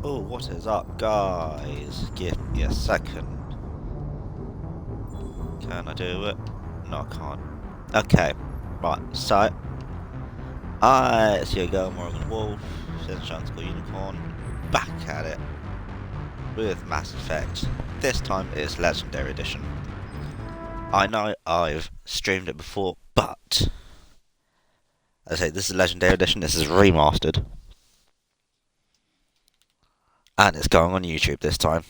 Oh, what is up, guys? Give me a second. Can I do it? No, I can't. Okay, right, so it's your girl Morgan Wolf, Sunshine School Unicorn, back at it with Mass Effect. This time it's Legendary Edition. I know I've streamed it before, but as I say, this is Legendary Edition, this is remastered, and it's going on YouTube this time,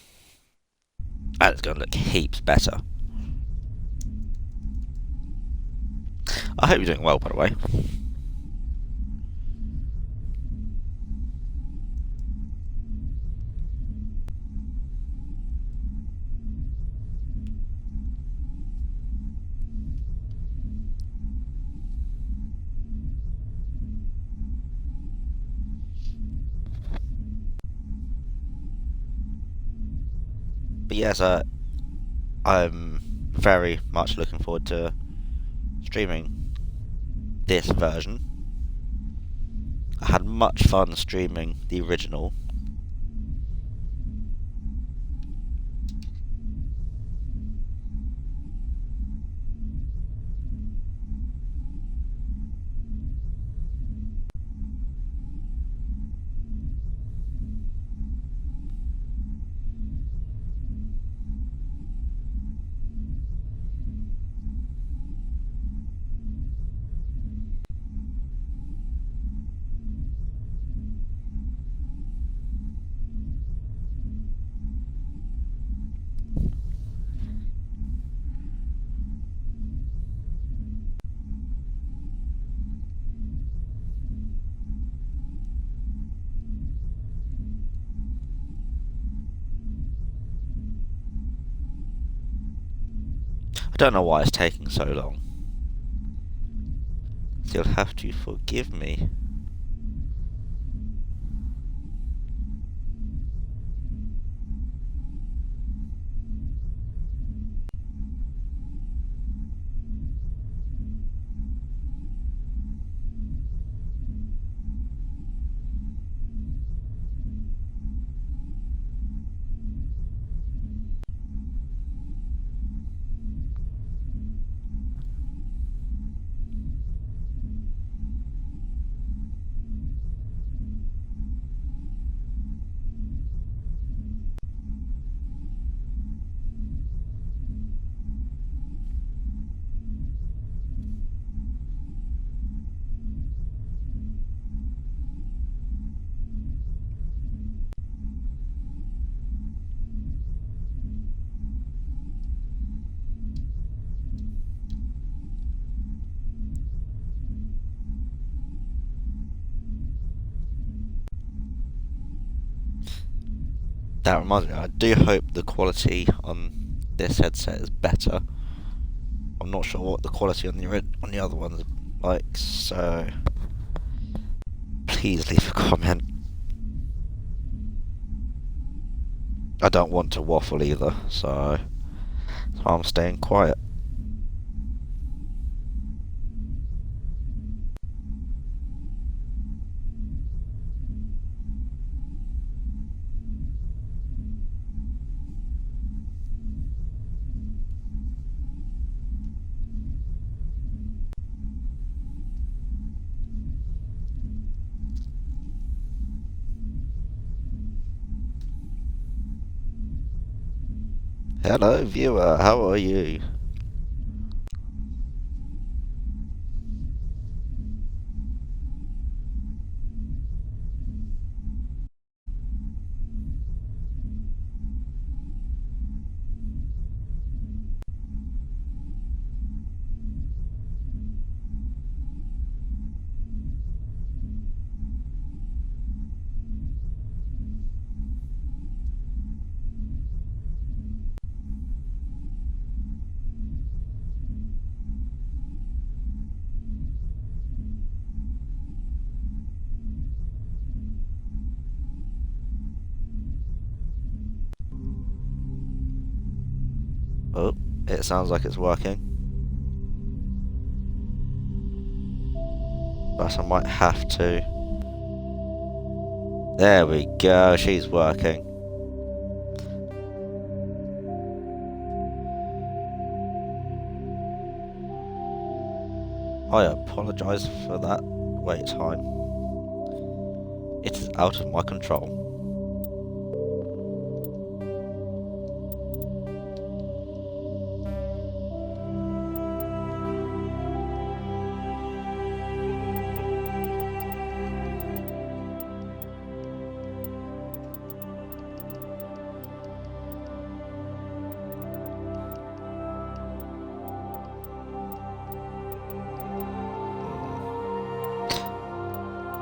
and it's going to look heaps better. I hope you're doing well, by the way. But yes, I'm very much looking forward to streaming this version. I had much fun streaming the original. I don't know why it's taking so long. So you'll have to forgive me. That reminds me, I do hope the quality on this headset is better. I'm not sure what the quality on the other one's like, so please leave a comment. I don't want to waffle either, so I'm staying quiet. Hello, viewer, how are you? Oh, it sounds like it's working. But I might have to There we go, she's working. I apologise for that wait time. It is out of my control.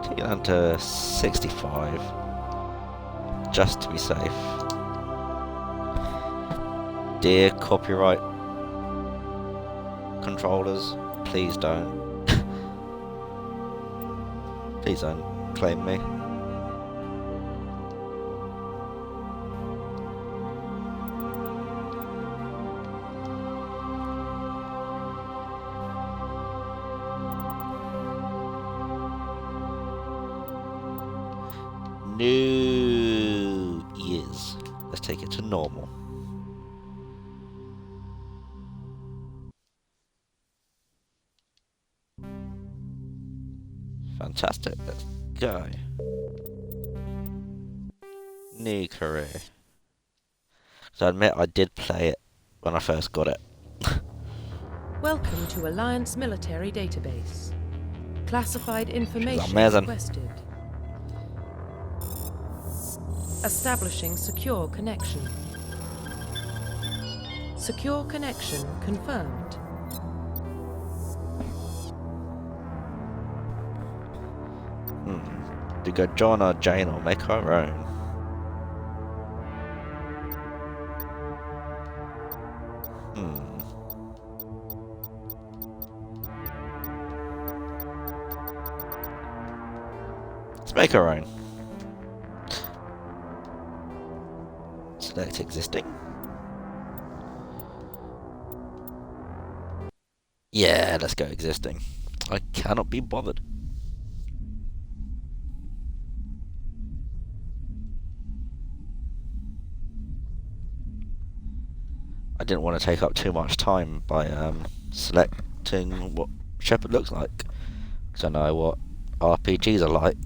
Take it down to 65, just to be safe. Dear copyright controllers, please don't. Please don't claim me. New Year's. Let's take it to normal. Fantastic. Let's go. New career. So I admit I did play it when I first got it. Welcome to Alliance Military Database. Classified information amazing. requested. Establishing secure connection. Secure connection confirmed. Do go John or Jane or make her own. Let's make our own. Select existing. Yeah, let's go existing. I cannot be bothered. I didn't want to take up too much time by selecting what Shepard looks like, because I know what RPGs are like.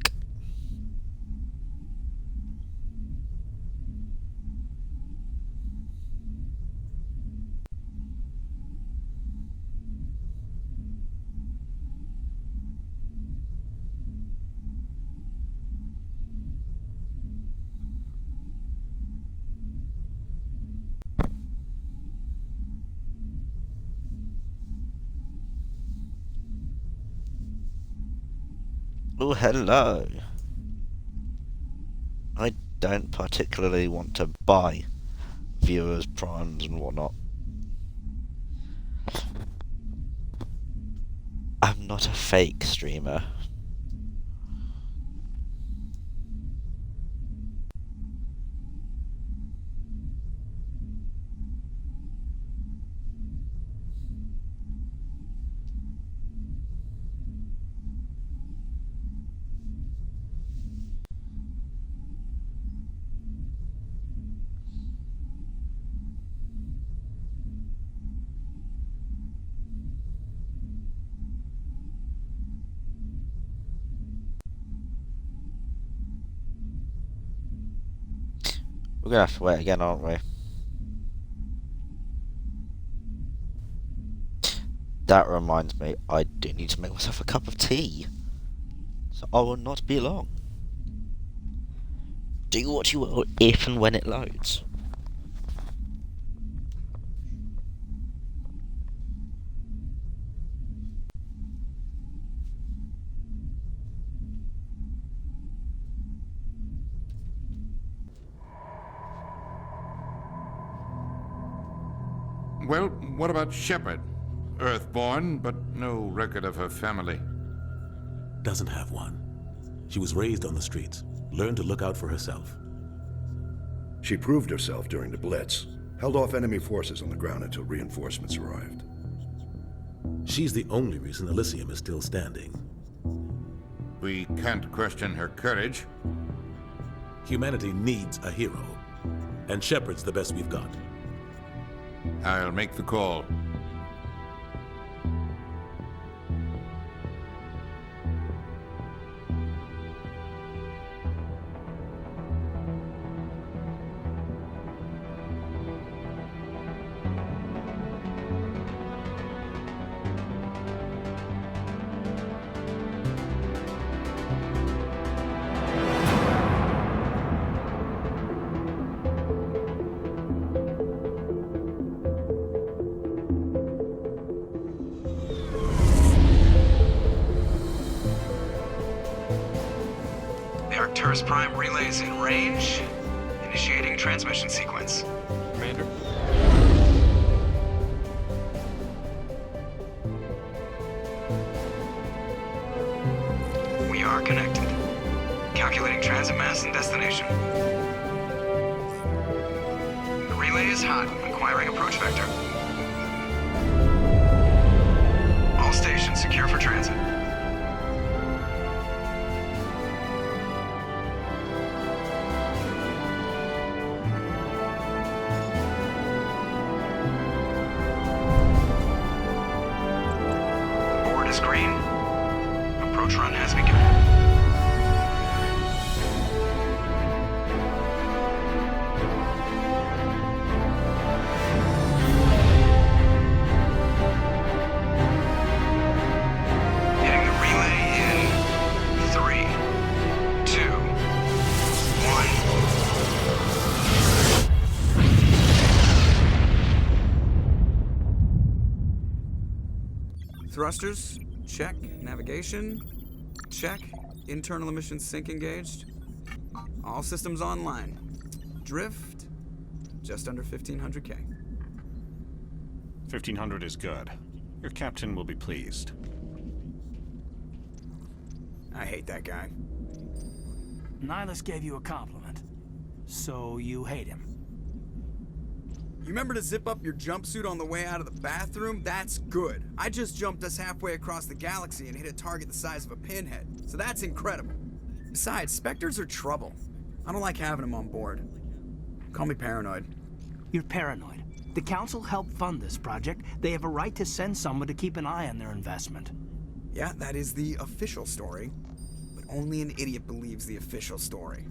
Oh, hello. I don't particularly want to buy viewers, primes and whatnot. I'm not a fake streamer. We're gonna have to wait again, aren't we? That reminds me, I do need to make myself a cup of tea. So I will not be long. Do what you will if and when it loads. Well, what about Shepard? Earthborn, but no record of her family. Doesn't have one. She was raised on the streets, learned to look out for herself. She proved herself during the Blitz, held off enemy forces on the ground until reinforcements arrived. She's the only reason Elysium is still standing. We can't question her courage. Humanity needs a hero. And Shepard's the best we've got. I'll make the call. The Arcturus Prime relays in range. Initiating transmission sequence. Commander? We are connected. Calculating transit mass and destination. The relay is hot. Acquiring approach vector. All stations secure for transit. Board is green. Approach run has begun. Hitting the relay in 3, 2, 1. Thrusters, check. Navigation, check. Internal emission sync engaged. All systems online. Drift, just under 1500K. 1500 is good. Your captain will be pleased. I hate that guy. Nihilus gave you a compliment, so you hate him. You remember to zip up your jumpsuit on the way out of the bathroom? That's good. I just jumped us halfway across the galaxy and hit a target the size of a pinhead, so that's incredible. Besides, Spectres are trouble. I don't like having them on board. Call me paranoid. You're paranoid. The Council helped fund this project. They have a right to send someone to keep an eye on their investment. Yeah, that is the official story, but only an idiot believes the official story.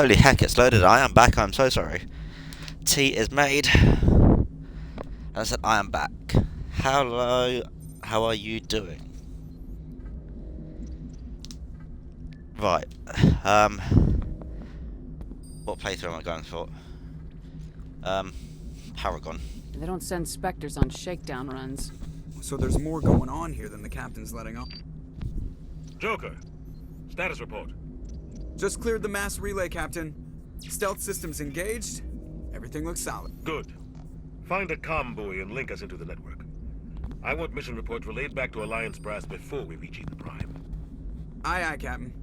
Holy heck, it's loaded. I am back. I'm so sorry. Tea is made. And I said, I am back. Hello. How are you doing? Right. What playthrough am I going for? Paragon. They don't send Spectres on shakedown runs. So there's more going on here than the captain's letting on. Joker, status report. Just cleared the mass relay, Captain. Stealth systems engaged. Everything looks solid. Good. Find a comm buoy and link us into the network. I want mission reports relayed back to Alliance Brass before we reach Eden Prime. Aye, aye, Captain.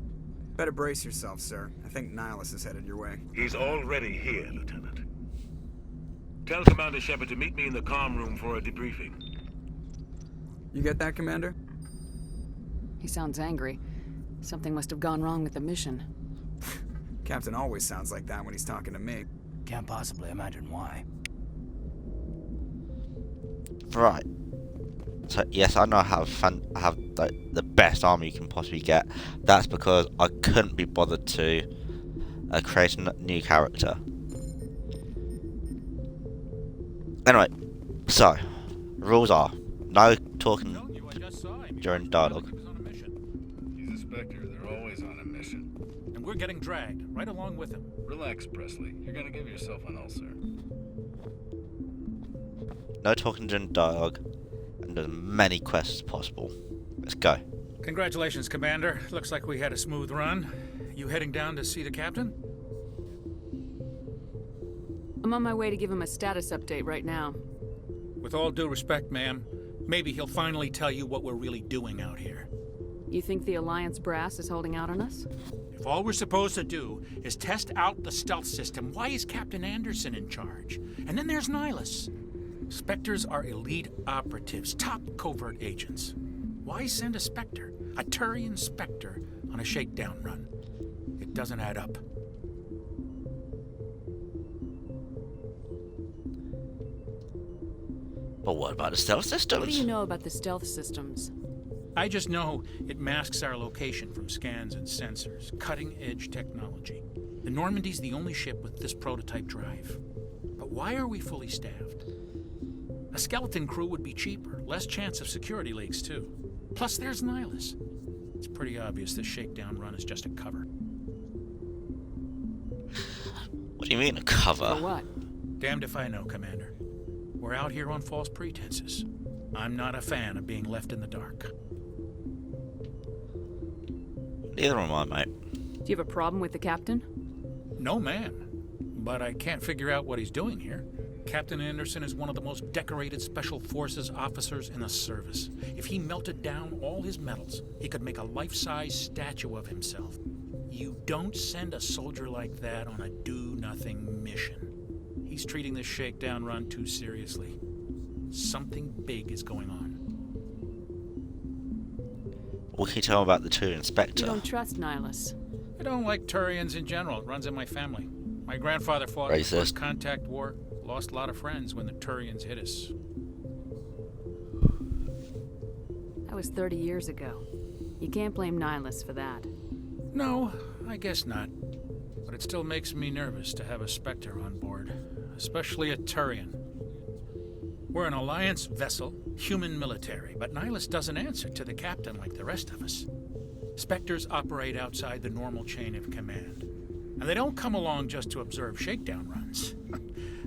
Better brace yourself, sir. I think Nihilus is headed your way. He's already here, Lieutenant. Tell Commander Shepard to meet me in the comm room for a debriefing. You get that, Commander? He sounds angry. Something must have gone wrong with the mission. Captain always sounds like that when he's talking to me. Can't possibly imagine why. Right. So yes, I know I have like the best armor you can possibly get. That's because I couldn't be bothered to create a new character. Anyway, so rules are no talking during dialogue. He's a Spectre. They're always on a mission. And we're getting dragged right along with him. Relax, Presley. You're gonna give yourself an ulcer. No talking during dialogue, and as many quests as possible. Let's go. Congratulations, Commander. Looks like we had a smooth run. You heading down to see the captain? I'm on my way to give him a status update right now. With all due respect, ma'am, maybe he'll finally tell you what we're really doing out here. You think the Alliance brass is holding out on us? If all we're supposed to do is test out the stealth system, why is Captain Anderson in charge? And then there's Nihilus. Spectres are elite operatives, top covert agents. Why send a Spectre, a Turian Spectre, on a shakedown run? It doesn't add up. But what about the stealth systems? What do you know about the stealth systems? I just know it masks our location from scans and sensors. Cutting-edge technology. The Normandy's the only ship with this prototype drive. But why are we fully staffed? A skeleton crew would be cheaper, less chance of security leaks too. Plus there's Nihilus. It's pretty obvious this shakedown run is just a cover. What do you mean a cover? For what? Damned if I know, Commander. We're out here on false pretenses. I'm not a fan of being left in the dark. Neither am I, mate. Do you have a problem with the captain? No, man. But I can't figure out what he's doing here. Captain Anderson is one of the most decorated Special Forces officers in the service. If he melted down all his medals, he could make a life-size statue of himself. You don't send a soldier like that on a do-nothing mission. He's treating this shakedown run too seriously. Something big is going on. What can you tell me about the Turian Spectre? You don't trust Nihilus. I don't like Turians in general. It runs in my family. My grandfather fought in the First Contact War. Lost a lot of friends when the Turians hit us. That was 30 years ago. You can't blame Nihilus for that. No, I guess not. But it still makes me nervous to have a Spectre on board. Especially a Turian. We're an Alliance vessel, human military, but Nihilus doesn't answer to the captain like the rest of us. Spectres operate outside the normal chain of command. And they don't come along just to observe shakedown runs.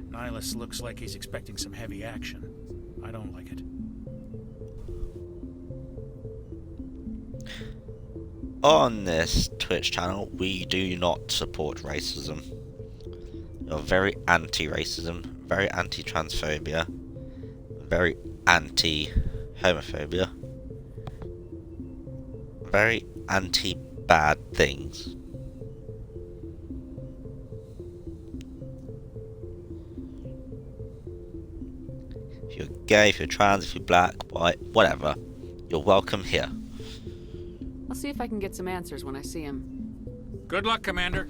Nihilus looks like he's expecting some heavy action. I don't like it. On this Twitch channel, we do not support racism. We're very anti-racism, very anti-transphobia, very anti-homophobia, very anti-bad things. If you're gay, if you're trans, if you're black, white, whatever, you're welcome here. I'll see if I can get some answers when I see him. Good luck, Commander.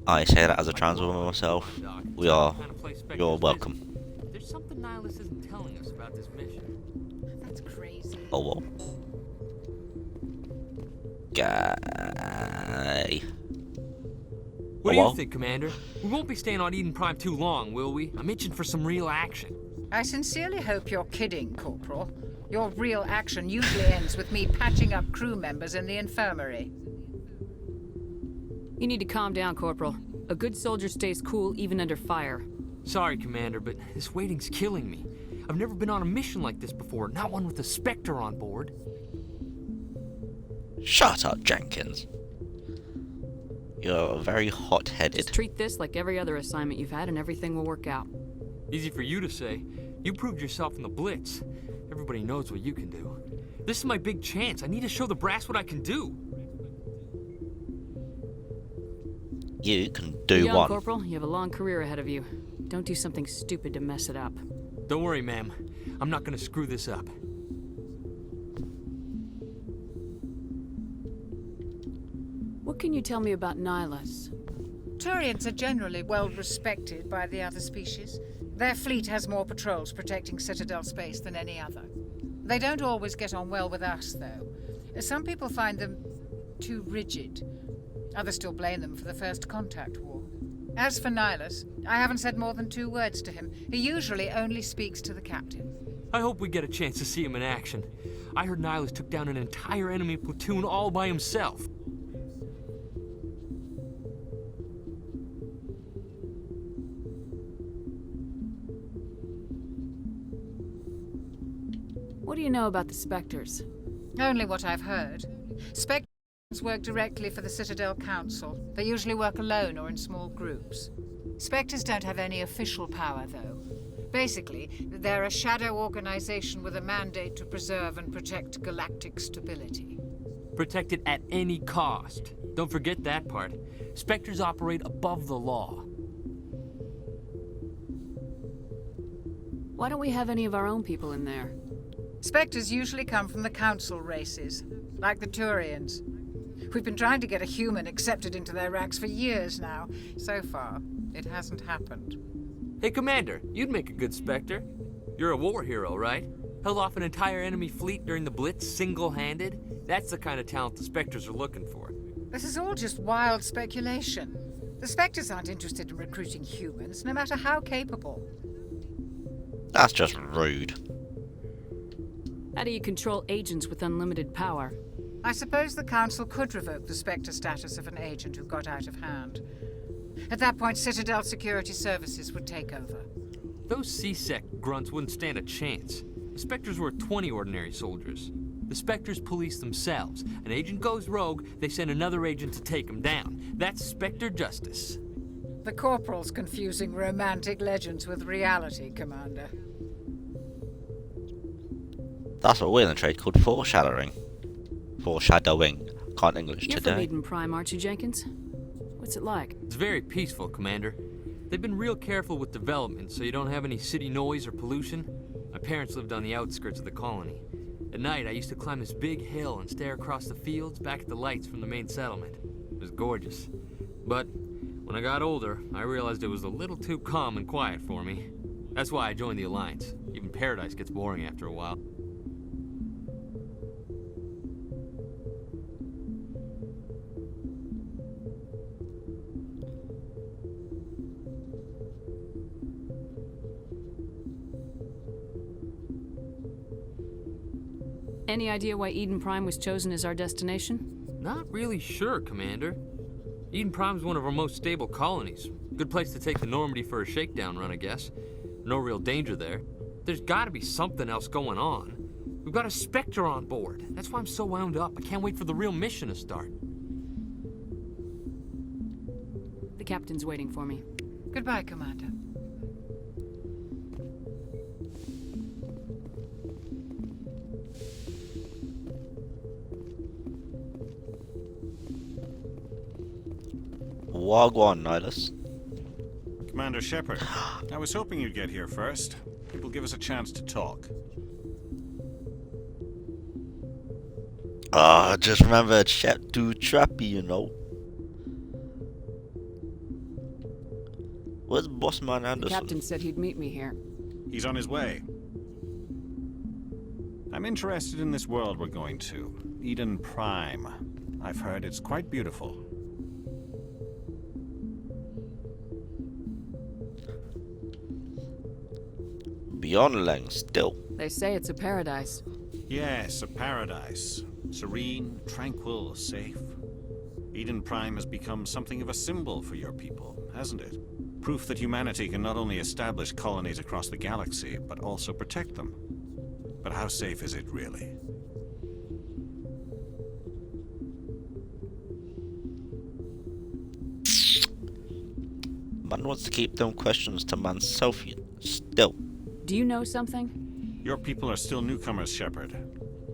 I say that as a trans woman myself. You're welcome. There's something Nihilus isn't telling us about this mission. That's crazy. Oh well. Okay. What do you think, Commander? We won't be staying on Eden Prime too long, will we? I'm itching for some real action. I sincerely hope you're kidding, Corporal. Your real action usually ends with me patching up crew members in the infirmary. You need to calm down, Corporal. A good soldier stays cool even under fire. Sorry, Commander, but this waiting's killing me. I've never been on a mission like this before, not one with a Spectre on board. Shut up, Jenkins. You're very hot-headed. Just treat this like every other assignment you've had and everything will work out. Easy for you to say. You proved yourself in the Blitz. Everybody knows what you can do. This is my big chance. I need to show the brass what I can do. You can do You're young, one. Corporal. You have a long career ahead of you. Don't do something stupid to mess it up. Don't worry, ma'am. I'm not gonna screw this up. What can you tell me about Nihilus? Turians are generally well respected by the other species. Their fleet has more patrols protecting Citadel space than any other. They don't always get on well with us, though. Some people find them too rigid. Others still blame them for the First Contact War. As for Nihilus, I haven't said more than 2 words to him. He usually only speaks to the captain. I hope we get a chance to see him in action. I heard Nihilus took down an entire enemy platoon all by himself. What do you know about the Spectres? Only what I've heard. Spectres work directly for the Citadel Council. They usually work alone or in small groups. Spectres don't have any official power, though. Basically, they're a shadow organization with a mandate to preserve and protect galactic stability. Protect it at any cost. Don't forget that part. Spectres operate above the law. Why don't we have any of our own people in there? Spectres usually come from the Council races, like the Turians. We've been trying to get a human accepted into their ranks for years now. So far, it hasn't happened. Hey, Commander, you'd make a good Spectre. You're a war hero, right? Held off an entire enemy fleet during the Blitz single-handed? That's the kind of talent the Spectres are looking for. This is all just wild speculation. The Spectres aren't interested in recruiting humans, no matter how capable. That's just rude. How do you control agents with unlimited power? I suppose the Council could revoke the Spectre status of an agent who got out of hand. At that point, Citadel Security Services would take over. Those C-Sec grunts wouldn't stand a chance. The Spectres were 20 ordinary soldiers. The Spectres police themselves. An agent goes rogue, they send another agent to take him down. That's Spectre justice. The Corporal's confusing romantic legends with reality, Commander. That's what we're in the trade called foreshadowing. Foreshadowing. Can't English You're today. from Eden Prime, aren't you, Jenkins? What's it like? It's very peaceful, Commander. They've been real careful with development, so you don't have any city noise or pollution. My parents lived on the outskirts of the colony. At night, I used to climb this big hill and stare across the fields back at the lights from the main settlement. It was gorgeous. But when I got older, I realized it was a little too calm and quiet for me. That's why I joined the Alliance. Even Paradise gets boring after a while. Any idea why Eden Prime was chosen as our destination? Not really sure, Commander. Eden Prime's one of our most stable colonies. Good place to take the Normandy for a shakedown run, I guess. No real danger there. There's gotta be something else going on. We've got a Spectre on board. That's why I'm so wound up. I can't wait for the real mission to start. The captain's waiting for me. Goodbye, Commander. Wagwan, Nihilus. Commander Shepard, I was hoping you'd get here first. It will give us a chance to talk. Just remember, Shep too trappy, you know. Where's Bossman The Anderson? captain said he'd meet me here. He's on his way. I'm interested in this world we're going to, Eden Prime. I've heard it's quite beautiful. Beyond Lang still. They say it's a paradise. Yes, a paradise. Serene, tranquil, safe. Eden Prime has become something of a symbol for your people, hasn't it? Proof that humanity can not only establish colonies across the galaxy, but also protect them. But how safe is it really? Man wants to keep them questions to manself still. Do you know something? Your people are still newcomers, Shepard.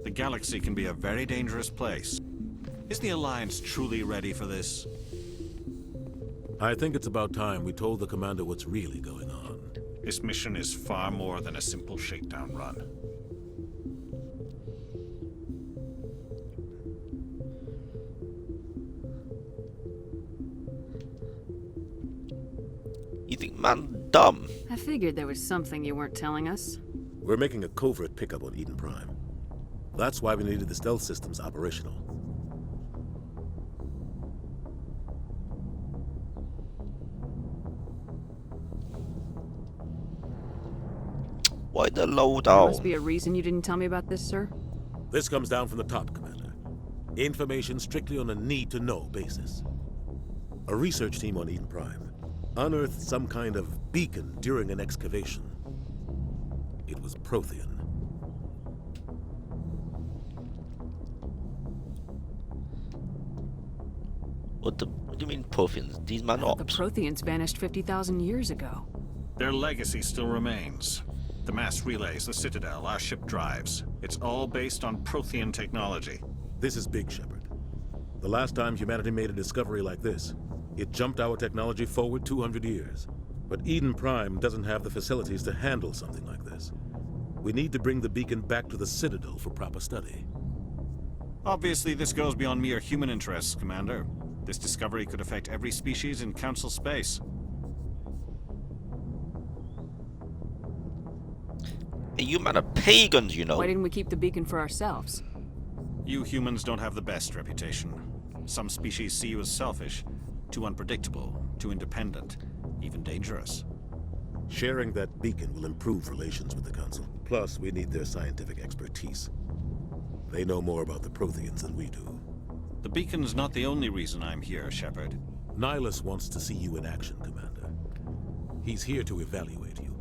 The galaxy can be a very dangerous place. Is the Alliance truly ready for this? I think it's about time we told the commander what's really going on. This mission is far more than a simple shakedown run. You think man dumb? I figured there was something you weren't telling us. We're making a covert pickup on Eden Prime. That's why we needed the stealth systems operational. Why the low There down? must be a reason you didn't tell me about this, sir. This comes down from the top, Commander. Information strictly on a need-to-know basis. A research team on Eden Prime unearthed some kind of beacon during an excavation. It was Prothean. What do you mean Protheans? These man The ops. Protheans vanished 50,000 years ago. Their legacy still remains. The mass relays, the Citadel, our ship drives. It's all based on Prothean technology. This is big, Shepard. The last time humanity made a discovery like this, it jumped our technology forward 200 years. But Eden Prime doesn't have the facilities to handle something like this. We need to bring the beacon back to the Citadel for proper study. Obviously, this goes beyond mere human interests, Commander. This discovery could affect every species in Council space. Hey, you man are pagans, you know. Why didn't we keep the beacon for ourselves? You humans don't have the best reputation. Some species see you as selfish, too unpredictable, too independent, even dangerous. Sharing that beacon will improve relations with the Council. Plus, we need their scientific expertise. They know more about the Protheans than we do. The beacon's not the only reason I'm here, Shepard. Nihilus wants to see you in action, Commander. He's here to evaluate you.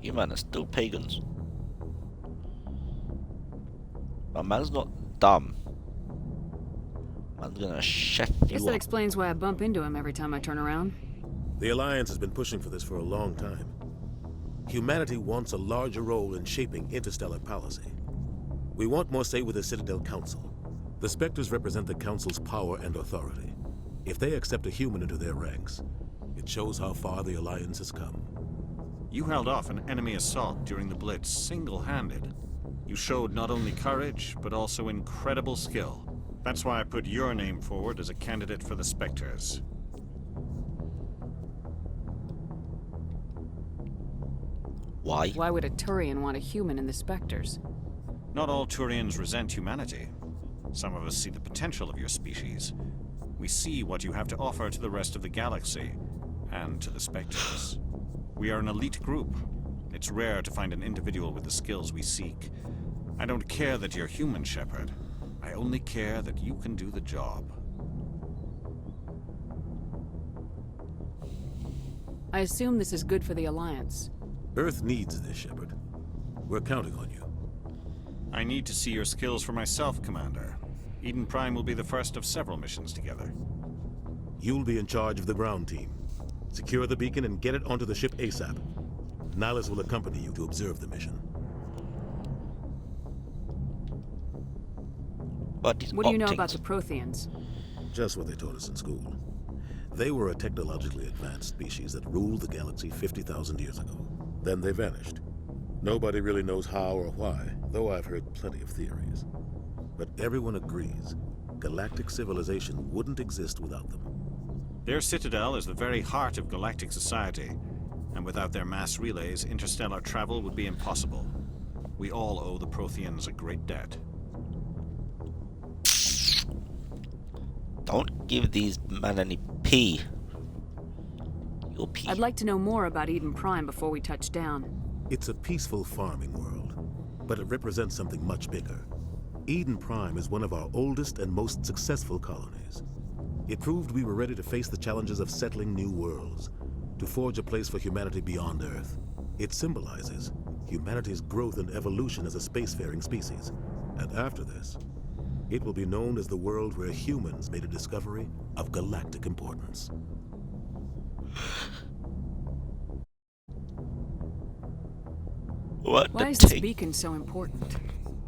You man are still pagans. But man's not dumb. Man's gonna chef Guess you that up. explains why I bump into him every time I turn around. The Alliance has been pushing for this for a long time. Humanity wants a larger role in shaping interstellar policy. We want more say with the Citadel Council. The Spectres represent the Council's power and authority. If they accept a human into their ranks, it shows how far the Alliance has come. You held off an enemy assault during the Blitz single-handed. You showed not only courage, but also incredible skill. That's why I put your name forward as a candidate for the Spectres. Why? Why would a Turian want a human in the Spectres? Not all Turians resent humanity. Some of us see the potential of your species. We see what you have to offer to the rest of the galaxy, and to the Spectres. We are an elite group. It's rare to find an individual with the skills we seek. I don't care that you're human, Shepard. I only care that you can do the job. I assume this is good for the Alliance. Earth needs this, Shepard. We're counting on you. I need to see your skills for myself, Commander. Eden Prime will be the first of several missions together. You'll be in charge of the ground team. Secure the beacon and get it onto the ship ASAP. Nihilus will accompany you to observe the mission. What do you know about the Protheans? Just what they taught us in school. They were a technologically advanced species that ruled the galaxy 50,000 years ago. Then they vanished. Nobody really knows how or why, though I've heard plenty of theories. But everyone agrees, galactic civilization wouldn't exist without them. Their citadel is the very heart of galactic society, and without their mass relays, interstellar travel would be impossible. We all owe the Protheans a great debt. Don't give these men any pee. You'll pee. I'd like to know more about Eden Prime before we touch down. It's a peaceful farming world, but it represents something much bigger. Eden Prime is one of our oldest and most successful colonies. It proved we were ready to face the challenges of settling new worlds, to forge a place for humanity beyond Earth. It symbolizes humanity's growth and evolution as a spacefaring species. And after this, it will be known as the world where humans made a discovery of galactic importance. What Why the is this ting? beacon so important?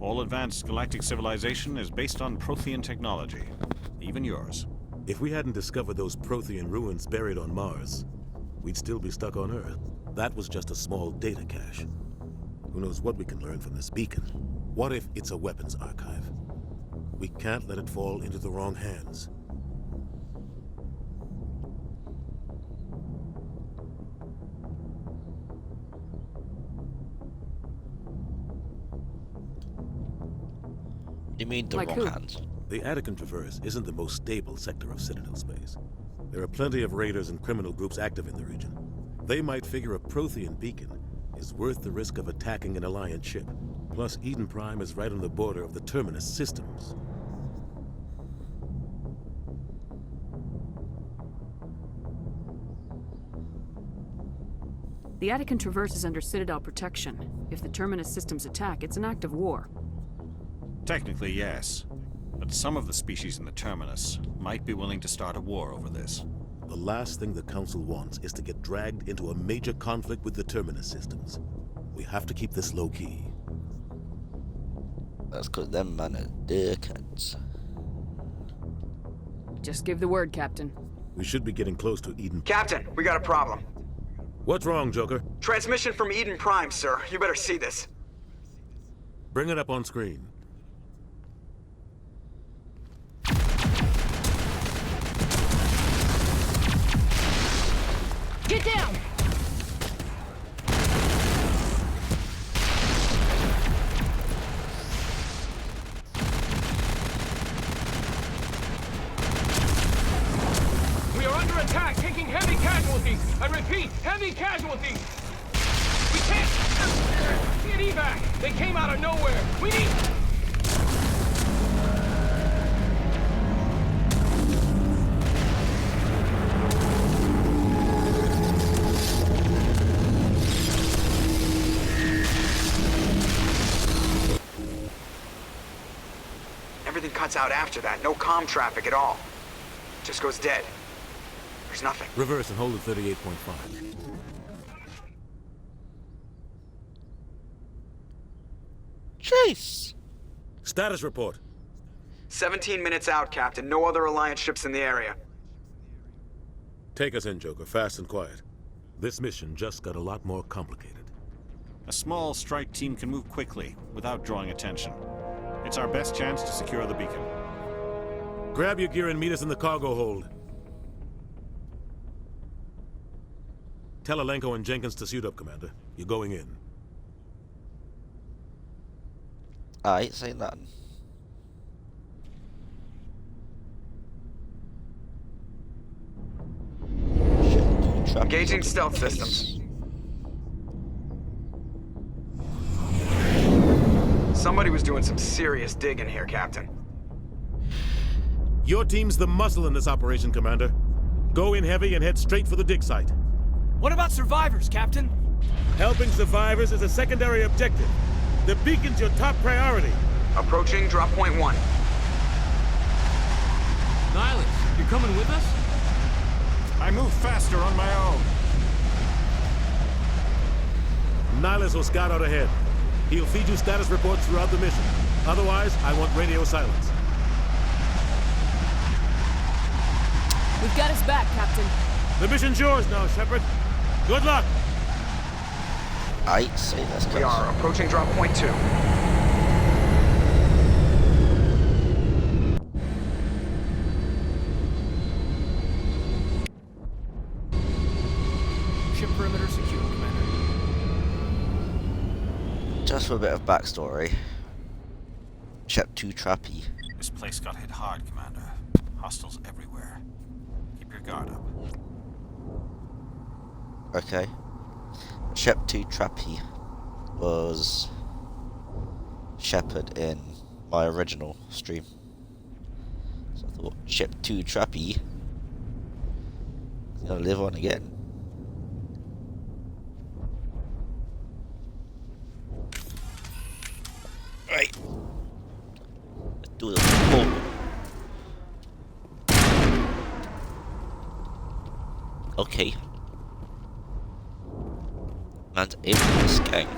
All advanced galactic civilization is based on Prothean technology, even yours. If we hadn't discovered those Prothean ruins buried on Mars, we'd still be stuck on Earth. That was just a small data cache. Who knows what we can learn from this beacon? What if it's a weapons archive? We can't let it fall into the wrong hands. You mean the Like wrong who? hands? The Attican Traverse isn't the most stable sector of Citadel space. There are plenty of raiders and criminal groups active in the region. They might figure a Prothean beacon is worth the risk of attacking an Alliance ship. Plus, Eden Prime is right on the border of the Terminus systems. The Attican Traverse is under Citadel protection. If the Terminus systems attack, it's an act of war. Technically, yes. But some of the species in the Terminus might be willing to start a war over this. The last thing the Council wants is to get dragged into a major conflict with the Terminus systems. We have to keep this low-key. That's because them men are dickheads. Just give the word, Captain. We should be getting close to Eden. Captain, we got a problem. What's wrong, Joker? Transmission from Eden Prime, sir. You better see this. Bring it up on screen. Get down! We are under attack, taking heavy casualties. I repeat, heavy casualties. We can't get evac. They came out of nowhere. We need... Everything cuts out after that. No comm traffic at all. Just goes dead. There's nothing. Reverse and hold at 38.5. Chase! Status report. 17 minutes out, Captain. No other Alliance ships in the area. Take us in, Joker, fast and quiet. This mission just got a lot more complicated. A small strike team can move quickly, without drawing attention. It's our best chance to secure the beacon. Grab your gear and meet us in the cargo hold. Tell Alenko and Jenkins to suit up, Commander. You're going in. I ain't saying nothing. Engaging stealth systems. Somebody was doing some serious digging here, Captain. Your team's the muscle in this operation, Commander. Go in heavy and head straight for the dig site. What about survivors, Captain? Helping survivors is a secondary objective. The beacon's your top priority. Approaching drop point 1. Nihilus, you're coming with us? I move faster on my own. Nihilus will scout out ahead. He'll feed you status reports throughout the mission. Otherwise, I want radio silence. We've got his back, Captain. The mission's yours now, Shepard. Good luck! I ain't saying this. We are approaching drop point 2. Ship perimeter secure, Commander. Just for a bit of backstory. Shep 2 Trappy. This place got hit hard, Commander. Hostiles everywhere. Keep your guard up. Okay. Shep 2 Trappy was Shepard in my original stream. So I thought Shep 2 Trappy is gonna live on again. Right. Let's do the pull. Okay. Man's in this gang.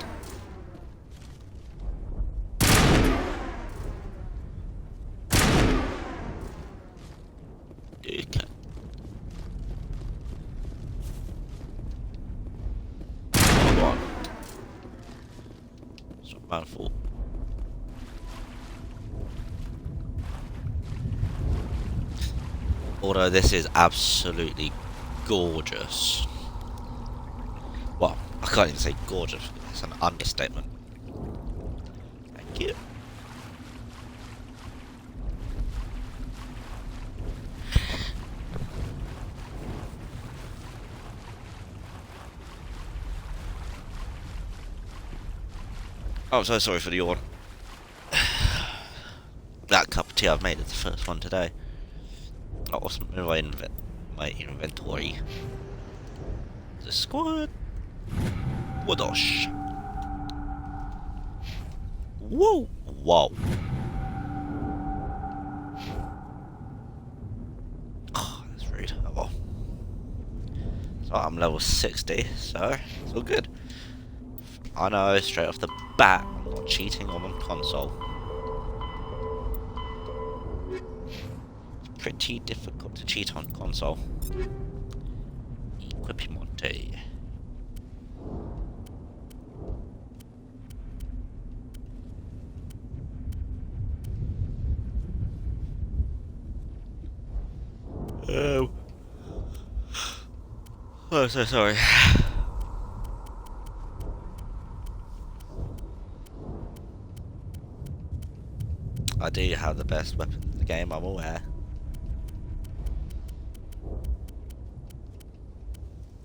Okay. Hold on. It's not man fault. Although this is absolutely gorgeous. Well, I can't even say gorgeous, it's an understatement. Thank you. Oh, I'm so sorry for the yawn. That cup of tea I've made is the first one today. Oh, what's my inventory? The squad. Whoosh. Whoa! Whoa! Oh, that's rude. Oh well. So I'm level 60, so it's all good. I know, straight off the bat, I'm not cheating on the console. It's pretty difficult to cheat on console. Equipmonte. Oh. Oh, so sorry. I do have the best weapon in the game, I'm aware.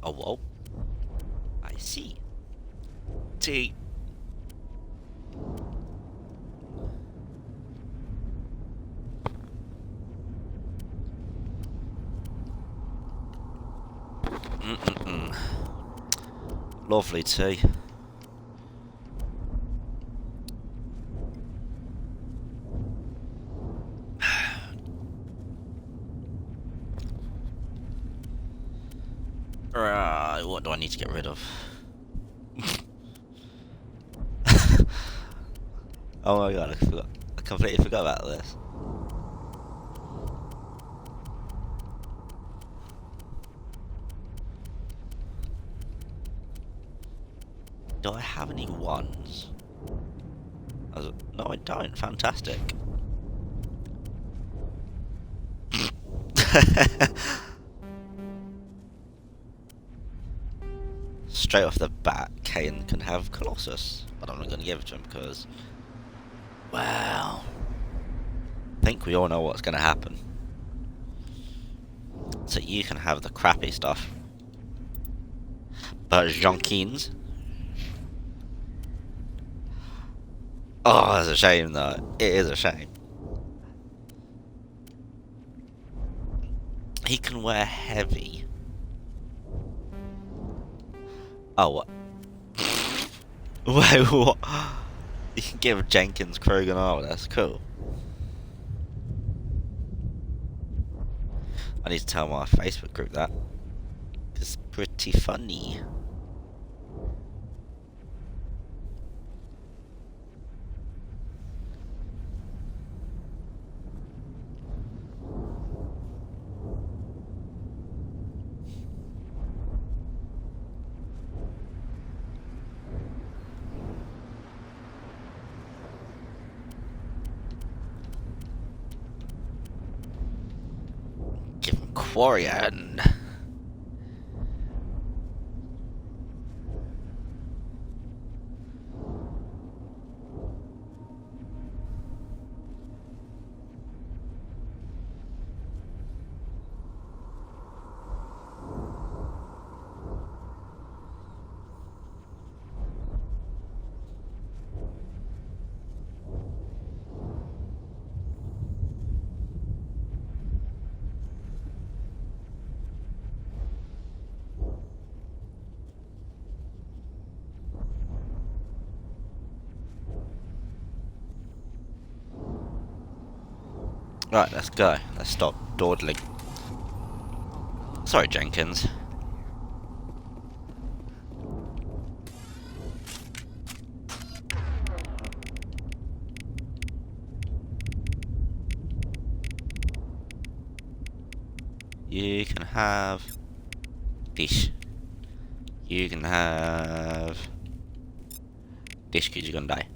Oh, whoa. I see. T. Lovely tea. Right, what do I need to get rid of? Oh my god, I completely forgot about this. Do I have any ones? No, I don't. Fantastic. Straight off the bat, Kain can have Colossus, but I'm not going to give it to him because, well, I think we all know what's going to happen. So you can have the crappy stuff, but Jenkins. Oh, that's a shame though. It is a shame. He can wear heavy. Oh, what? Wait, what? You can give Jenkins Krogan armor, that's cool. I need to tell my Facebook group that. It's pretty funny. Quarian. Right, let's go. Let's stop dawdling. Sorry, Jenkins. You can have this. You can have this because you're gonna die.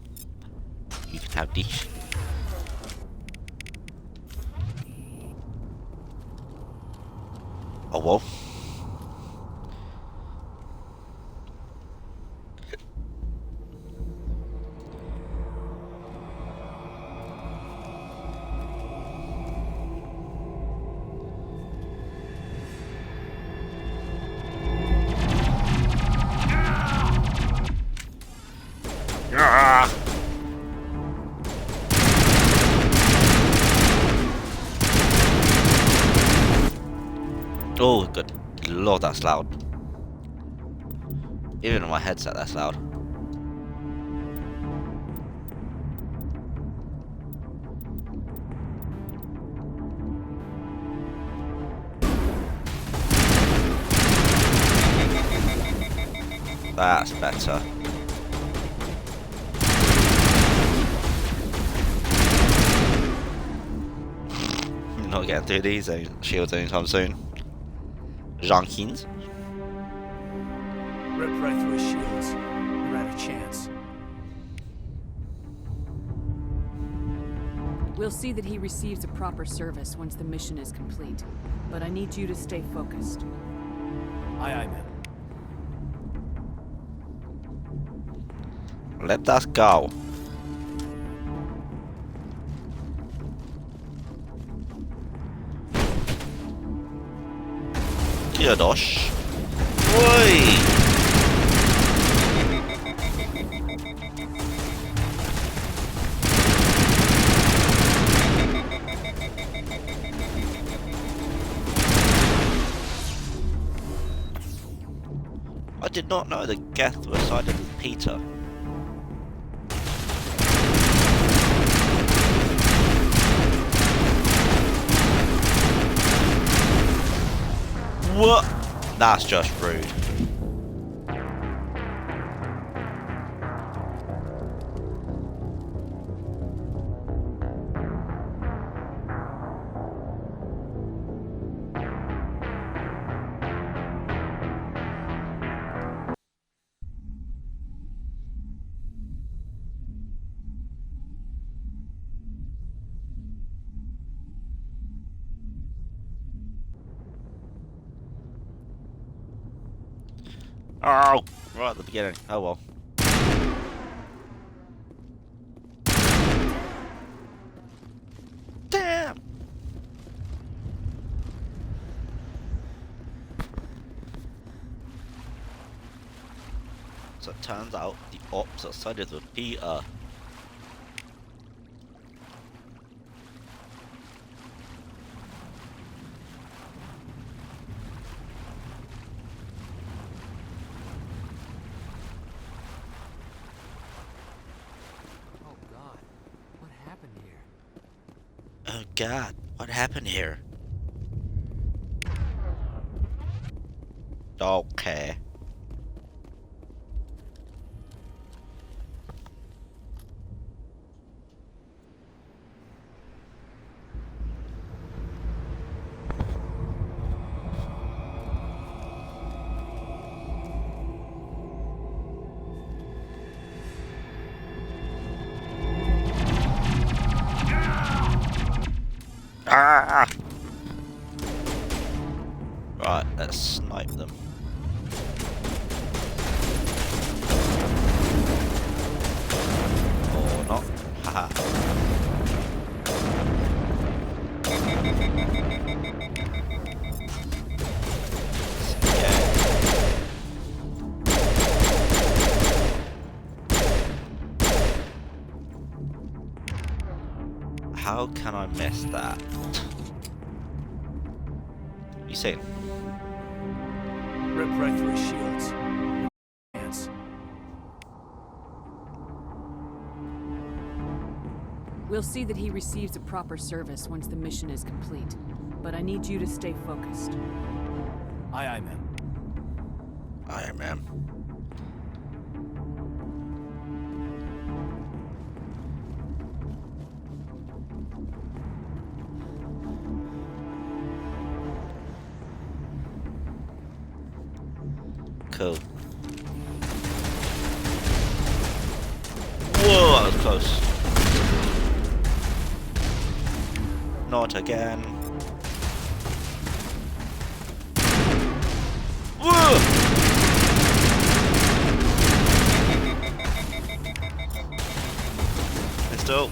You can have this. Oh well. Oh, good lord, that's loud. Even on my headset, that's loud. That's better. Not getting through these shields anytime soon. Jenkins. Ripped right through his shields. We're out of chance. We'll see that he receives a proper service once the mission is complete. But I need you to stay focused. Aye, aye, ma'am. Let us go. Kiradosh. Oi! I did not know the Geth were sided with Peter. What? That's just rude. Oh, right at the beginning. Oh well. Damn. So it turns out the opposite sided with Peter. Oh God, what happened here? Okay. Ah! Right, let's snipe them. Or not. Haha. How can I miss that? You see? Ripped right through his shields. Chance. We'll see that he receives a proper service once the mission is complete. But I need you to stay focused. Aye, aye, ma'am. Aye, ma'am. Cool. Whoa, that was close. Not again. Whoa! Pistol.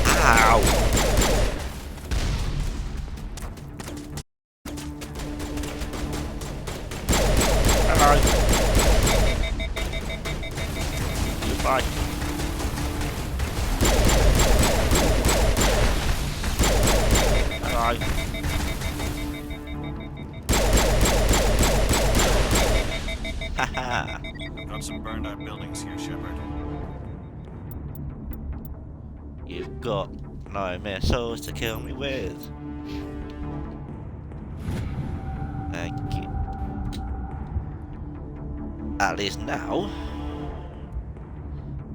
Ow! Bye. Hello. Haha. Got some burned out buildings here, Shepard. You've got no missiles to kill me with. Thank you. At least now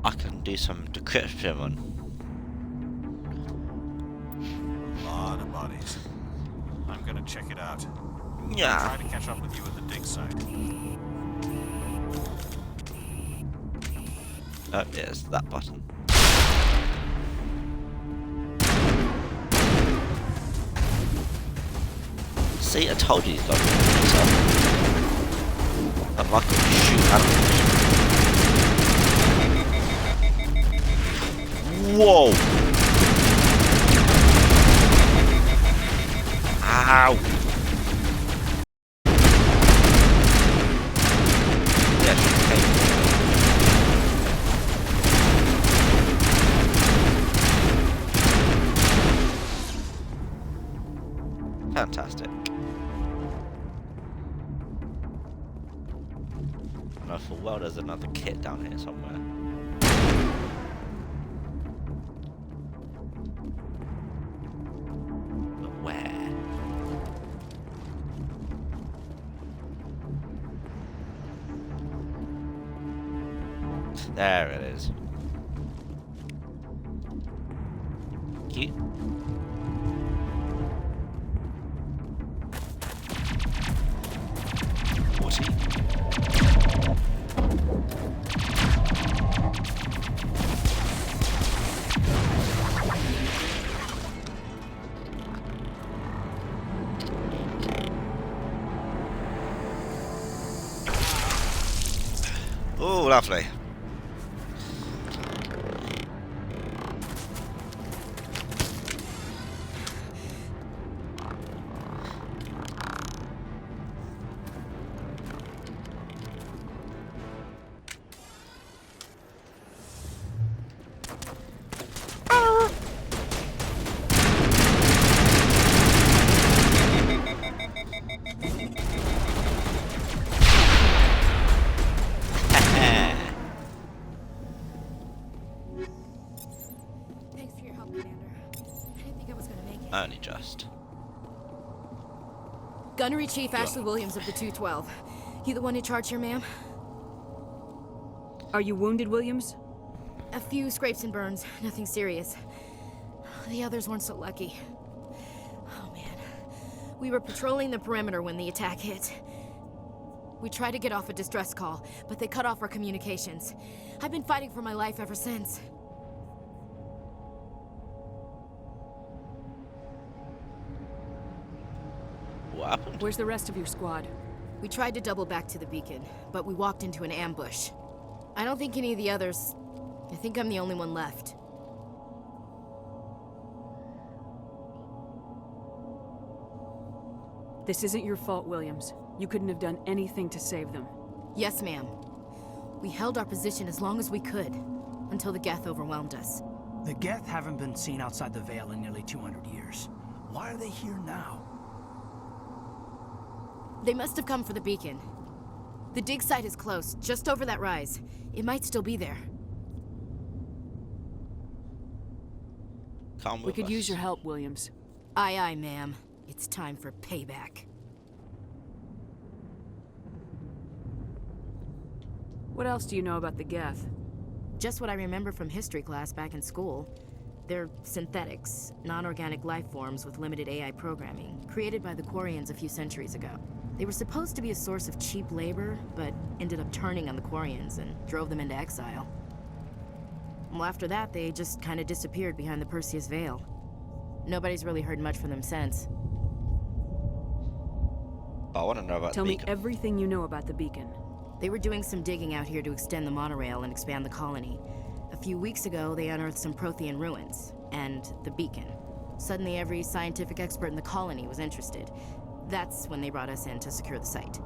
I can do some decryption on. A lot of bodies. I'm gonna check it out. Yeah. I'll try to catch up with you at the dig site. Oh, yes, that button. See, I told you he's got to do I'm not going to shoot animals. Whoa! Ow! Yes, okay. Fantastic. I know full well there's another kit down here somewhere. But where? There it is. Cute. Oh, lovely. Thanks for your help, Commander. I didn't think I was gonna make it. Only just. Gunnery Chief Ashley Williams of the 212. You the one in charge here, ma'am? Are you wounded, Williams? A few scrapes and burns, nothing serious. The others weren't so lucky. Oh man. We were patrolling the perimeter when the attack hit. We tried to get off a distress call, but they cut off our communications. I've been fighting for my life ever since. What happened? Where's the rest of your squad? We tried to double back to the beacon, but we walked into an ambush. I don't think any of the others... I think I'm the only one left. This isn't your fault, Williams. You couldn't have done anything to save them. Yes, ma'am. We held our position as long as we could, until the Geth overwhelmed us. The Geth haven't been seen outside the Veil in nearly 200 years. Why are they here now? They must have come for the beacon. The dig site is close, just over that rise. It might still be there. Come We with could us. use your help, Williams. Aye, aye, ma'am. It's time for payback. What else do you know about the Geth? Just what I remember from history class back in school. They're synthetics, non-organic life forms with limited AI programming, created by the Quarians a few centuries ago. They were supposed to be a source of cheap labor, but ended up turning on the Quarians and drove them into exile. Well, after that, they just kind of disappeared behind the Perseus Veil. Nobody's really heard much from them since. I want to know about Tell the me beacon. everything you know about the beacon. They were doing some digging out here to extend the monorail and expand the colony. A few weeks ago, they unearthed some Prothean ruins, and the beacon. Suddenly, every scientific expert in the colony was interested. That's when they brought us in to secure the site.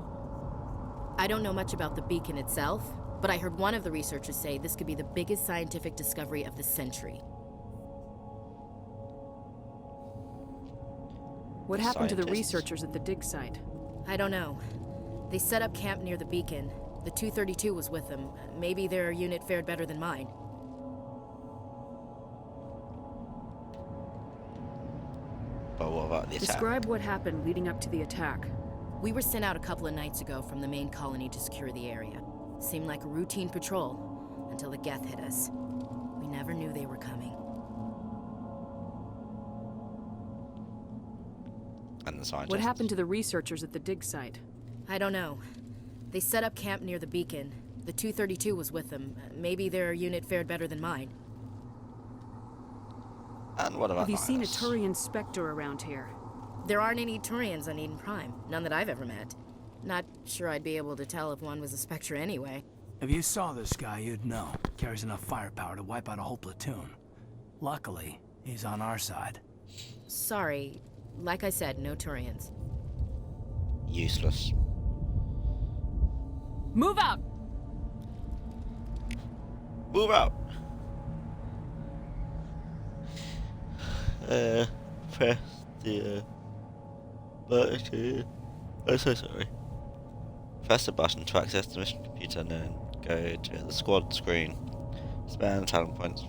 I don't know much about the beacon itself, but I heard one of the researchers say this could be the biggest scientific discovery of the century. What happened to the Scientists. researchers at the dig site? I don't know. They set up camp near the beacon. The 232 was with them. Maybe their unit fared better than mine. But what about the attack? Describe what happened leading up to the attack. We were sent out a couple of nights ago from the main colony to secure the area. Seemed like a routine patrol, until the Geth hit us. We never knew they were coming. And the scientists. What happened to the researchers at the dig site? I don't know. They set up camp near the beacon. The 232 was with them. Maybe their unit fared better than mine. And what about Have you seen a Nihilus? Turian Spectre around here? There aren't any Turians on Eden Prime. None that I've ever met. Not sure I'd be able to tell if one was a Spectre anyway. If you saw this guy, you'd know. Carries enough firepower to wipe out a whole platoon. Luckily, he's on our side. Sorry. Like I said, no Turians. Useless. Move out! Move out! Press the button. I'm so sorry. Press the button to access the mission computer and then go to the squad screen. Spend talent points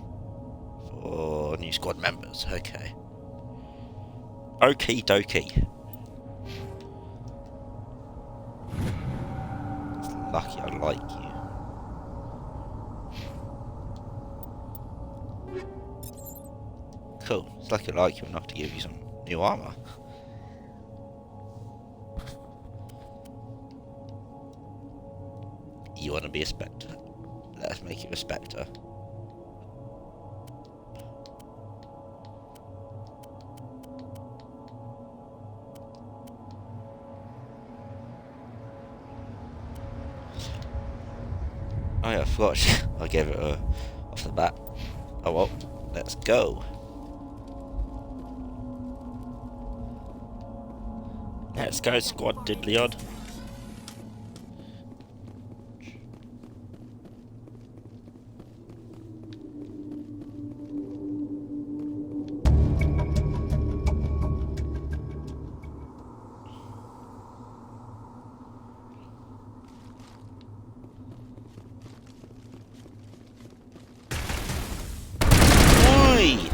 for new squad members. Okay. Okie dokie. Lucky I like you. Cool. It's lucky I like you enough to give you some new armor. You want to be a Spectre? Let's make you a Spectre. Oh yeah, I forgot. I gave it a off the bat. Oh well, let's go. Let's go, squad diddly-odd. Oi!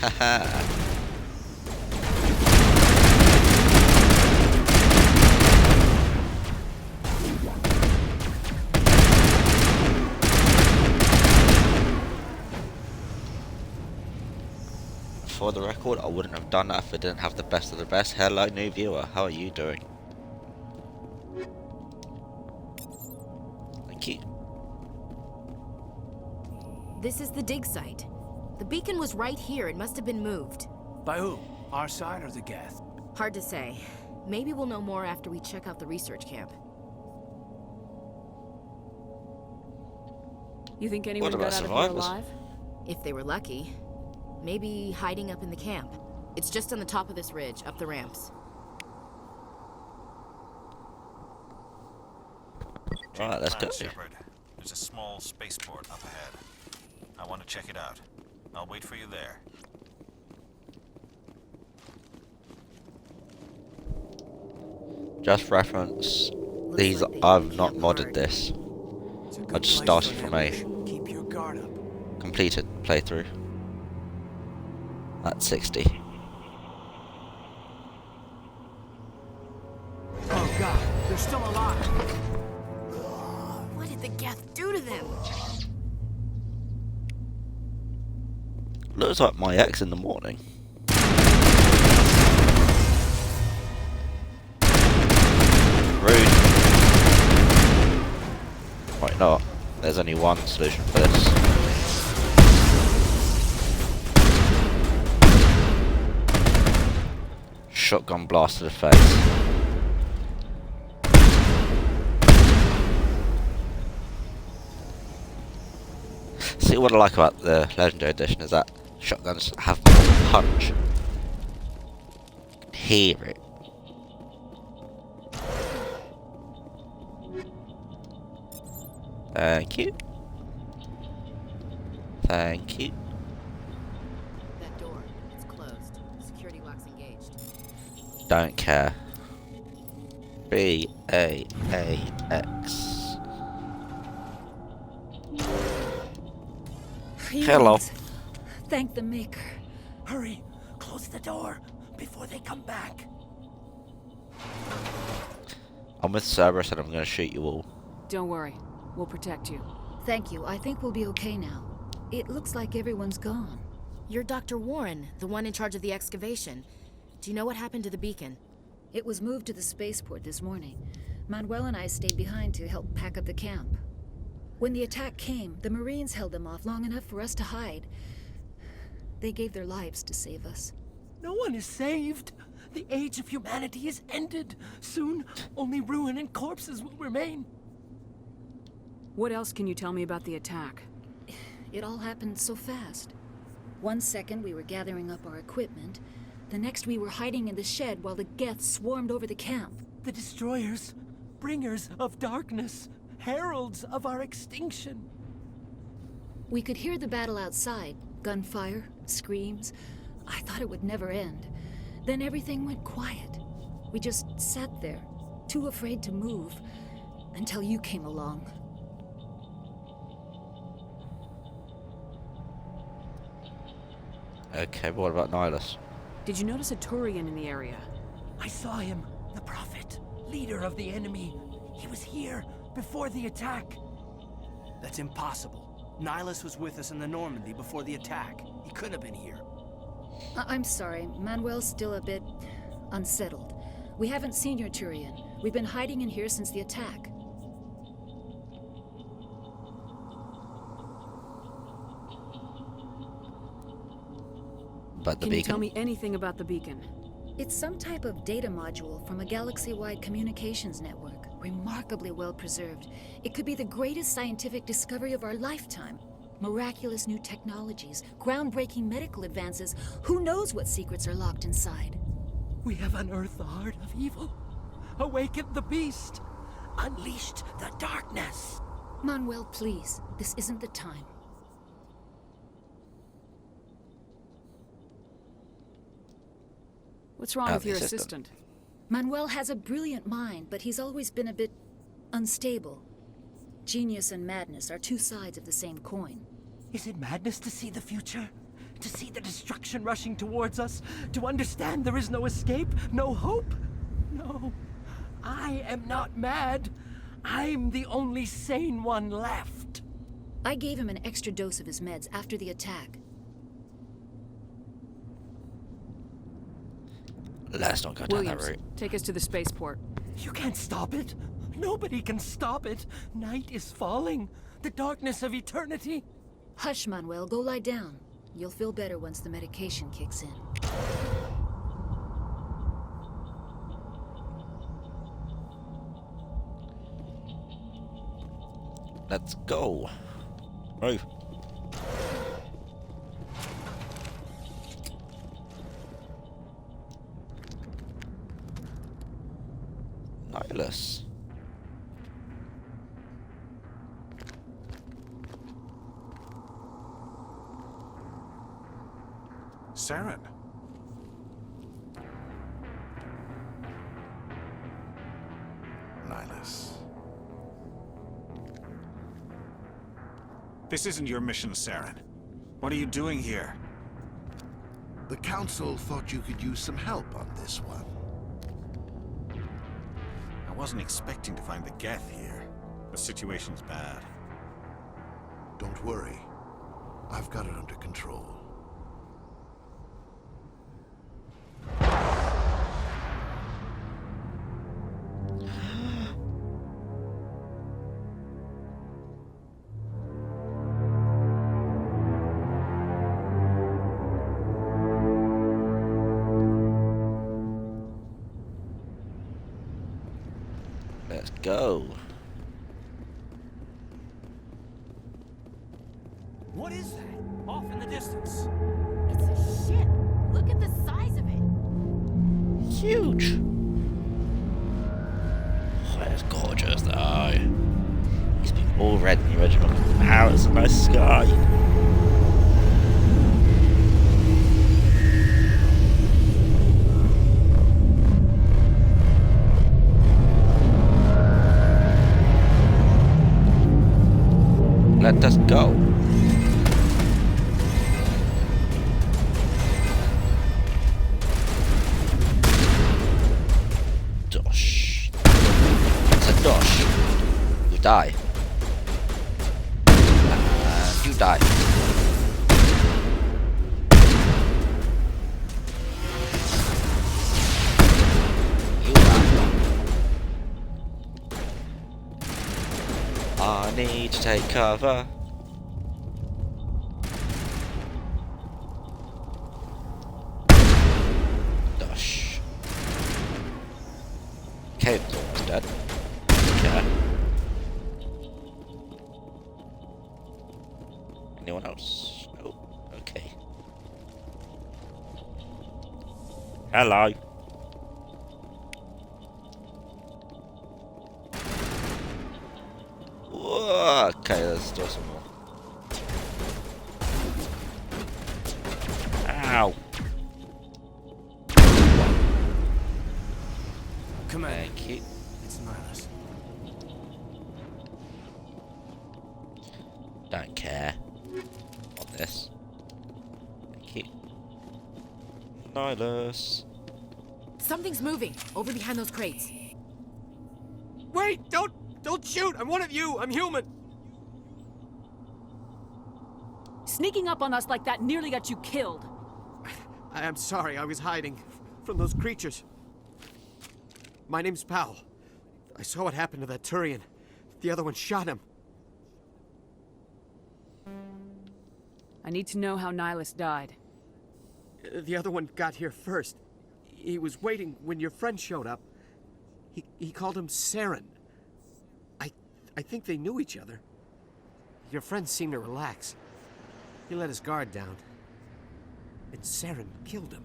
Haha. For the record, I wouldn't have done that if I didn't have the best of the best. Hello, new viewer. How are you doing? Thank you. This is the dig site. The beacon was right here. It must have been moved. By who? Our side or the Geth? Hard to say. Maybe we'll know more after we check out the research camp. You think anyone about got out of here survivors? alive? If they were lucky. Maybe hiding up in the camp. It's just on the top of this ridge, up the ramps. Right, let's go. Shepard. There's a small spaceport up ahead. I want to check it out. I'll wait for you there. Just reference. These I've not modded this. I just started from a Keep your guard up. completed playthrough at 60. Oh god, they're still alive. What did the Geth do to them? Looks like my ex in the morning. Rude. Might not. There's only one solution for this. Shotgun blast to the face. See, what I like about the Legendary Edition is that shotguns have more punch. You can hear it. Thank you. Thank you. That door, it's closed. Security lock's engaged. Don't care. BAAX. Hello. Thank the Maker. Hurry, close the door before they come back. I'm with Cerberus and I'm gonna shoot you all. Don't worry. We'll protect you. Thank you. I think we'll be okay now. It looks like everyone's gone. You're Dr. Warren, the one in charge of the excavation. Do you know what happened to the beacon? It was moved to the spaceport this morning. Manuel and I stayed behind to help pack up the camp. When the attack came, the Marines held them off long enough for us to hide. They gave their lives to save us. No one is saved. The age of humanity is ended. Soon, only ruin and corpses will remain. What else can you tell me about the attack? It all happened so fast. 1 second we were gathering up our equipment. The next we were hiding in the shed while the Geth swarmed over the camp. The destroyers, bringers of darkness, heralds of our extinction. We could hear the battle outside. Gunfire, screams. I thought it would never end. Then everything went quiet. We just sat there, too afraid to move, until you came along. Okay, but what about Nihilus? Did you notice a Turian in the area? I saw him, the Prophet, leader of the enemy. He was here before the attack. That's impossible. Nihilus was with us in the Normandy before the attack. He couldn't have been here. I'm sorry, Manuel's still a bit unsettled. We haven't seen your Turian. We've been hiding in here since the attack. But the Can beacon? you tell me anything about the beacon? It's some type of data module from a galaxy-wide communications network. Remarkably well preserved. It could be the greatest scientific discovery of our lifetime. Miraculous new technologies, groundbreaking medical advances. Who knows what secrets are locked inside? We have unearthed the heart of evil, awakened the beast, unleashed the darkness. Manuel, please. This isn't the time. What's wrong with your assistant? Manuel has a brilliant mind, but he's always been a bit unstable. Genius and madness are two sides of the same coin. Is it madness to see the future? To see the destruction rushing towards us? To understand there is no escape? No hope? No. I am not mad. I'm the only sane one left. I gave him an extra dose of his meds after the attack. Let's not go down that route. Take us to the spaceport. You can't stop it. Nobody can stop it. Night is falling. The darkness of eternity. Hush, Manuel. Go lie down. You'll feel better once the medication kicks in. Let's go. Move. Nihilus. Saren. Nihilus. This isn't your mission, Saren. What are you doing here? The Council thought you could use some help on this one. I wasn't expecting to find the Geth here. The situation's bad. Don't worry. I've got it under control. Let's go. What is that? Off in the distance. It's a ship. Look at the size of it. Huge. Oh, it's gorgeous though. It's been all red in the original. Wow, it's a nice sky. Let us go. Dosh. It's a dosh. You die. And you die. You die. I need to take cover. Dosh. Caitlin's almost dead. Okay. Anyone else? No. Okay. Hello. Whoa, okay, let's still some more. Ow. Commander. Thank you. It's Nihlus. Don't care. On this. Thank you. Nihlus. Something's moving over behind those crates. Wait! Don't shoot! I'm one of you! I'm human! Sneaking up on us like that nearly got you killed. I'm sorry, I was hiding from those creatures. My name's Powell. I saw what happened to that Turian. The other one shot him. I need to know how Nihlus died. The other one got here first. He was waiting when your friend showed up. He called him Saren. I think they knew each other. Your friend seemed to relax. He let his guard down. And Saren killed him.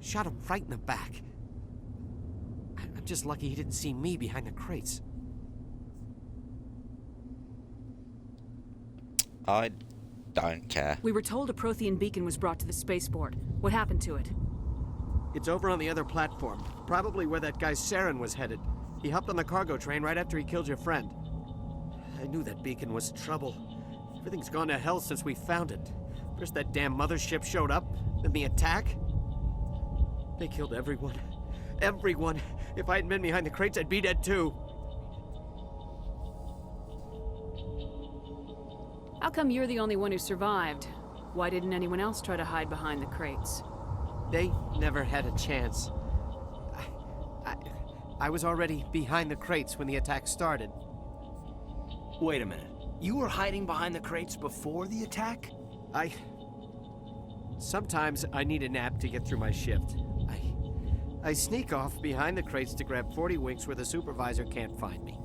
Shot him right in the back. I'm just lucky he didn't see me behind the crates. I don't care. We were told a Prothean beacon was brought to the spaceport. What happened to it? It's over on the other platform. Probably where that guy Saren was headed. He hopped on the cargo train right after he killed your friend. I knew that beacon was trouble. Everything's gone to hell since we found it. First that damn mothership showed up, then the attack. They killed everyone. Everyone. If I hadn't been behind the crates, I'd be dead too. How come you're the only one who survived? Why didn't anyone else try to hide behind the crates? They never had a chance. I was already behind the crates when the attack started. Wait a minute. You were hiding behind the crates before the attack? Sometimes I need a nap to get through my shift. I sneak off behind the crates to grab 40 winks where the supervisor can't find me.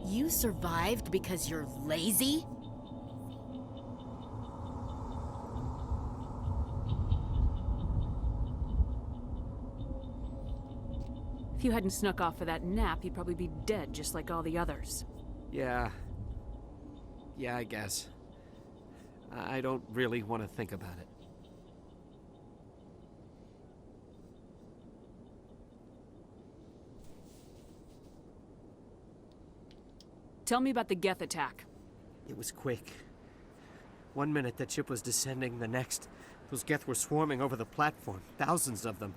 You survived because you're lazy? If you hadn't snuck off for that nap, you'd probably be dead just like all the others. Yeah, I guess. I don't really want to think about it. Tell me about the Geth attack. It was quick. 1 minute that ship was descending, the next, those Geth were swarming over the platform. Thousands of them.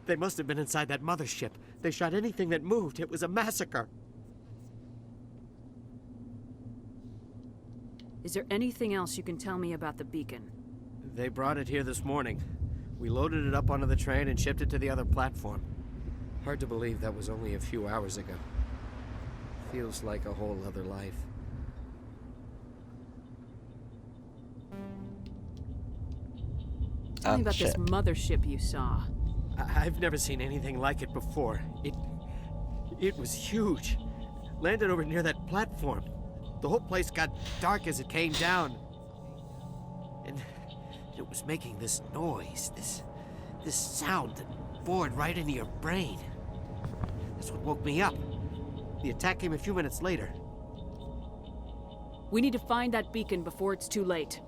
They must have been inside that mothership. They shot anything that moved. It was a massacre. Is there anything else you can tell me about the beacon? They brought it here this morning. We loaded it up onto the train and shipped it to the other platform. Hard to believe that was only a few hours ago. Feels like a whole other life. Tell me about this mothership you saw. I've never seen anything like it before. It was huge. Landed over near that platform. The whole place got dark as it came down. And it was making this noise, this sound that bored right into your brain. That's what woke me up. The attack came a few minutes later. We need to find that beacon before it's too late.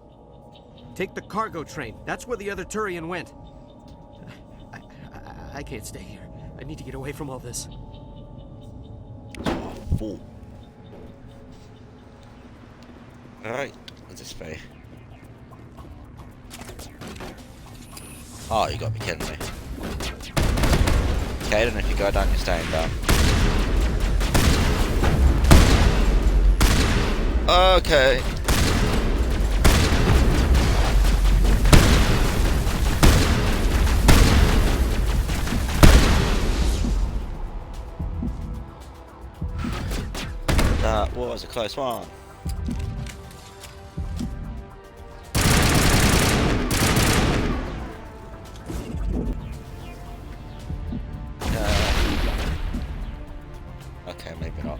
Take the cargo train. That's where the other Turian went. I can't stay here. I need to get away from all this. Oh, fool. Alright, what's this way? Oh, you gotta be kidding me. Okay, I don't know if you go down, you're staying down. Okay. That was a close one. Okay, maybe not.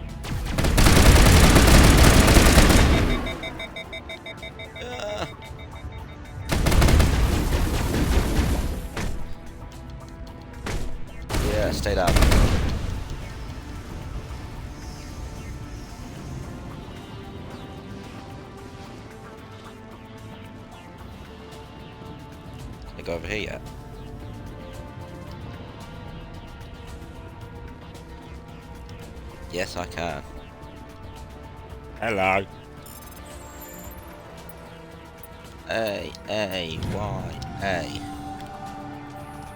Yeah, stay down. Can I go over here yet? Yes, I can. Hello. A-A-Y-A.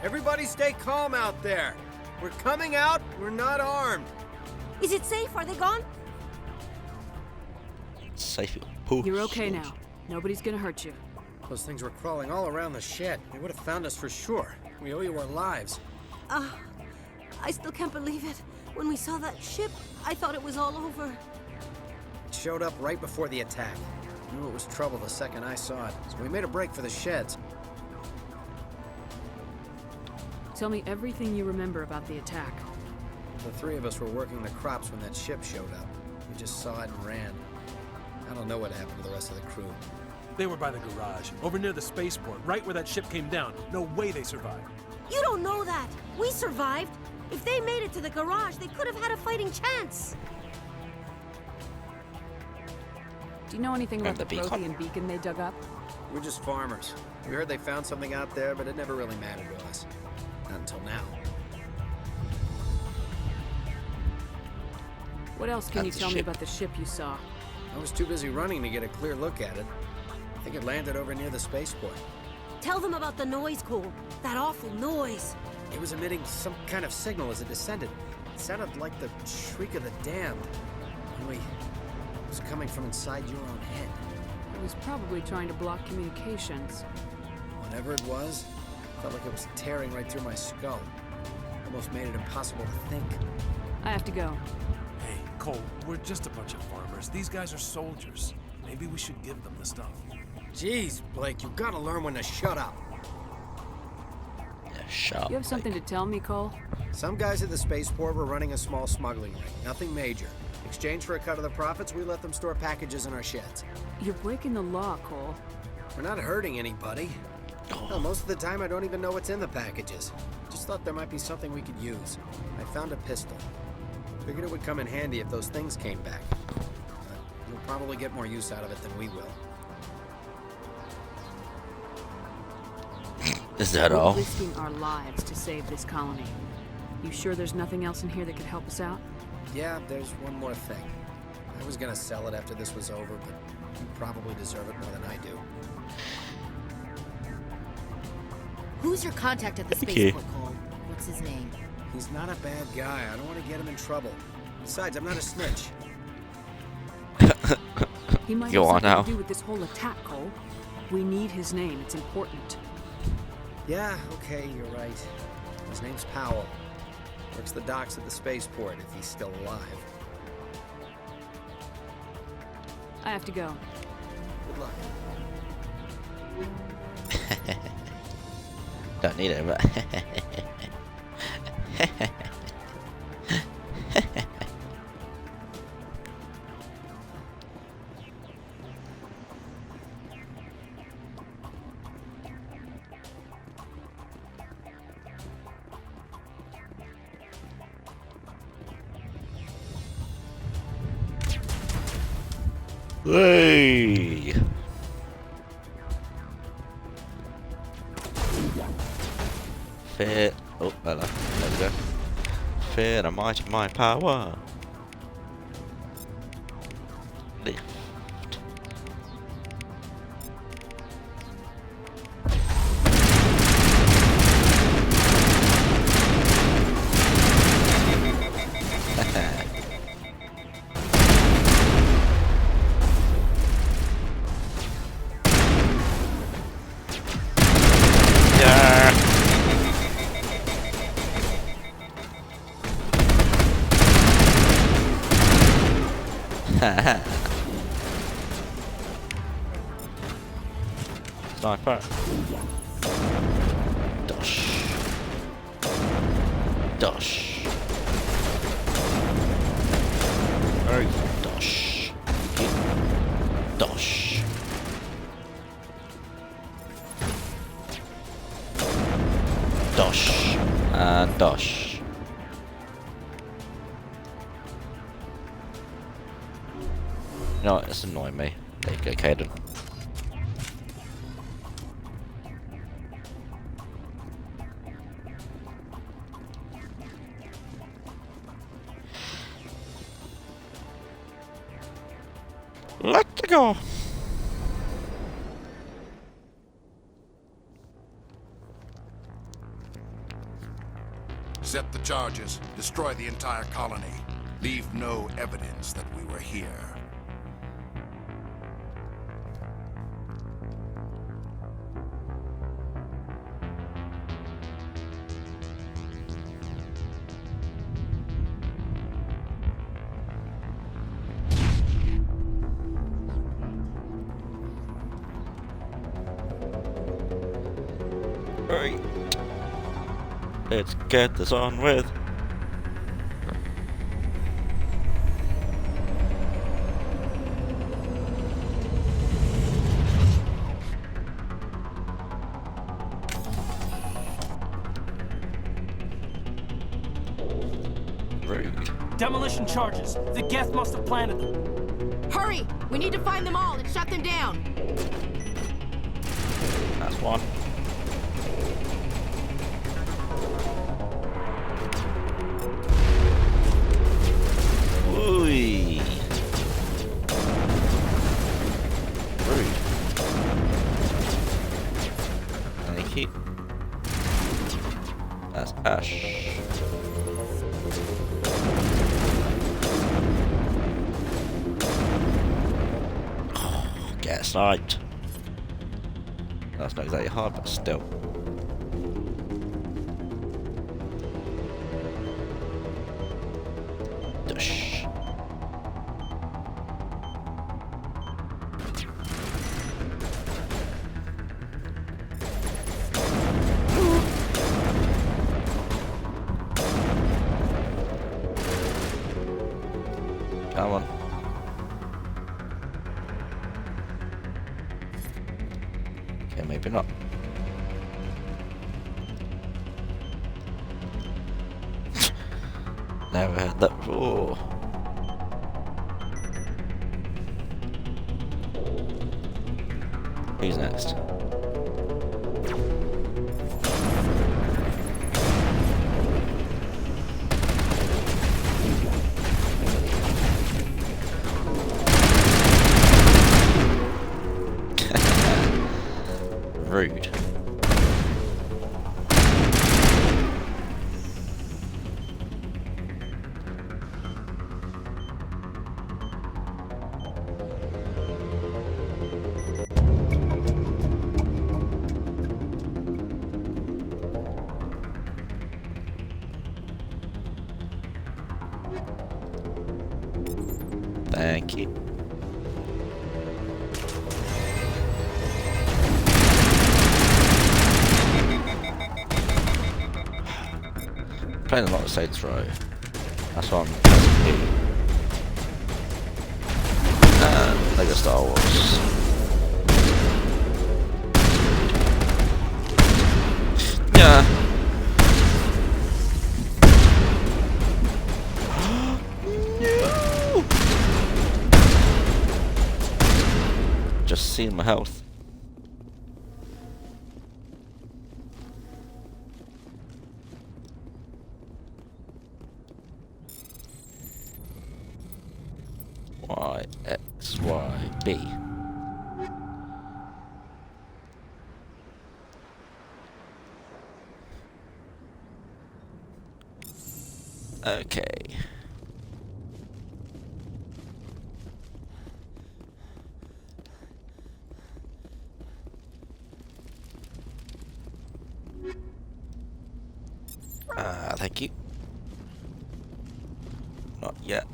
Everybody stay calm out there. We're coming out. We're not armed. Is it safe? Are they gone? Safe. You're okay now. Nobody's gonna hurt you. Those things were crawling all around the shed. They would have found us for sure. We owe you our lives. I still can't believe it. When we saw that ship, I thought it was all over. It showed up right before the attack. Knew it was trouble the second I saw it, so we made a break for the sheds. Tell me everything you remember about the attack. The three of us were working the crops when that ship showed up. We just saw it and ran. I don't know what happened to the rest of the crew. They were by the garage, over near the spaceport, right where that ship came down. No way they survived. You don't know that. We survived. If they made it to the garage, they could have had a fighting chance. Do you know anything about the Prothean beacon they dug up? We're just farmers. We heard they found something out there, but it never really mattered to us. Not until now. What else can you tell me about the ship you saw? I was too busy running to get a clear look at it. I think it landed over near the spaceport. Tell them about the noise, Cole. That awful noise. It was emitting some kind of signal as it descended. It sounded like the shriek of the damned. Only it was coming from inside your own head. It was probably trying to block communications. Whatever it was, felt like it was tearing right through my skull. Almost made it impossible to think. I have to go. Hey, Cole, we're just a bunch of farmers. These guys are soldiers. Maybe we should give them the stuff. Jeez, Blake, you gotta learn when to shut up. Yeah, shut up. You have something to tell me, Cole? Some guys at the spaceport were running a small smuggling ring. Nothing major. In exchange for a cut of the profits, we let them store packages in our sheds. You're breaking the law, Cole. We're not hurting anybody. Hell, most of the time I don't even know what's in the packages. Just thought there might be something we could use. I found a pistol. Figured it would come in handy if those things came back. But you'll probably get more use out of it than we will. Is that all? We're risking our lives to save this colony. You sure there's nothing else in here that could help us out? Yeah, there's one more thing. I was gonna sell it after this was over, but you probably deserve it more than I do. Who's your contact at the Okay. spaceport, Cole? What's his name? He's not a bad guy. I don't want to get him in trouble. Besides, I'm not a snitch. He might Go have on something now. to do with this whole attack, Cole. We need his name. It's important. Yeah, okay, you're right. His name's Powell. Works the docks at the spaceport if he's still alive. I have to go. Good luck. Don't need it, but. Hey! Fear. Oh, hello. There we go. Fear the might of my power. Lift. Sniper. Dosh. Dosh. Very dosh. Dosh. Dosh. And dosh. No, it's annoying me. There you go, Caden. Let's go. Set the charges. Destroy the entire colony. Leave no evidence that we were here. Right. Let's get this on with. Rude. Demolition charges. The Geth must have planted them. Hurry! We need to find them all and shut them down. That's one. Ooh. Rude. Thank you. That's Ash. Get sniped. That's not exactly hard, but still. Dush. Come on. Okay, maybe not. Never had that before. Who's next? Rude. Thank you. Playing a lot of Saints Row. That's what I'm doing. And Lego Star Wars. Yeah. No! Just seeing my health. Y, X, Y, B. Okay. Thank you. Not yet.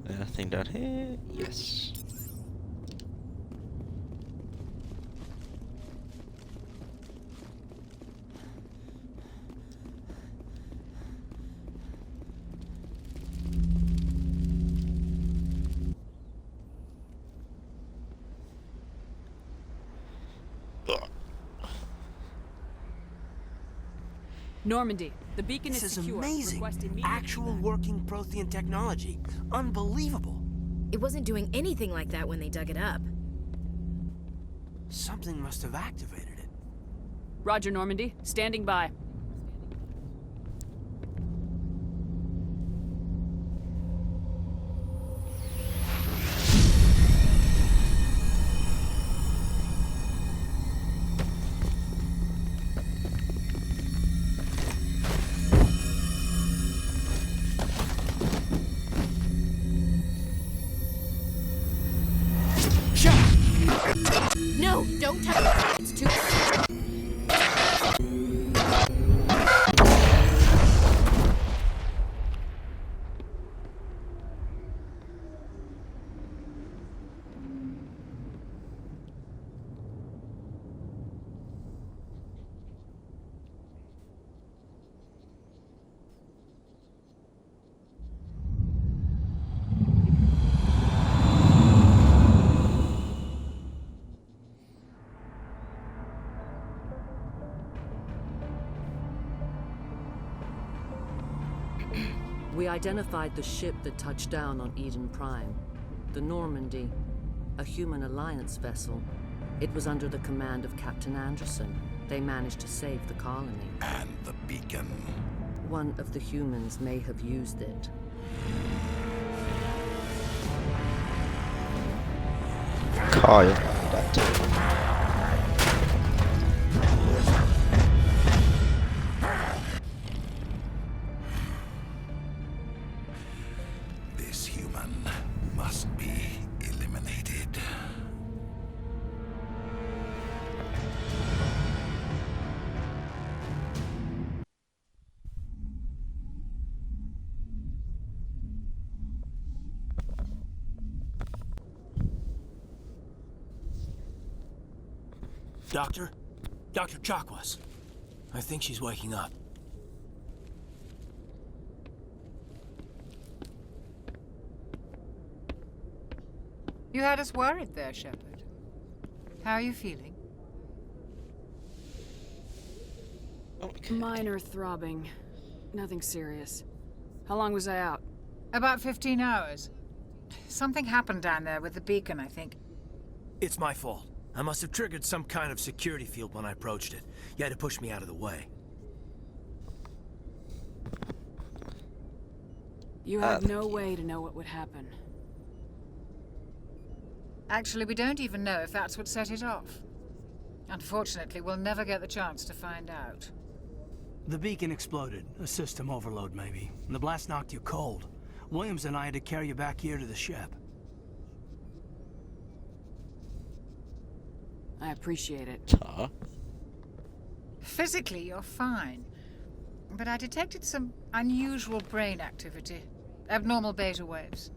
Anything down here? Yes. Normandy, the beacon This is is secure. amazing. Request immediate Actual working Prothean technology. Unbelievable. It wasn't doing anything like that when they dug it up. Something must have activated it. Roger, Normandy. Standing by. No, don't touch it. It's too... We identified the ship that touched down on Eden Prime. The Normandy, a human alliance vessel. It was under the command of Captain Anderson. They managed to save the colony. And the beacon. One of the humans may have used it. Kyle, that too. This human must be eliminated. Doctor? Dr. Chakwas. I think she's waking up. You had us worried there, Shepard. How are you feeling? Minor throbbing. Nothing serious. How long was I out? About 15 hours. Something happened down there with the beacon, I think. It's my fault. I must have triggered some kind of security field when I approached it. You had to push me out of the way. You had no way to know what would happen. Actually, we don't even know if that's what set it off. Unfortunately, we'll never get the chance to find out. The beacon exploded. A system overload, maybe. The blast knocked you cold. Williams and I had to carry you back here to the ship. I appreciate it. Huh? Physically, you're fine. But I detected some unusual brain activity. Abnormal beta waves.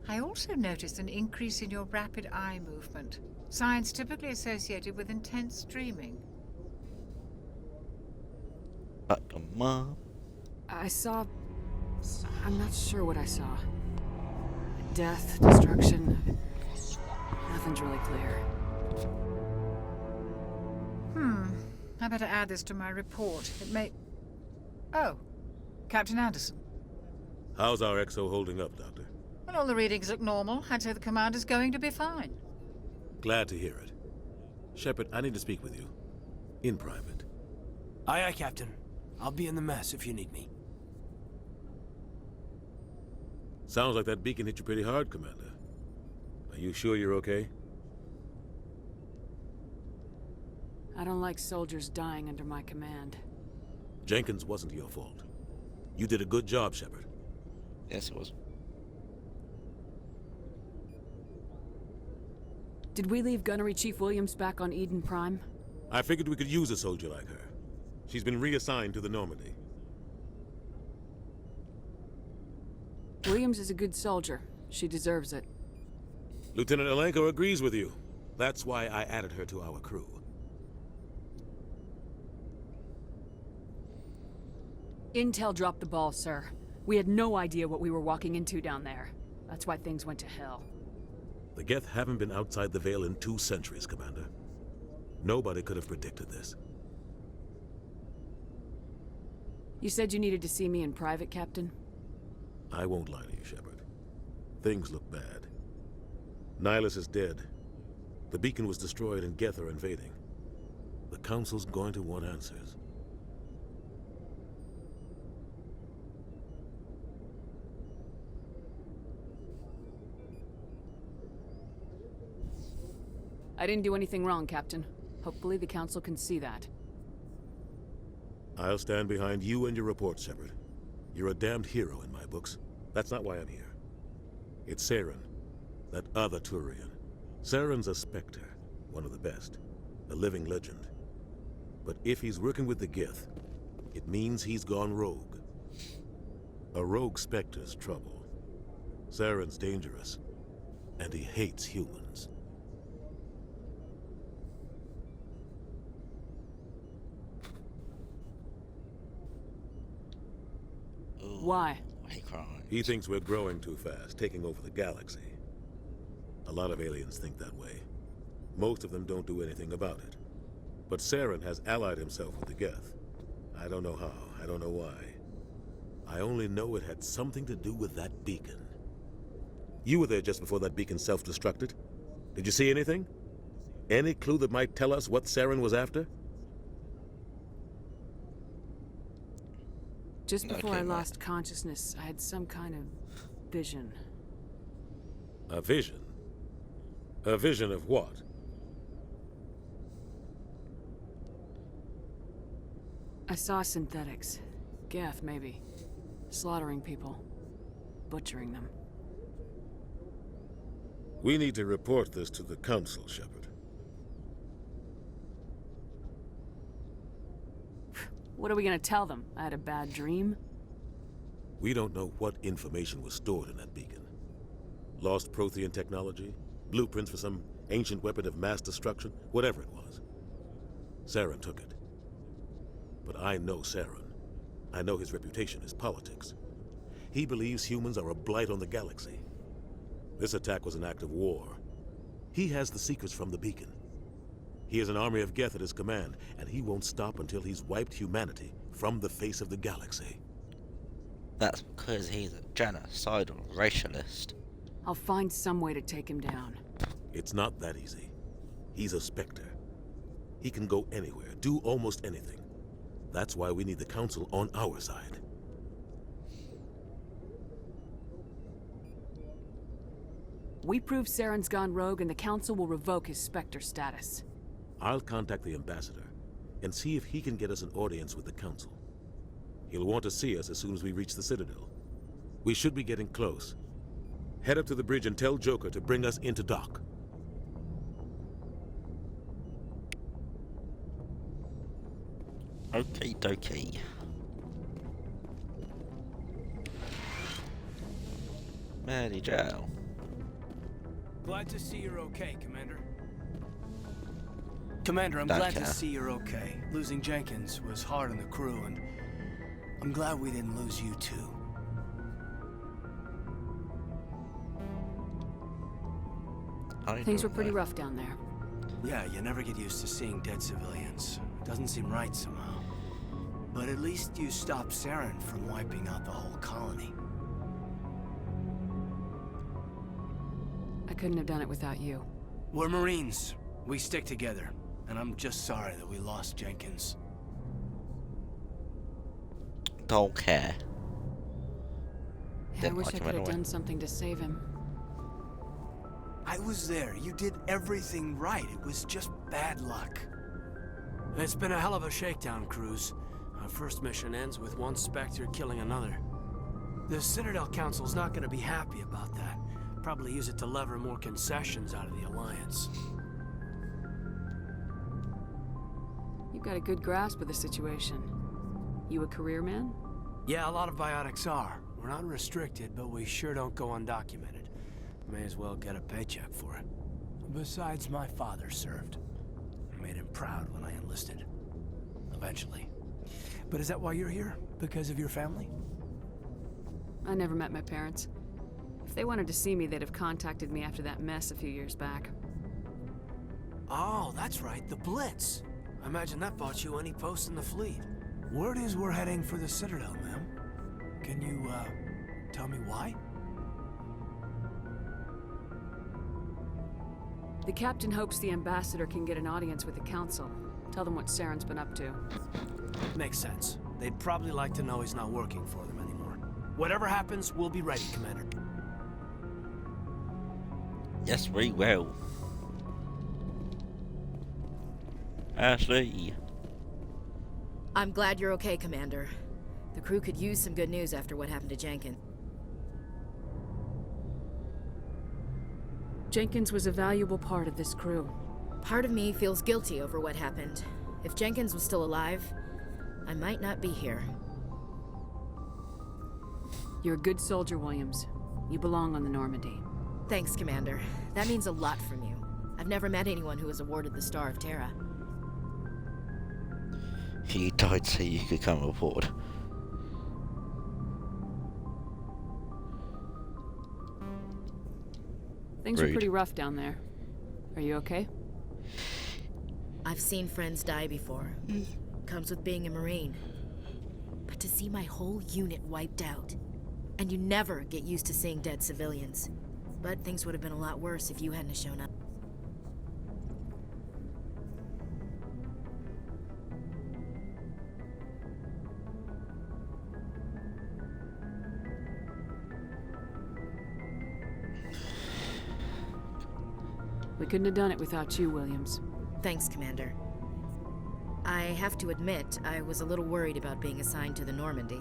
I also noticed an increase in your rapid eye movement. Signs typically associated with intense dreaming. Mom. I saw... I'm not sure what I saw. Death, destruction... Nothing's really clear. I better add this to my report. It may... Oh, Captain Anderson. How's our XO holding up, Doctor? Well, all the readings look normal. I'd say the commander's going to be fine. Glad to hear it. Shepard, I need to speak with you. In private. Aye, aye, Captain. I'll be in the mess if you need me. Sounds like that beacon hit you pretty hard, Commander. Are you sure you're okay? I don't like soldiers dying under my command. Jenkins wasn't your fault. You did a good job, Shepard. Yes, it was. Did we leave Gunnery Chief Williams back on Eden Prime? I figured we could use a soldier like her. She's been reassigned to the Normandy. Williams is a good soldier. She deserves it. Lieutenant Alenko agrees with you. That's why I added her to our crew. Intel dropped the ball, sir. We had no idea what we were walking into down there. That's why things went to hell. The Geth haven't been outside the Veil in 2 centuries, Commander. Nobody could have predicted this. You said you needed to see me in private, Captain? I won't lie to you, Shepard. Things look bad. Nihilus is dead. The beacon was destroyed and Geth are invading. The Council's going to want answers. I didn't do anything wrong, Captain. Hopefully the Council can see that. I'll stand behind you and your report, Shepard. You're a damned hero in my books. That's not why I'm here. It's Saren, that other Turian. Saren's a Spectre, one of the best, a living legend. But if he's working with the Geth, it means he's gone rogue. A rogue Spectre's trouble. Saren's dangerous, and he hates humans. Why? He thinks we're growing too fast, taking over the galaxy. A lot of aliens think that way. Most of them don't do anything about it. But Saren has allied himself with the Geth. I don't know how, I don't know why. I only know it had something to do with that beacon. You were there just before that beacon self-destructed. Did you see anything? Any clue that might tell us what Saren was after? Just before I lost consciousness, I had some kind of vision. A vision? A vision of what? I saw synthetics. Geth, maybe. Slaughtering people. Butchering them. We need to report this to the Council, Shepard. What are we gonna tell them? I had a bad dream? We don't know what information was stored in that beacon. Lost Prothean technology? Blueprints for some ancient weapon of mass destruction? Whatever it was. Saren took it. But I know Saren. I know his reputation is politics. He believes humans are a blight on the galaxy. This attack was an act of war. He has the secrets from the beacon. He has an army of Geth at his command, and he won't stop until he's wiped humanity from the face of the galaxy. That's because he's a genocidal racialist. I'll find some way to take him down. It's not that easy. He's a Spectre. He can go anywhere, do almost anything. That's why we need the Council on our side. We prove Saren's gone rogue and the Council will revoke his Spectre status. I'll contact the ambassador and see if he can get us an audience with the Council. He'll want to see us as soon as we reach the Citadel. We should be getting close. Head up to the bridge and tell Joker to bring us into dock. Okie dokie. Mary Jo. Glad to see you're okay, Commander. Commander, I'm Don't glad care. to see you're okay. Losing Jenkins was hard on the crew, and I'm glad we didn't lose you too. Things were pretty rough down there. Yeah, you never get used to seeing dead civilians. Doesn't seem right somehow. But at least you stopped Saren from wiping out the whole colony. I couldn't have done it without you. We're Marines. We stick together. And I'm just sorry that we lost Jenkins. Don't care. I wish I could have done something to save him. I was there. You did everything right. It was just bad luck. It's been a hell of a shakedown, Cruz. Our first mission ends with one Spectre killing another. The Citadel Council's not going to be happy about that. Probably use it to lever more concessions out of the Alliance. You've got a good grasp of the situation. You a career man? Yeah, a lot of biotics are. We're not restricted, but we sure don't go undocumented. May as well get a paycheck for it. Besides, my father served. I made him proud when I enlisted. Eventually. But is that why you're here? Because of your family? I never met my parents. If they wanted to see me, they'd have contacted me after that mess a few years back. Oh, that's right, the Blitz. I imagine that bought you any post in the fleet. Word is we're heading for the Citadel, ma'am. Can you, tell me why? The captain hopes the ambassador can get an audience with the council. Tell them what Saren's been up to. Makes sense. They'd probably like to know he's not working for them anymore. Whatever happens, we'll be ready, Commander. Yes, we will. Ashley. I'm glad you're okay, Commander. The crew could use some good news after what happened to Jenkins. Jenkins was a valuable part of this crew. Part of me feels guilty over what happened. If Jenkins was still alive, I might not be here. You're a good soldier, Williams. You belong on the Normandy. Thanks, Commander. That means a lot from you. I've never met anyone who was awarded the Star of Terra. He died so you could come aboard. Things were pretty rough down there. Are you okay? I've seen friends die before. Comes with being a Marine. But to see my whole unit wiped out. And you never get used to seeing dead civilians. But things would have been a lot worse if you hadn't shown up. We couldn't have done it without you, Williams. Thanks, Commander. I have to admit, I was a little worried about being assigned to the Normandy.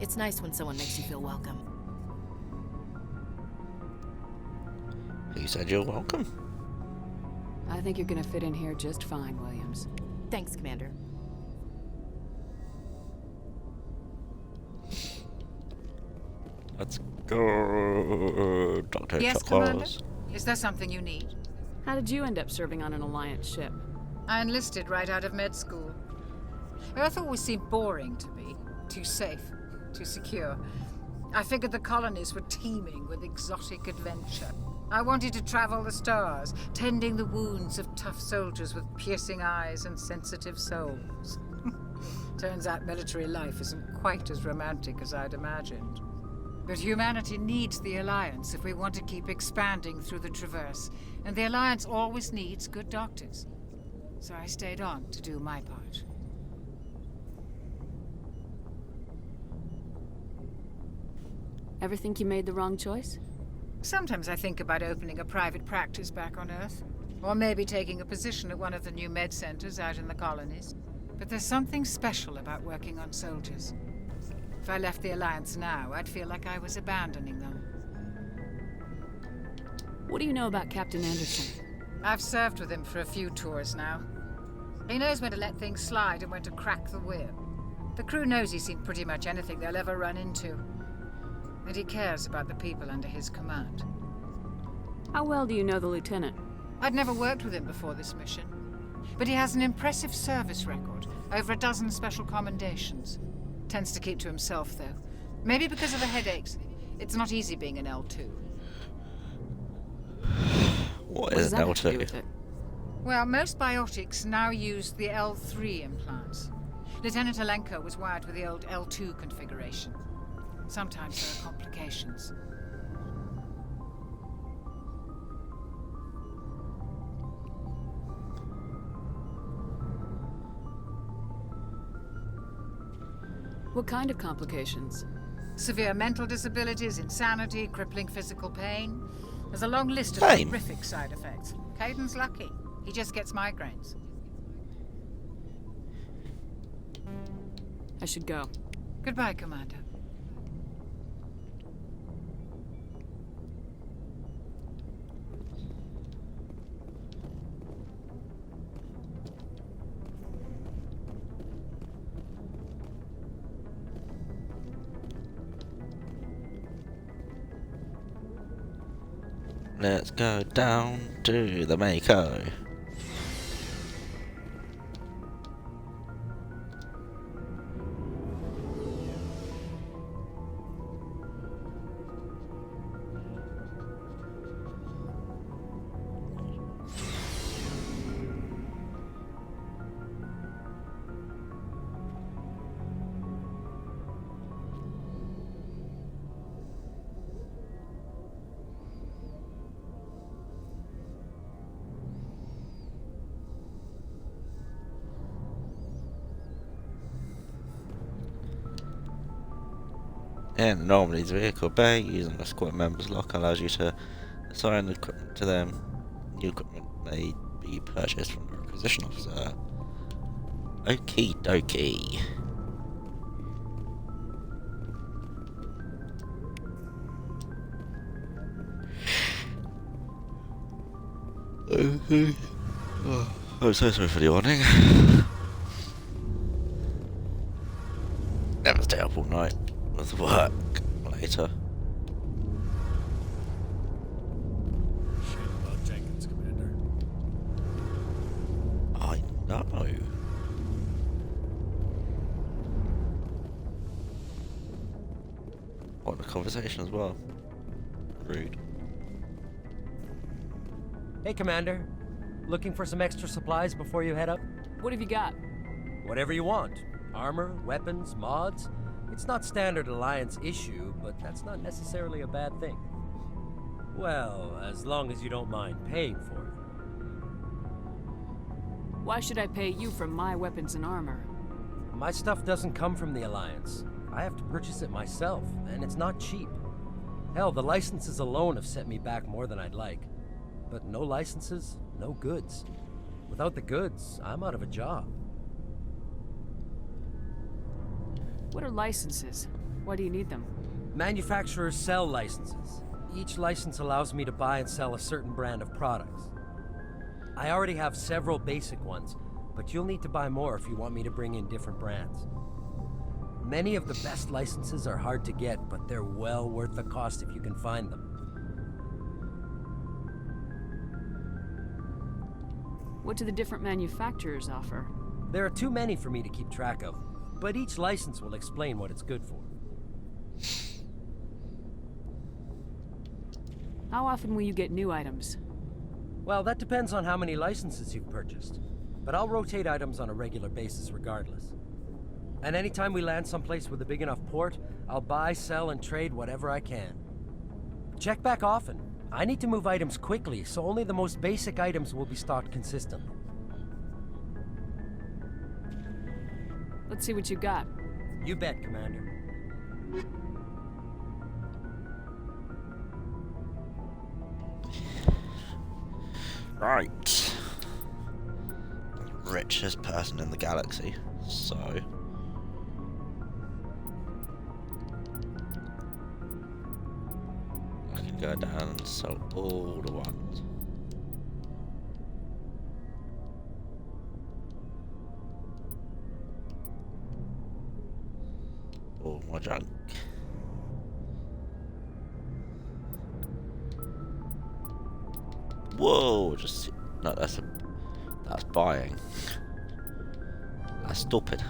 It's nice when someone makes you feel welcome. Who said you're welcome? I think you're gonna fit in here just fine, Williams. Thanks, Commander. Let's go, Dr. Yes, Chuckles. Commander? Is there something you need? How did you end up serving on an Alliance ship? I enlisted right out of med school. Earth always seemed boring to me. Too safe, too secure. I figured the colonies were teeming with exotic adventure. I wanted to travel the stars, tending the wounds of tough soldiers with piercing eyes and sensitive souls. Turns out military life isn't quite as romantic as I'd imagined. But humanity needs the Alliance if we want to keep expanding through the Traverse, and the Alliance always needs good doctors. So I stayed on to do my part. Ever think you made the wrong choice? Sometimes I think about opening a private practice back on Earth. Or maybe taking a position at one of the new med centers out in the colonies. But there's something special about working on soldiers. If I left the Alliance now, I'd feel like I was abandoning them. What do you know about Captain Anderson? I've served with him for a few tours now. He knows when to let things slide and when to crack the whip. The crew knows he's seen pretty much anything they'll ever run into. And he cares about the people under his command. How well do you know the lieutenant? I'd never worked with him before this mission. But he has an impressive service record, over a dozen special commendations. Tends to keep to himself, though. Maybe because of the headaches. It's not easy being an L2. What is an L2? Well, most biotics now use the L3 implants. Lieutenant Alenko was wired with the old L2 configuration. Sometimes there are complications. What kind of complications? Severe mental disabilities, insanity, crippling physical pain. There's a long list of Pain. horrific side effects. Caden's lucky. He just gets migraines. I should go. Goodbye, Commander. Let's go down to the Mako. In Normandy's vehicle bay, using the squad members lock allows you to assign the equipment to them. New equipment may be purchased from the requisition officer. Okie dokie. Oh, I'm so sorry for the warning. Never stay up all night with work later. Shame about Jenkins, Commander. I know. What a conversation as well. Rude. Hey, Commander. Looking for some extra supplies before you head up? What have you got? Whatever you want. Armor, weapons, mods. It's not standard Alliance issue, but that's not necessarily a bad thing. Well, as long as you don't mind paying for it. Why should I pay you for my weapons and armor? My stuff doesn't come from the Alliance. I have to purchase it myself, and it's not cheap. Hell, the licenses alone have set me back more than I'd like. But no licenses, no goods. Without the goods, I'm out of a job. What are licenses? Why do you need them? Manufacturers sell licenses. Each license allows me to buy and sell a certain brand of products. I already have several basic ones, but you'll need to buy more if you want me to bring in different brands. Many of the best licenses are hard to get, but they're well worth the cost if you can find them. What do the different manufacturers offer? There are too many for me to keep track of, but each license will explain what it's good for. How often will you get new items? Well, that depends on how many licenses you've purchased. But I'll rotate items on a regular basis regardless. And anytime we land someplace with a big enough port, I'll buy, sell, and trade whatever I can. Check back often. I need to move items quickly, so only the most basic items will be stocked consistently. Let's see what you got. You bet, Commander. Right. Richest person in the galaxy. So. I can go down and sell all the ones. All my junk. Whoa, just no, that's buying. That's stupid.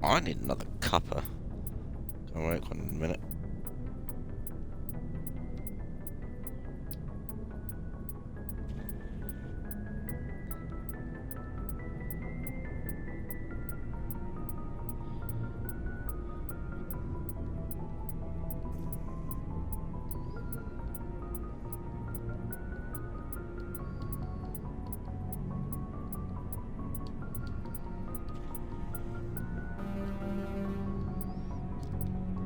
I need another cuppa. I'll work on in a minute.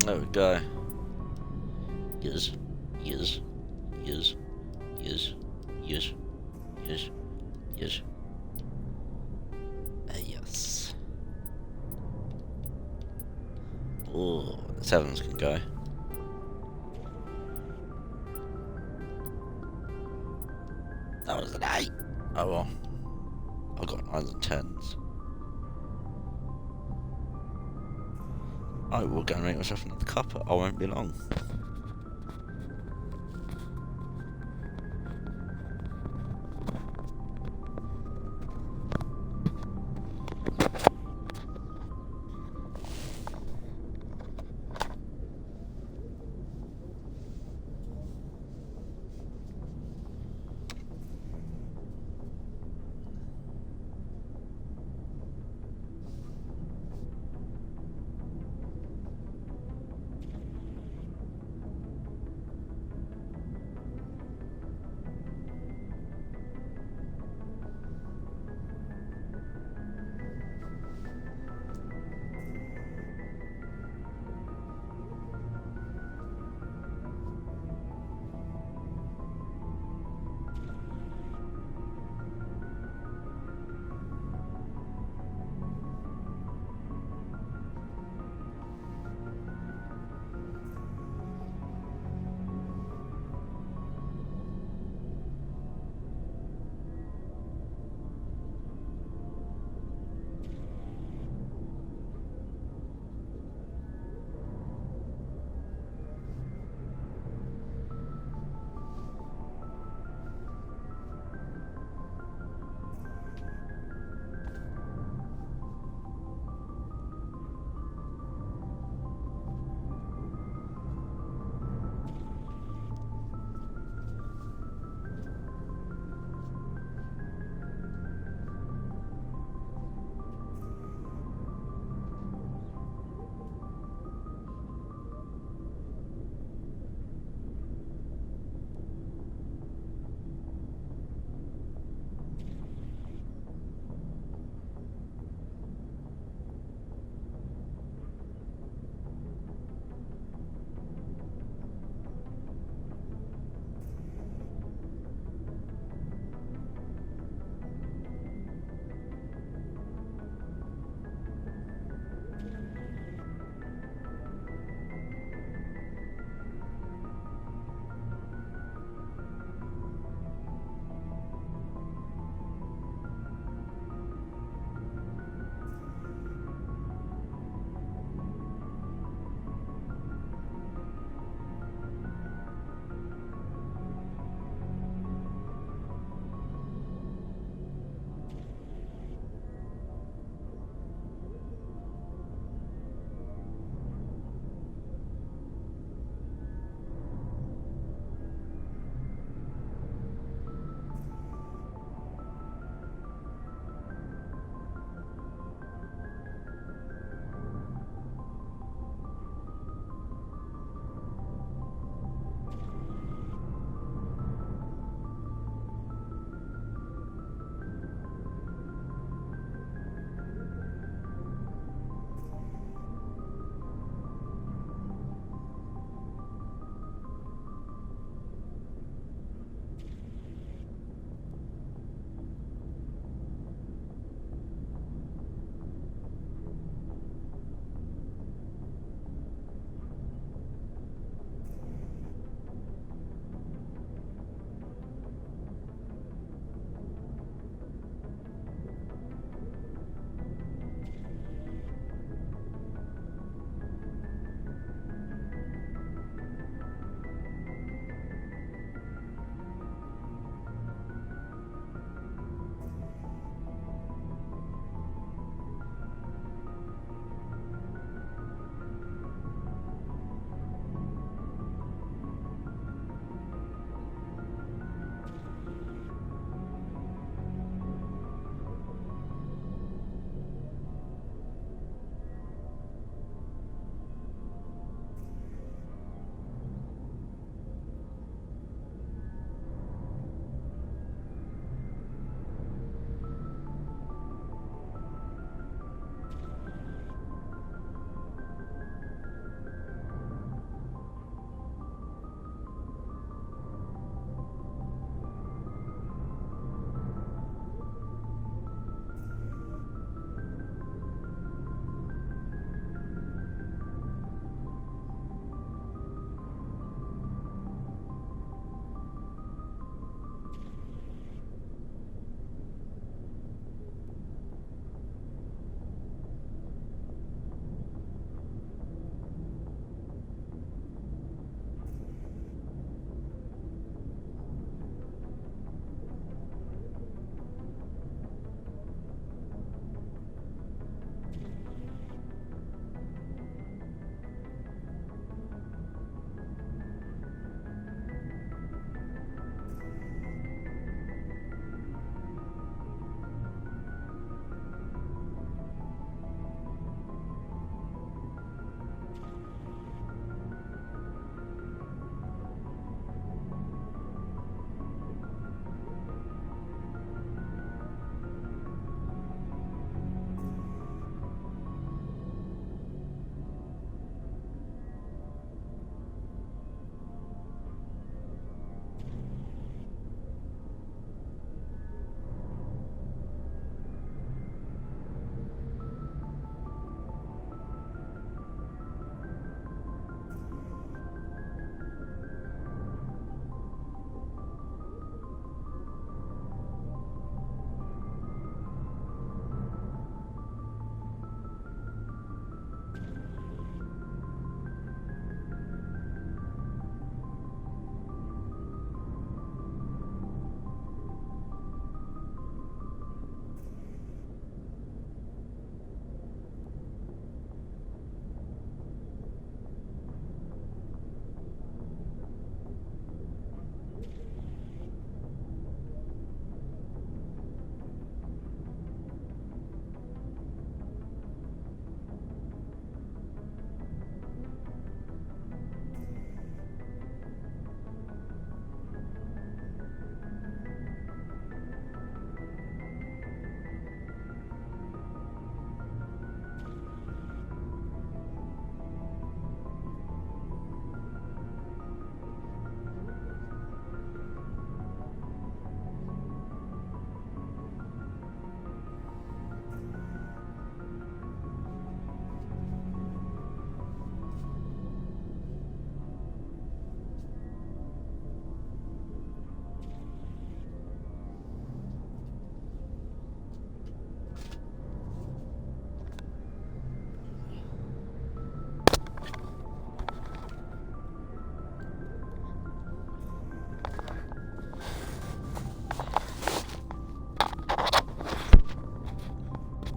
There we go. Yes. Yes. Oh, the sevens can go. That was an 8. Oh well. I've got 9s and 10s. I will go and make myself another cuppa. I won't be long.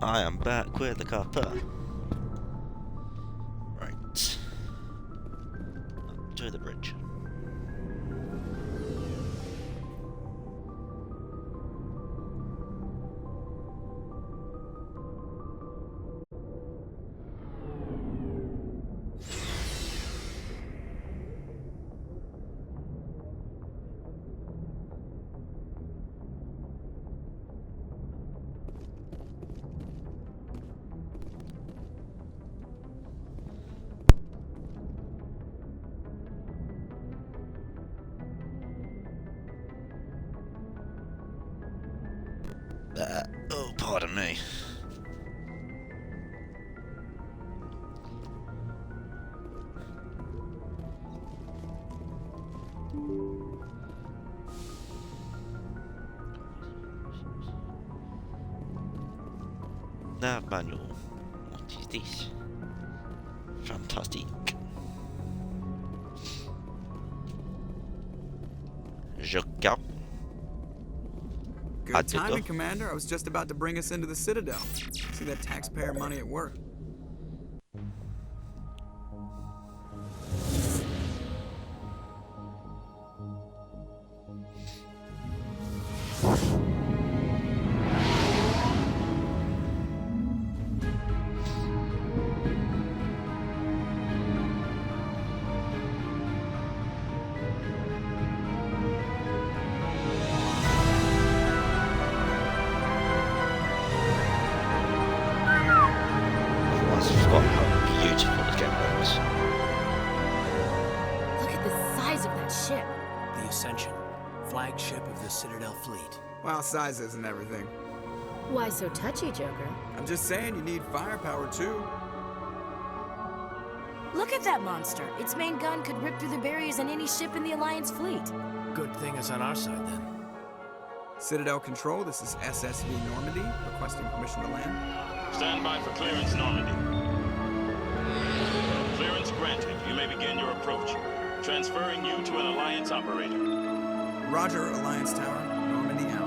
I am back with the copper. Right. To the bridge. Oh, pardon me. Nav manual. What is this? Fantastic. Joker. Good timing, Commander. I was just about to bring us into the Citadel. See that taxpayer money at work. Citadel fleet. Well, size isn't everything. Why so touchy, Joker? I'm just saying you need firepower too. Look at that monster. Its main gun could rip through the barriers in any ship in the Alliance fleet. Good thing it's on our side then. Citadel Control, this is SSV Normandy, requesting permission to land. Stand by for clearance, Normandy. Clearance granted. You may begin your approach. Transferring you to an Alliance operator. Roger, Alliance Tower. Normandy out.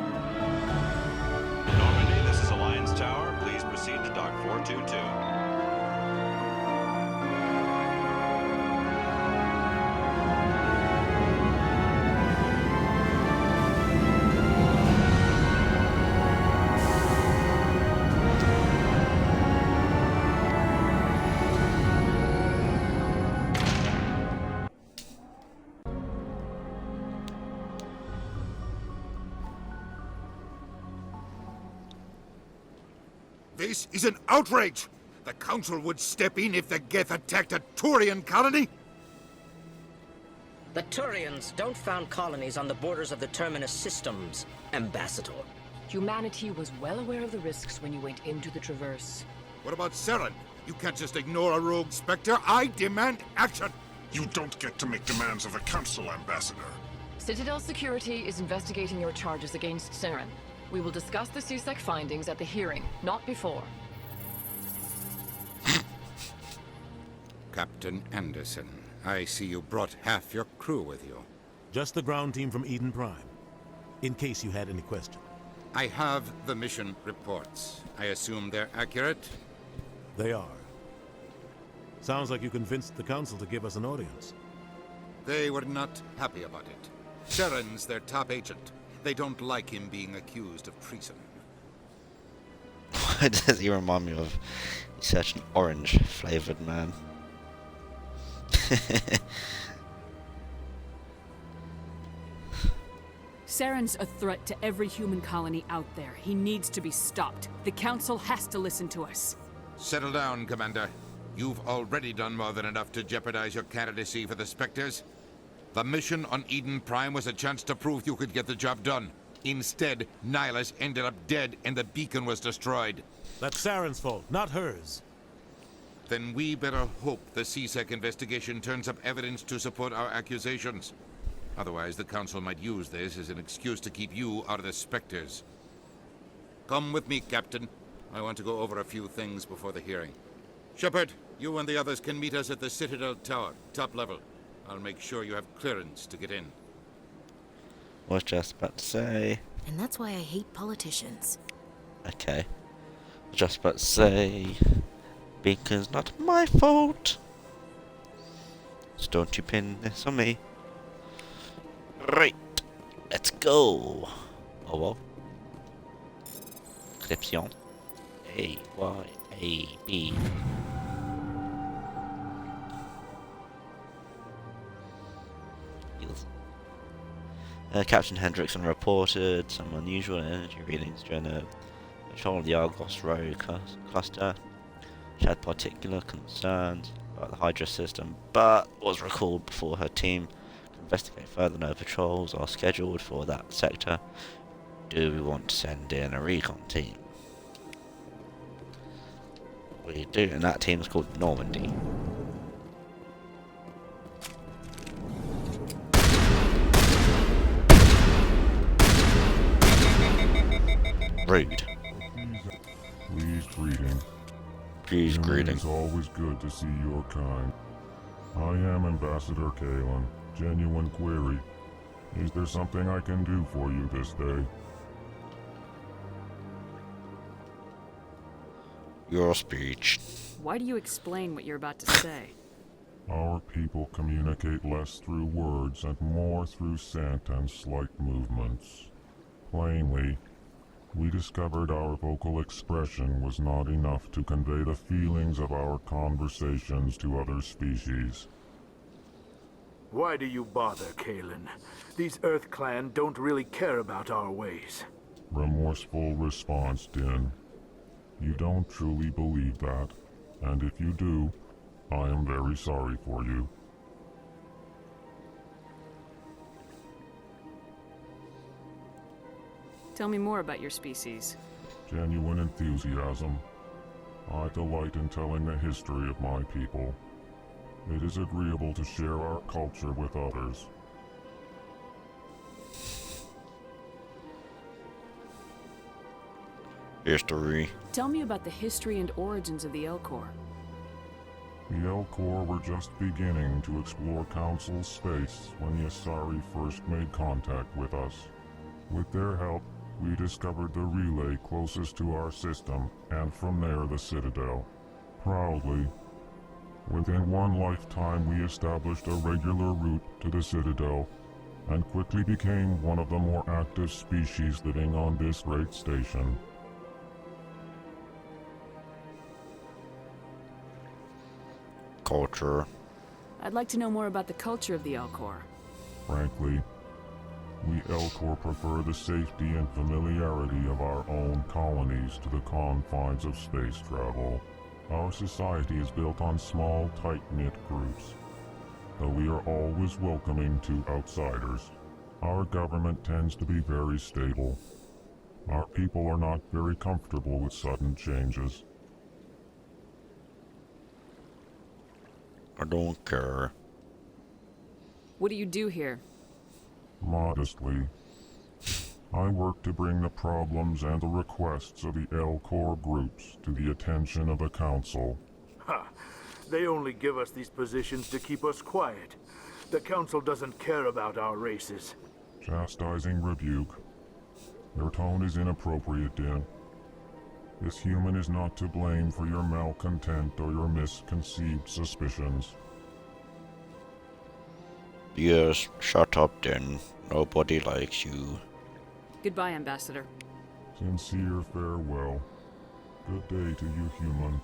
Normandy, this is Alliance Tower. Please proceed to Dock 422. This is an outrage! The Council would step in if the Geth attacked a Turian colony? The Turians don't found colonies on the borders of the Terminus systems, Ambassador. Humanity was well aware of the risks when you went into the Traverse. What about Saren? You can't just ignore a rogue Spectre. I demand action! You don't get to make demands of the Council, Ambassador. Citadel Security is investigating your charges against Saren. We will discuss the CSEC findings at the hearing, not before. Captain Anderson, I see you brought half your crew with you. Just the ground team from Eden Prime, in case you had any question. I have the mission reports. I assume they're accurate? They are. Sounds like you convinced the Council to give us an audience. They were not happy about it. Saren's their top agent. They don't like him being accused of treason. Why does he remind me of such an orange-flavored man? Saren's a threat to every human colony out there. He needs to be stopped. The Council has to listen to us. Settle down, Commander. You've already done more than enough to jeopardize your candidacy for the Spectres. The mission on Eden Prime was a chance to prove you could get the job done. Instead, Nihilus ended up dead and the beacon was destroyed. That's Saren's fault, not hers. Then we better hope the CSEC investigation turns up evidence to support our accusations. Otherwise, the Council might use this as an excuse to keep you out of the Spectres. Come with me, Captain. I want to go over a few things before the hearing. Shepard, you and the others can meet us at the Citadel Tower, top level. I'll make sure you have clearance to get in. Was just about to say. And that's why I hate politicians. Okay. Just about to say, Beacon's not my fault. So don't you pin this on me. Right, let's go. Oh well. Clipsion. A-Y-A-B. Captain Hendrickson reported some unusual energy readings during a patrol of the Argos Road cluster. She had particular concerns about the Hydra system, but was recalled before her team could investigate further. No patrols are scheduled for that sector. Do we want to send in a recon team? We do, and that team is called Normandy. Rude. Please greeting. Please greeting. It's always good to see your kind. I am Ambassador Kalen. Genuine query. Is there something I can do for you this day? Your speech. Why do you explain what you're about to say? Our people communicate less through words and more through scent and slight movements. Plainly, we discovered our vocal expression was not enough to convey the feelings of our conversations to other species. Why do you bother, Kalen? These EarthClan don't really care about our ways. Remorseful response, Din. You don't truly believe that, and if you do, I am very sorry for you. Tell me more about your species. Genuine enthusiasm. I delight in telling the history of my people. It is agreeable to share our culture with others. History. Tell me about the history and origins of the Elcor. The Elcor were just beginning to explore Council space when the Asari first made contact with us. With their help, we discovered the relay closest to our system, and from there the Citadel. Proudly, within one lifetime we established a regular route to the Citadel, and quickly became one of the more active species living on this great station. Culture. I'd like to know more about the culture of the Elcor. Frankly, we Elcor prefer the safety and familiarity of our own colonies to the confines of space travel. Our society is built on small, tight-knit groups, though we are always welcoming to outsiders. Our government tends to be very stable. Our people are not very comfortable with sudden changes. I don't care. What do you do here? Modestly, I work to bring the problems and the requests of the Elcor groups to the attention of the Council. Ha! They only give us these positions to keep us quiet. The Council doesn't care about our races. Chastising rebuke. Your tone is inappropriate, Din. This human is not to blame for your malcontent or your misconceived suspicions. Yes, shut up then. Nobody likes you. Goodbye, Ambassador. Sincere farewell. Good day to you, human.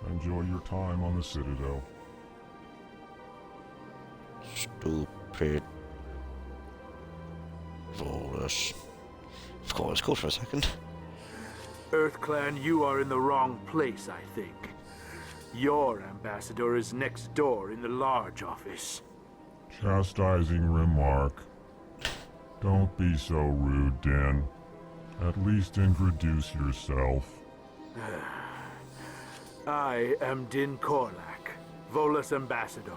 Enjoy your time on the Citadel. Stupid. Volus. Of course, go for a second. EarthClan, you are in the wrong place, I think. Your ambassador is next door in the large office. Chastising remark. Don't be so rude, Din. At least introduce yourself. I am Din Korlak, Volus ambassador.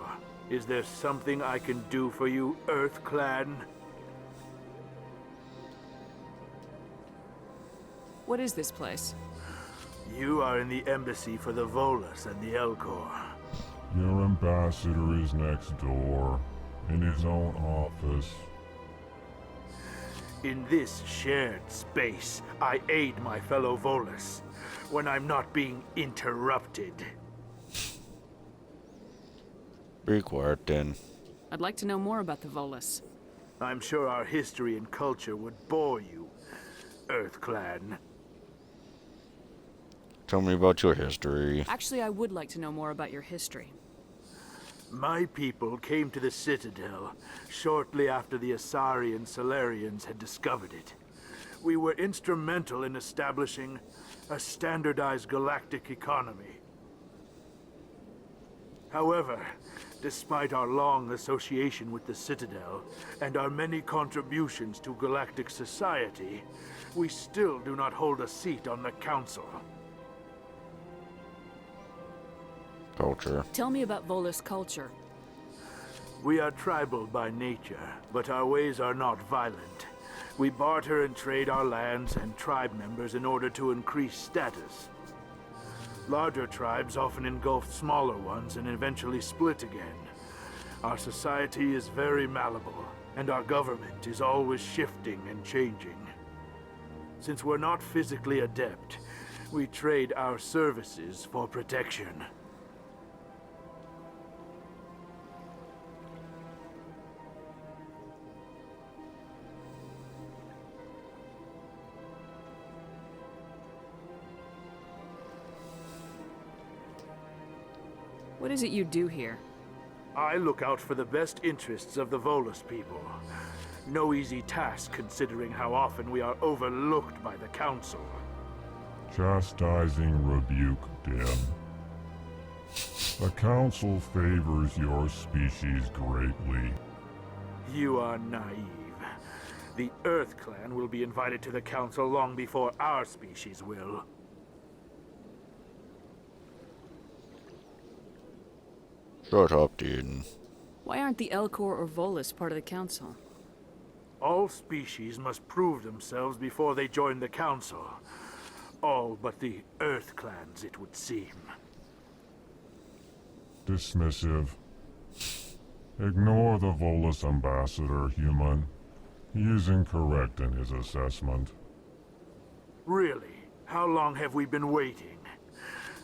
Is there something I can do for you, EarthClan? What is this place? You are in the embassy for the Volus and the Elcor. Your ambassador is next door, in his own office. In this shared space, I aid my fellow Volus. when I'm not being interrupted. Be quiet then. I'd like to know more about the Volus. I'm sure our history and culture would bore you, EarthClan. Tell me about your history. Actually, I would like to know more about your history. My people came to the Citadel shortly after the Asari and Salarians had discovered it. We were instrumental in establishing a standardized galactic economy. However, despite our long association with the Citadel and our many contributions to galactic society, we still do not hold a seat on the Council. Culture. Tell me about Volus culture. We are tribal by nature, but our ways are not violent. We barter and trade our lands and tribe members in order to increase status. Larger tribes often engulf smaller ones and eventually split again. Our society is very malleable, and our government is always shifting and changing. Since we're not physically adept, we trade our services for protection. What is it you do here? I look out for the best interests of the Volus people. No easy task considering how often we are overlooked by the Council. Chastising rebuke, Din. The Council favors your species greatly. You are naive. The EarthClan will be invited to the Council long before our species will. Shut up, dude. Why aren't the Elcor or Volus part of the Council? All species must prove themselves before they join the Council. All but the EarthClans, it would seem. Dismissive. Ignore the Volus ambassador, human. He is incorrect in his assessment. Really? How long have we been waiting?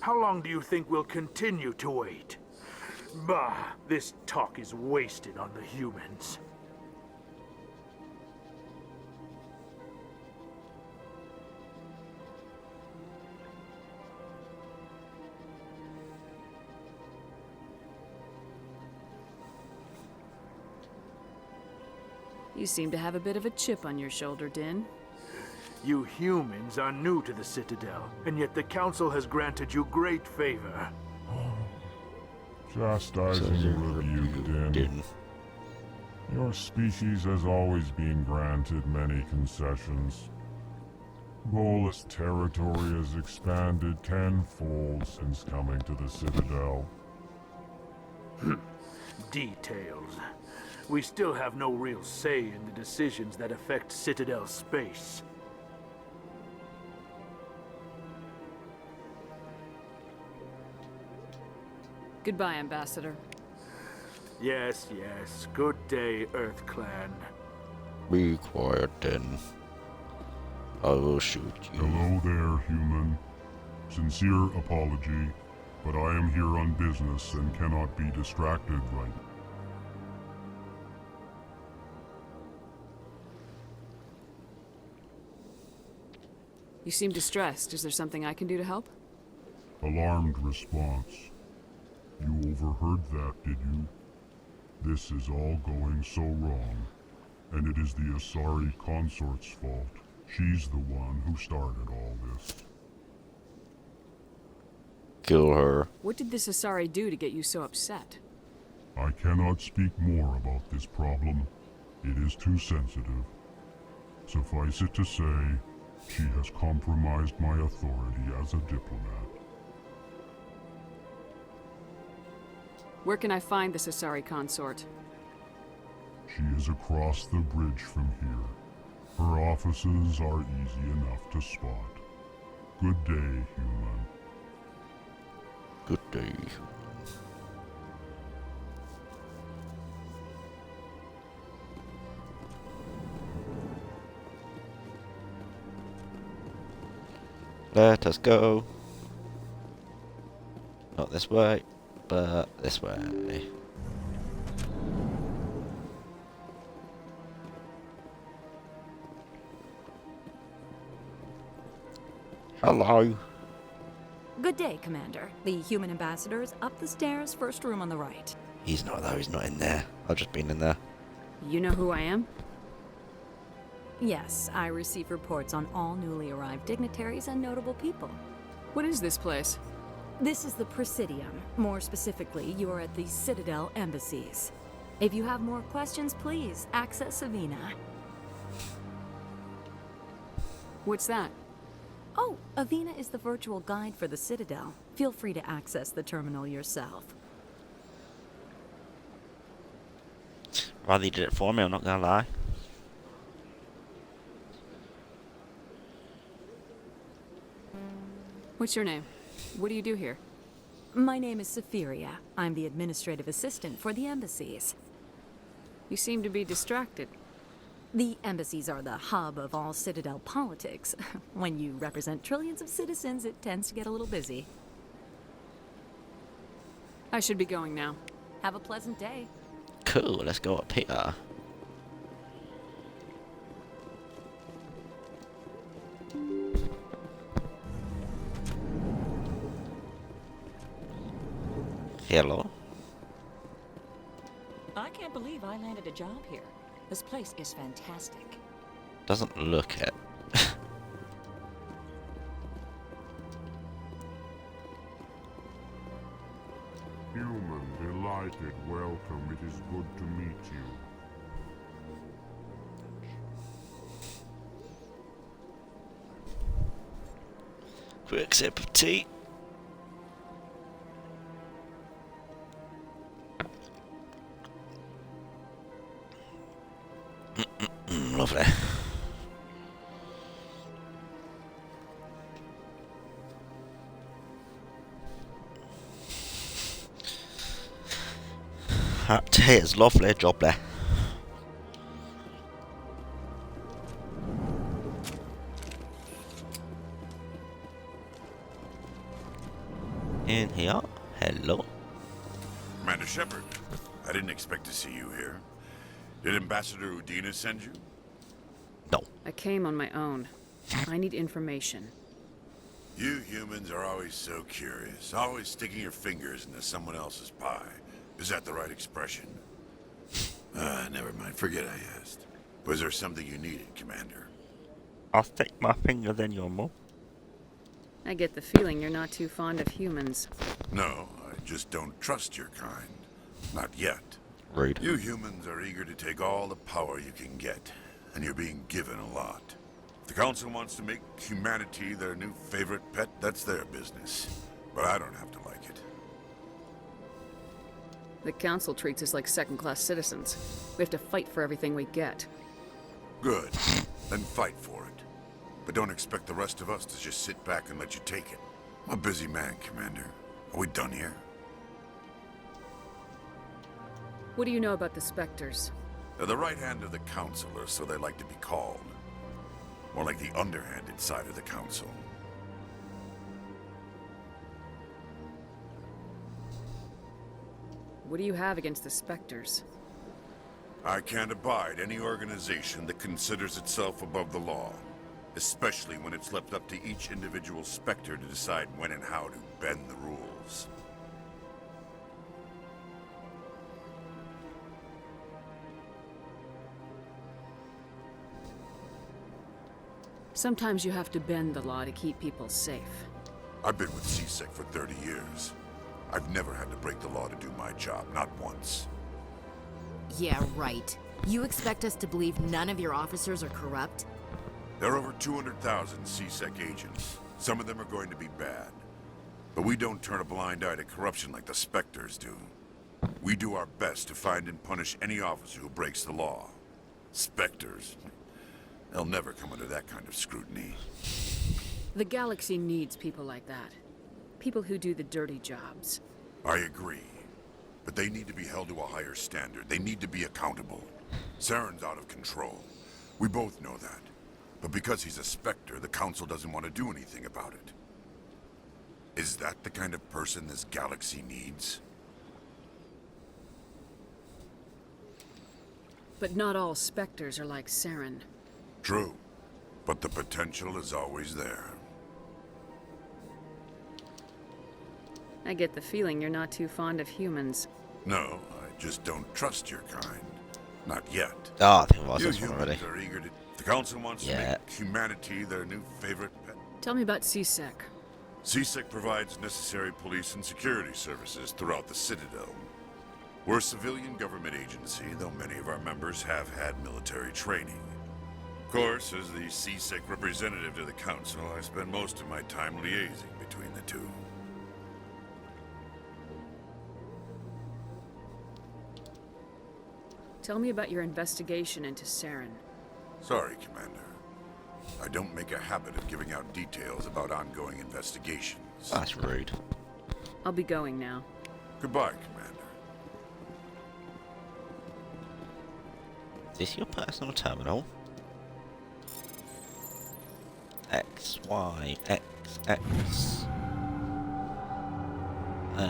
How long do you think we'll continue to wait? Bah, this talk is wasted on the humans. You seem to have a bit of a chip on your shoulder, Din. You humans are new to the Citadel, and yet the Council has granted you great favor. Chastising rebuke, Din. Your species has always been granted many concessions. Volus territory has expanded tenfold since coming to the Citadel. Details. We still have no real say in the decisions that affect Citadel space. Goodbye, Ambassador. Yes, yes. Good day, EarthClan. Be quiet then. I will shoot you. Hello there, human. Sincere apology, but I am here on business and cannot be distracted right now. You seem distressed. Is there something I can do to help? Alarmed response. You overheard that, did you? This is all going so wrong, and it is the Asari consort's fault. She's the one who started all this. Kill her. What did this Asari do to get you so upset? I cannot speak more about this problem. It is too sensitive. Suffice it to say, she has compromised my authority as a diplomat. Where can I find this Asari consort? She is across the bridge from here. Her offices are easy enough to spot. Good day, human. Good day, human. Let us go. Not this way, but this way. Hello. Good day, Commander. The human ambassador is up the stairs, first room on the right. He's not though, he's not in there. I've just been in there. You know who I am? Yes, I receive reports on all newly arrived dignitaries and notable people. What is this place? This is the Presidium. More specifically, you are at the Citadel embassies. If you have more questions, please access Avina. What's that? Oh, Avina is the virtual guide for the Citadel. Feel free to access the terminal yourself. Rather you did it for me, I'm not gonna lie. What's your name? What do you do here? My name is Safiria. I'm the administrative assistant for the embassies. You seem to be distracted. The embassies are the hub of all Citadel politics. When you represent trillions of citizens, it tends to get a little busy. I should be going now. Have a pleasant day. Cool, let's go up here. Hello. I can't believe I landed a job here. This place is fantastic. Doesn't look it. Human, delighted, welcome. It is good to meet you. Quick sip of tea. Lovely. Tea is lovely, jubbly. In here, hello. Commander Shepard, I didn't expect to see you here. Did Ambassador Udina send you? No. I came on my own. I need information. You humans are always so curious, always sticking your fingers into someone else's pie. Is that the right expression? Never mind, forget I asked. Was there something you needed, Commander? I'll stick my fingers in your mouth. I get the feeling you're not too fond of humans. No, I just don't trust your kind. Not yet. Rude. You humans are eager to take all the power you can get, and you're being given a lot. If the Council wants to make humanity their new favorite pet, that's their business. But I don't have to like it. The Council treats us like second-class citizens. We have to fight for everything we get. Good. Then fight for it. But don't expect the rest of us to just sit back and let you take it. I'm a busy man, Commander. Are we done here? What do you know about the Spectres? They're the right hand of the Council, or so they like to be called. More like the underhanded side of the Council. What do you have against the Spectres? I can't abide any organization that considers itself above the law. Especially when it's left up to each individual Spectre to decide when and how to bend the rules. Sometimes you have to bend the law to keep people safe. I've been with CSEC for 30 years. I've never had to break the law to do my job, not once. Yeah, right. You expect us to believe none of your officers are corrupt? There are over 200,000 CSEC agents. Some of them are going to be bad. But we don't turn a blind eye to corruption like the Spectres do. We do our best to find and punish any officer who breaks the law. Spectres. They'll never come under that kind of scrutiny. The Galaxy needs people like that. People who do the dirty jobs. I agree. But they need to be held to a higher standard. They need to be accountable. Saren's out of control. We both know that. But because he's a Spectre, the Council doesn't want to do anything about it. Is that the kind of person this galaxy needs? But not all Spectres are like Saren. True, but the potential is always there. I get the feeling you're not too fond of humans. No, I just don't trust your kind. Not yet. Oh, I think it was You this one already. humans are eager to... The Council wants to make humanity their new favorite pet. Tell me about CSEC. CSEC provides necessary police and security services throughout the Citadel. We're a civilian government agency, though many of our members have had military training. Of course, as the CSEC representative to the Council, I spend most of my time liaising between the two. Tell me about your investigation into Saren. Sorry, Commander. I don't make a habit of giving out details about ongoing investigations. That's rude. I'll be going now. Goodbye, Commander. Is this your personal terminal? X, Y, X, X.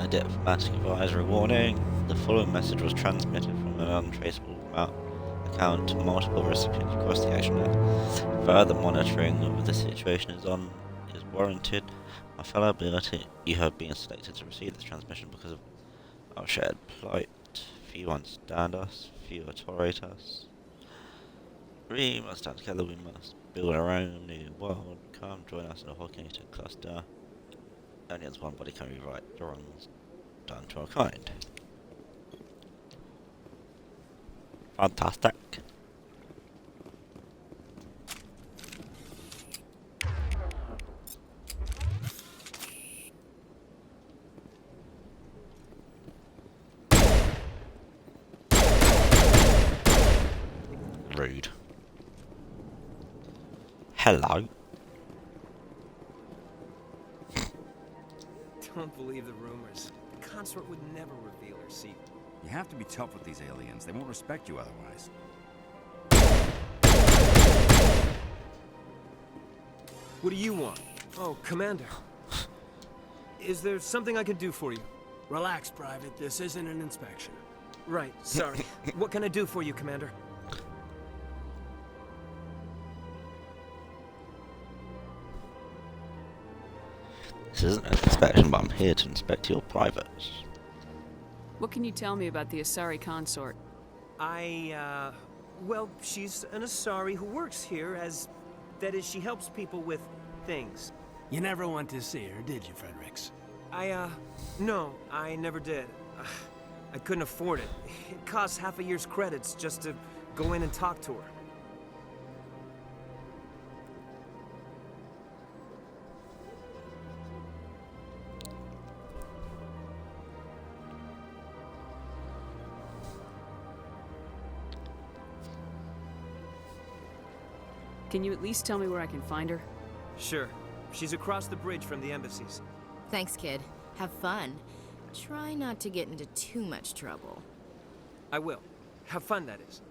Diplomatic advisory warning. The following message was transmitted from an untraceable account to multiple recipients across the action map. Further monitoring of the situation is warranted. My fellow ability, you have been selected to receive this transmission because of our shared plight. Few understand us, few tolerate us. We must stand together, we must build our own new world. Come join us in a Hawkinator cluster. Only as one body can we right the wrongs done to our kind. Fantastic. Rude. Hello. Don't believe the rumors. The consort would never reveal her secret. You have to be tough with these aliens. They won't respect you otherwise. What do you want? Oh, Commander. Is there something I can do for you? Relax, Private. This isn't an inspection. Right, sorry. What can I do for you, Commander? This isn't an inspection, but I'm here to inspect your privates. What can you tell me about the Asari consort? Well, she's an Asari who works here as... That is, she helps people with things. You never went to see her, did you, Fredericks? No, I never did. I couldn't afford it. It costs half a year's credits just to go in and talk to her. Can you at least tell me where I can find her? Sure. She's across the bridge from the embassies. Thanks, kid. Have fun. Try not to get into too much trouble. I will. Have fun, that is.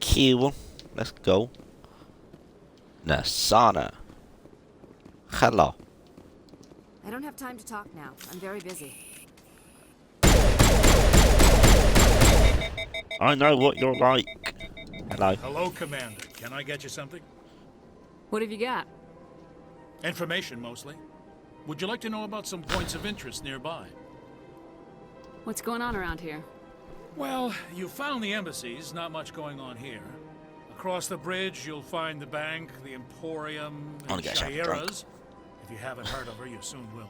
Cool. Let's go. Nassana. Hello. I don't have time to talk now. I'm very busy. I know what you're like. Hello. Hello, Commander. Can I get you something? What have you got? Information, mostly. Would you like to know about some points of interest nearby? What's going on around here? Well, you found the embassies, not much going on here. Across the bridge, you'll find the bank, the Emporium, and Shaira's. If you haven't heard of her, you soon will.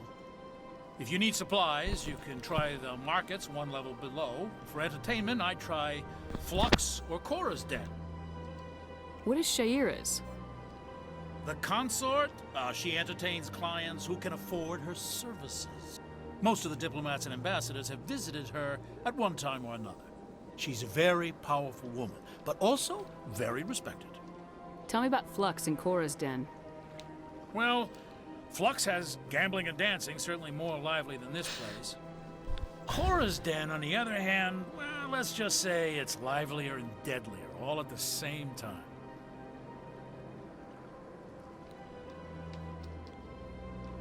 If you need supplies, you can try the markets one level below. For entertainment, I'd try Flux or Cora's Den. What is Shaira's? The consort? She entertains clients who can afford her services. Most of the diplomats and ambassadors have visited her at one time or another. She's a very powerful woman, but also very respected. Tell me about Flux and Cora's Den. Well, Flux has gambling and dancing, certainly more lively than this place. Cora's Den, on the other hand, well, let's just say it's livelier and deadlier, all at the same time.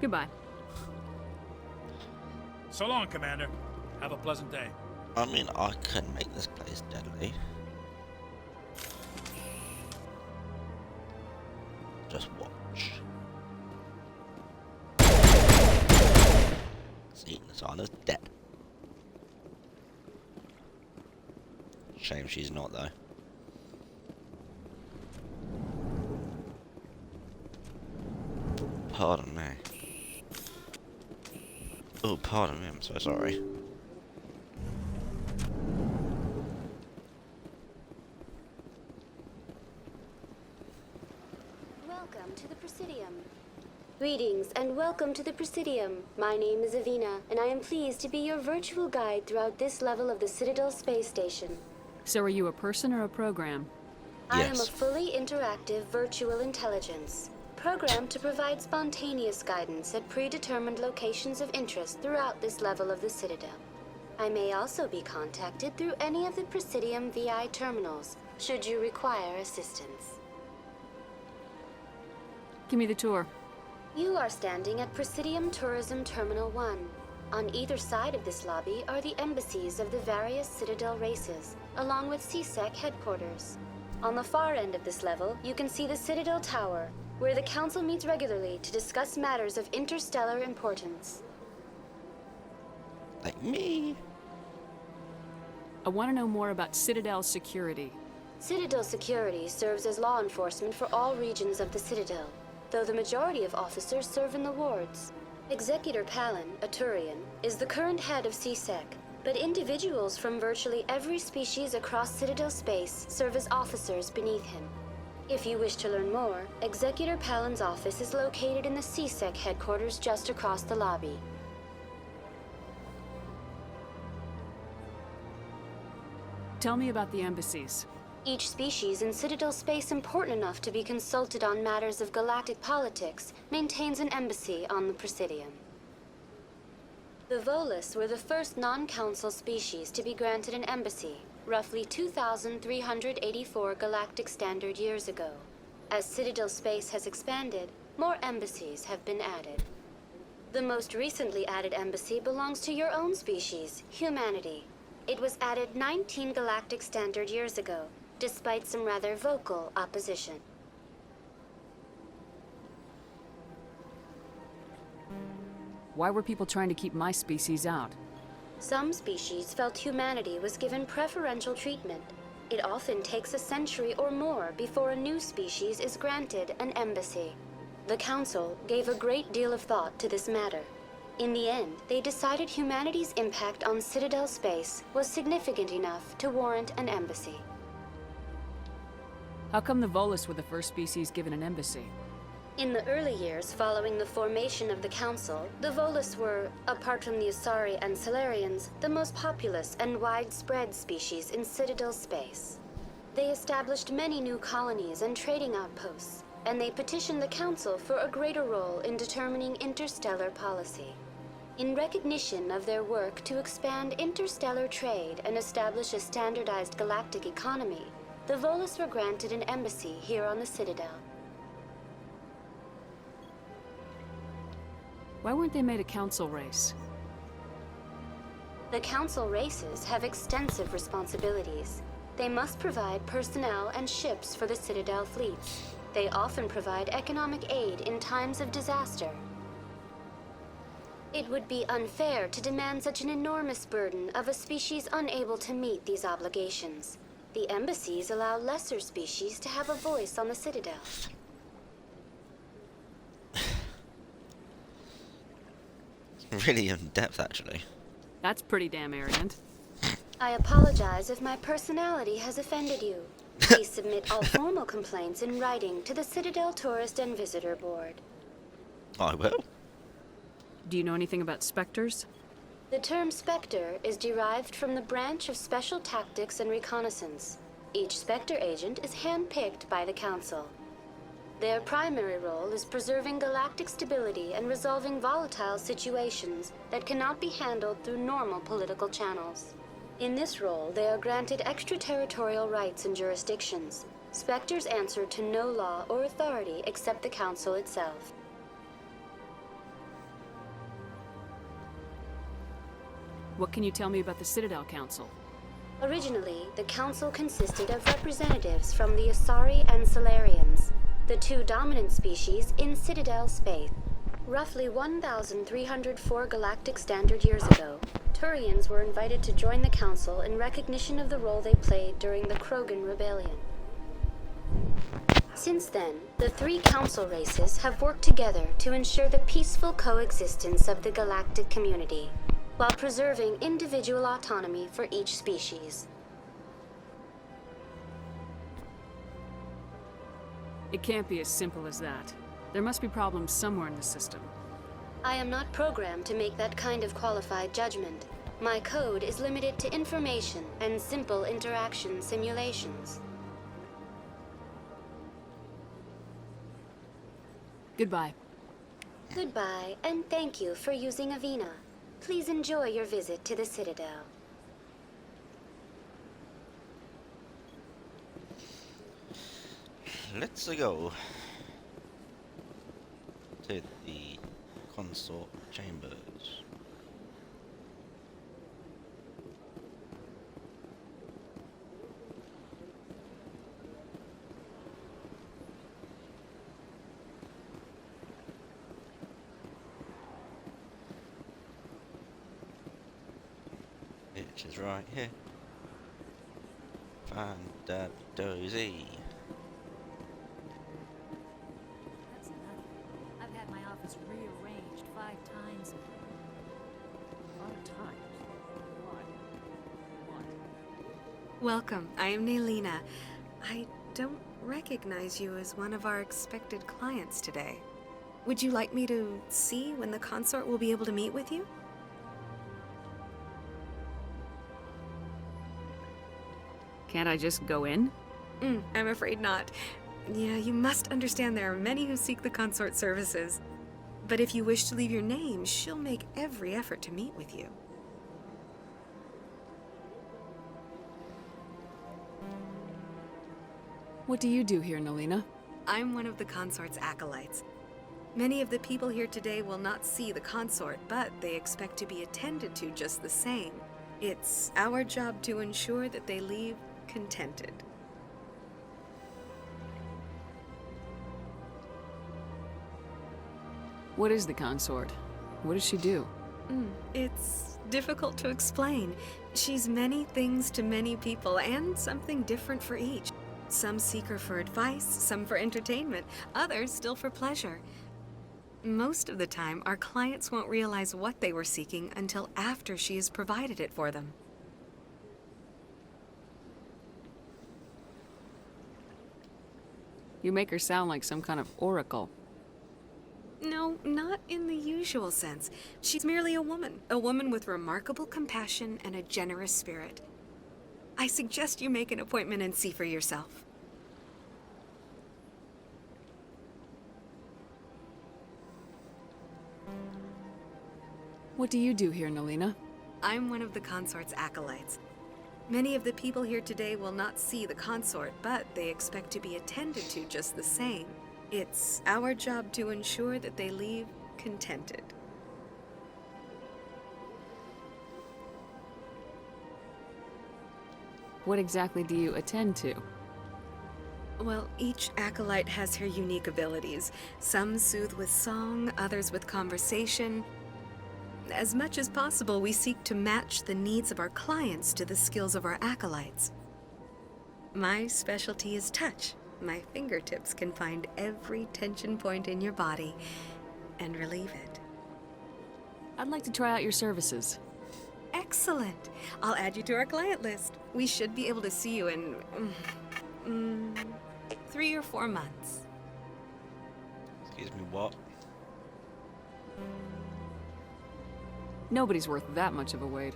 Goodbye. So long, Commander. Have a pleasant day. I mean, I can make this place deadly. Just watch. See, Nasana's dead. Shame she's not, though. Pardon me. Oh, pardon me, I'm so sorry. Welcome to the Presidium. Greetings and welcome to the Presidium. My name is Avina, and I am pleased to be your virtual guide throughout this level of the Citadel space station. So are you a person or a program? I am a fully interactive virtual intelligence, programmed to provide spontaneous guidance at predetermined locations of interest throughout this level of the Citadel. I may also be contacted through any of the Presidium VI terminals, should you require assistance. Give me the tour. You are standing at Presidium Tourism Terminal 1. On either side of this lobby are the embassies of the various Citadel races, along with CSEC headquarters. On the far end of this level, you can see the Citadel Tower, where the Council meets regularly to discuss matters of interstellar importance. Like me? I want to know more about Citadel security. Citadel security serves as law enforcement for all regions of the Citadel, though the majority of officers serve in the wards. Executor Palin, a Turian, is the current head of CSEC, but individuals from virtually every species across Citadel space serve as officers beneath him. If you wish to learn more, Executor Palin's office is located in the CSEC headquarters just across the lobby. Tell me about the embassies. Each species in Citadel space important enough to be consulted on matters of galactic politics maintains an embassy on the Presidium. The Volus were the first non-council species to be granted an embassy, roughly 2,384 galactic standard years ago. As Citadel space has expanded, more embassies have been added. The most recently added embassy belongs to your own species, humanity. It was added 19 galactic standard years ago, despite some rather vocal opposition. Why were people trying to keep my species out? Some species felt humanity was given preferential treatment. It often takes a century or more before a new species is granted an embassy. The Council gave a great deal of thought to this matter. In the end, they decided humanity's impact on Citadel space was significant enough to warrant an embassy. How come the Volus were the first species given an embassy? In the early years following the formation of the Council, the Volus were, apart from the Asari and Salarians, the most populous and widespread species in Citadel space. They established many new colonies and trading outposts, and they petitioned the Council for a greater role in determining interstellar policy. In recognition of their work to expand interstellar trade and establish a standardized galactic economy, the Volus were granted an embassy here on the Citadel. Why weren't they made a council race? The Council races have extensive responsibilities. They must provide personnel and ships for the Citadel fleets. They often provide economic aid in times of disaster. It would be unfair to demand such an enormous burden of a species unable to meet these obligations. The embassies allow lesser species to have a voice on the Citadel. Really in depth, actually. That's pretty damn arrogant. I apologize if my personality has offended you. Please submit all formal complaints in writing to the Citadel Tourist and Visitor Board. I will. Do you know anything about specters? The term Spectre is derived from the branch of Special Tactics and Reconnaissance. Each Spectre agent is handpicked by the Council. Their primary role is preserving galactic stability and resolving volatile situations that cannot be handled through normal political channels. In this role, they are granted extraterritorial rights and jurisdictions. Spectres answer to no law or authority except the Council itself. What can you tell me about the Citadel Council? Originally, the Council consisted of representatives from the Asari and Solarians, the two dominant species in Citadel space. Roughly 1,304 galactic standard years ago, Turians were invited to join the Council in recognition of the role they played during the Krogan Rebellion. Since then, the three Council races have worked together to ensure the peaceful coexistence of the galactic community, while preserving individual autonomy for each species. It can't be as simple as that. There must be problems somewhere in the system. I am not programmed to make that kind of qualified judgment. My code is limited to information and simple interaction simulations. Goodbye. Goodbye, and thank you for using Avina. Please enjoy your visit to the Citadel. Let's go to the consort chambers. Which is right here. Find that dozy. That's nothing. I've had my office rearranged 5 times. 5 times? Why? What? Welcome. I am Nelina. I don't recognize you as one of our expected clients today. Would you like me to see when the consort will be able to meet with you? Can't I just go in? I'm afraid not. Yeah, you must understand there are many who seek the consort services. But if you wish to leave your name, she'll make every effort to meet with you. What do you do here, Nelina? I'm one of the consort's acolytes. Many of the people here today will not see the consort, but they expect to be attended to just the same. It's our job to ensure that they leave contented. What is the consort? What does she do? It's difficult to explain. She's many things to many people, and something different for each. Some seek her for advice, some for entertainment, others still for pleasure. Most of the time, our clients won't realize what they were seeking until after she has provided it for them. You make her sound like some kind of oracle. No, not in the usual sense. She's merely a woman with remarkable compassion and a generous spirit. I suggest you make an appointment and see for yourself. What do you do here, Nelina? I'm one of the consort's acolytes. Many of the people here today will not see the consort, but they expect to be attended to just the same. It's our job to ensure that they leave contented. What exactly do you attend to? Well, each acolyte has her unique abilities. Some soothe with song, others with conversation. As much as possible, we seek to match the needs of our clients to the skills of our acolytes. My specialty is touch. My fingertips can find every tension point in your body and relieve it. I'd like to try out your services. Excellent. I'll add you to our client list. We should be able to see you in 3 or 4 months. Excuse me, what? Nobody's worth that much of a wait.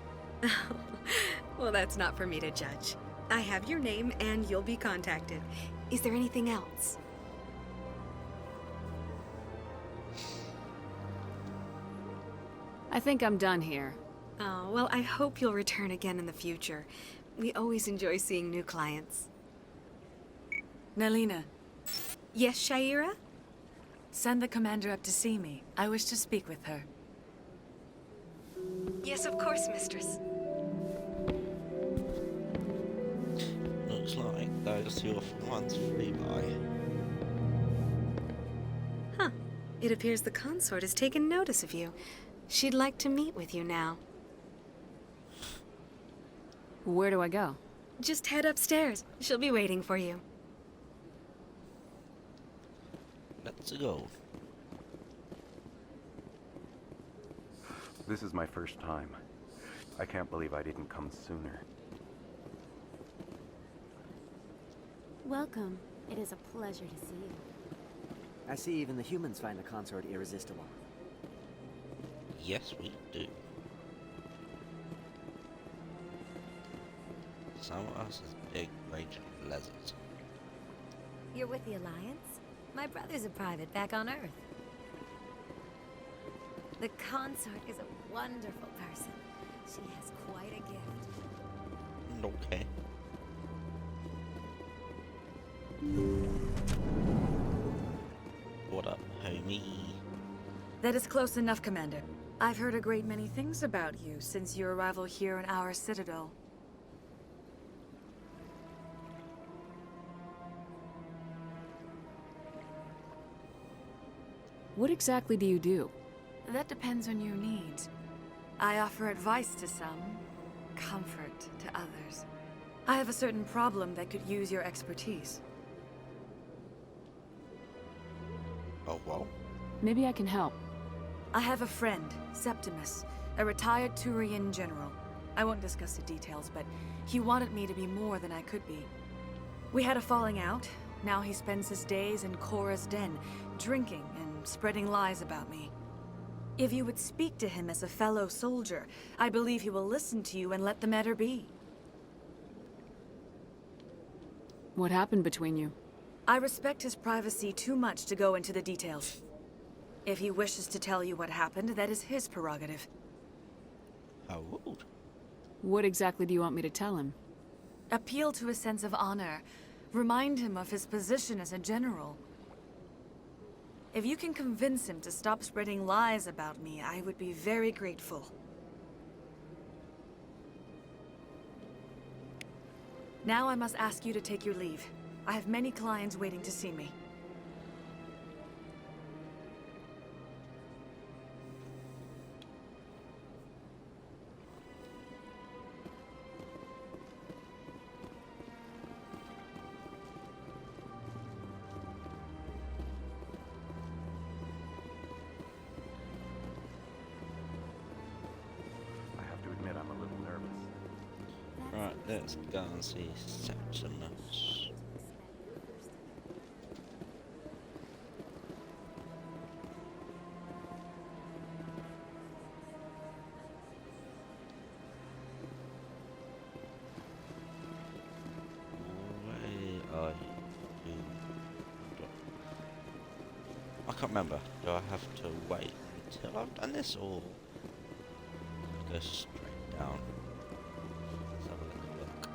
Well, that's not for me to judge. I have your name and you'll be contacted. Is there anything else? I think I'm done here. Oh, well, I hope you'll return again in the future. We always enjoy seeing new clients. Nalina. Yes, Shaira? Send the commander up to see me. I wish to speak with her. Yes, of course, mistress. Looks like those two ones flew by. Huh. It appears the consort has taken notice of you. She'd like to meet with you now. Where do I go? Just head upstairs. She'll be waiting for you. Let's go. This is my first time. I can't believe I didn't come sooner. Welcome. It is a pleasure to see you. I see even the humans find the consort irresistible. Yes, we do. Some of us is big raging lizards. You're with the Alliance? My brother's a private back on Earth. The consort is a wonderful person. She has quite a gift. Okay. What up, homie? That is close enough, Commander. I've heard a great many things about you since your arrival here in our citadel. What exactly do you do? That depends on your needs. I offer advice to some, comfort to others. I have a certain problem that could use your expertise. Oh, well. Maybe I can help. I have a friend, Septimus, a retired Turian general. I won't discuss the details, but he wanted me to be more than I could be. We had a falling out. Now he spends his days in Korra's den, drinking and spreading lies about me. If you would speak to him as a fellow soldier, I believe he will listen to you and let the matter be. What happened between you? I respect his privacy too much to go into the details. If he wishes to tell you what happened, that is his prerogative. How rude. What exactly do you want me to tell him? Appeal to his sense of honor. Remind him of his position as a general. If you can convince him to stop spreading lies about me, I would be very grateful. Now I must ask you to take your leave. I have many clients waiting to see me. Right, let's go and see Septimus. Where are you? I can't remember. Do I have to wait until I've done this, or go straight down? Let's have a little look.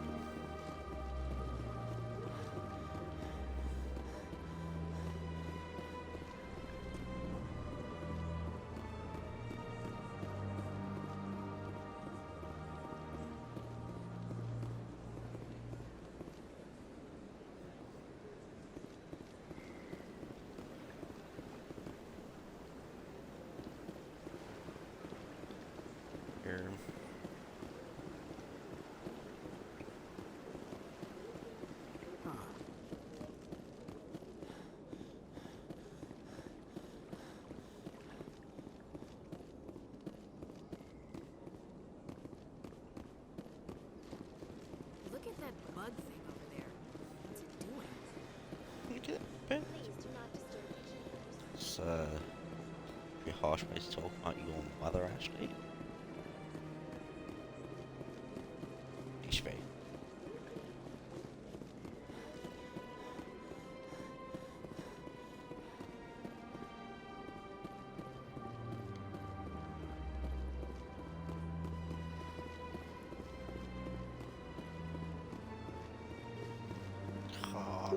Here. Look at that bug thing over there. What's it doing? Look at that pen. Please do not disturb the It's pretty harsh way to talk about your mother, Ashley. Ishvi.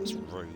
That's rude.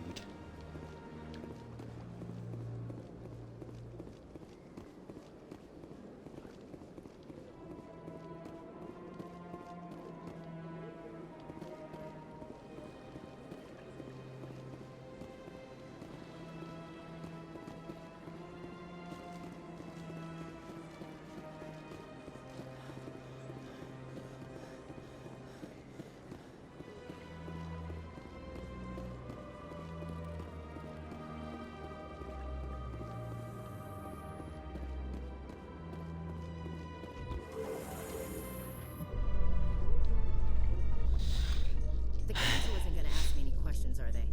The council isn't gonna ask me any questions, are they?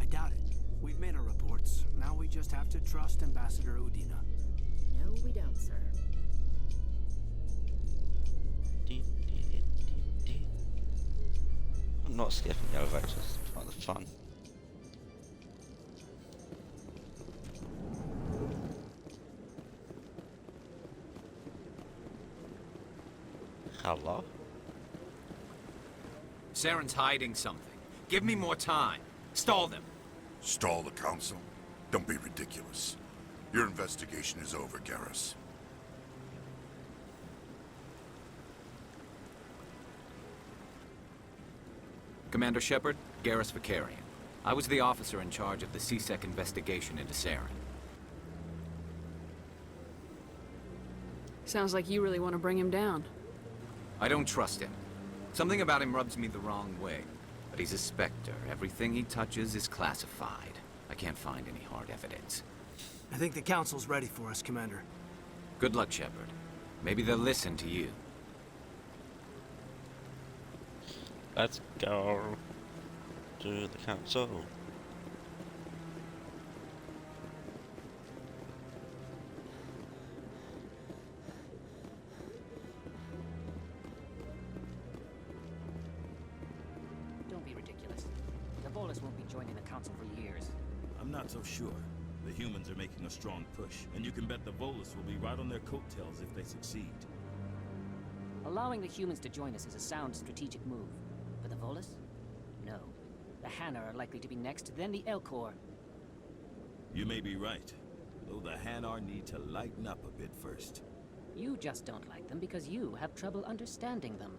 I doubt it. We've made our reports. Now we just have to trust Ambassador Udina. No, we don't, sir. I'm not skipping the elevator, it's part of the fun. Hello? Saren's hiding something. Give me more time. Stall them. Stall the council? Don't be ridiculous. Your investigation is over, Garrus. Commander Shepard, Garrus Vakarian. I was the officer in charge of the C-Sec investigation into Saren. Sounds like you really want to bring him down. I don't trust him. Something about him rubs me the wrong way. But he's a Spectre. Everything he touches is classified. I can't find any hard evidence. I think the council's ready for us, Commander. Good luck, Shepard. Maybe they'll listen to you. Let's go to the council. Don't be ridiculous. The Volus won't be joining the council for years. I'm not so sure. The humans are making a strong push, and you can bet the Volus will be right on their coattails if they succeed. Allowing the humans to join us is a sound strategic move. But the Volus? No. The Hanar are likely to be next, then the Elcor. You may be right, though the Hanar need to lighten up a bit first. You just don't like them because you have trouble understanding them.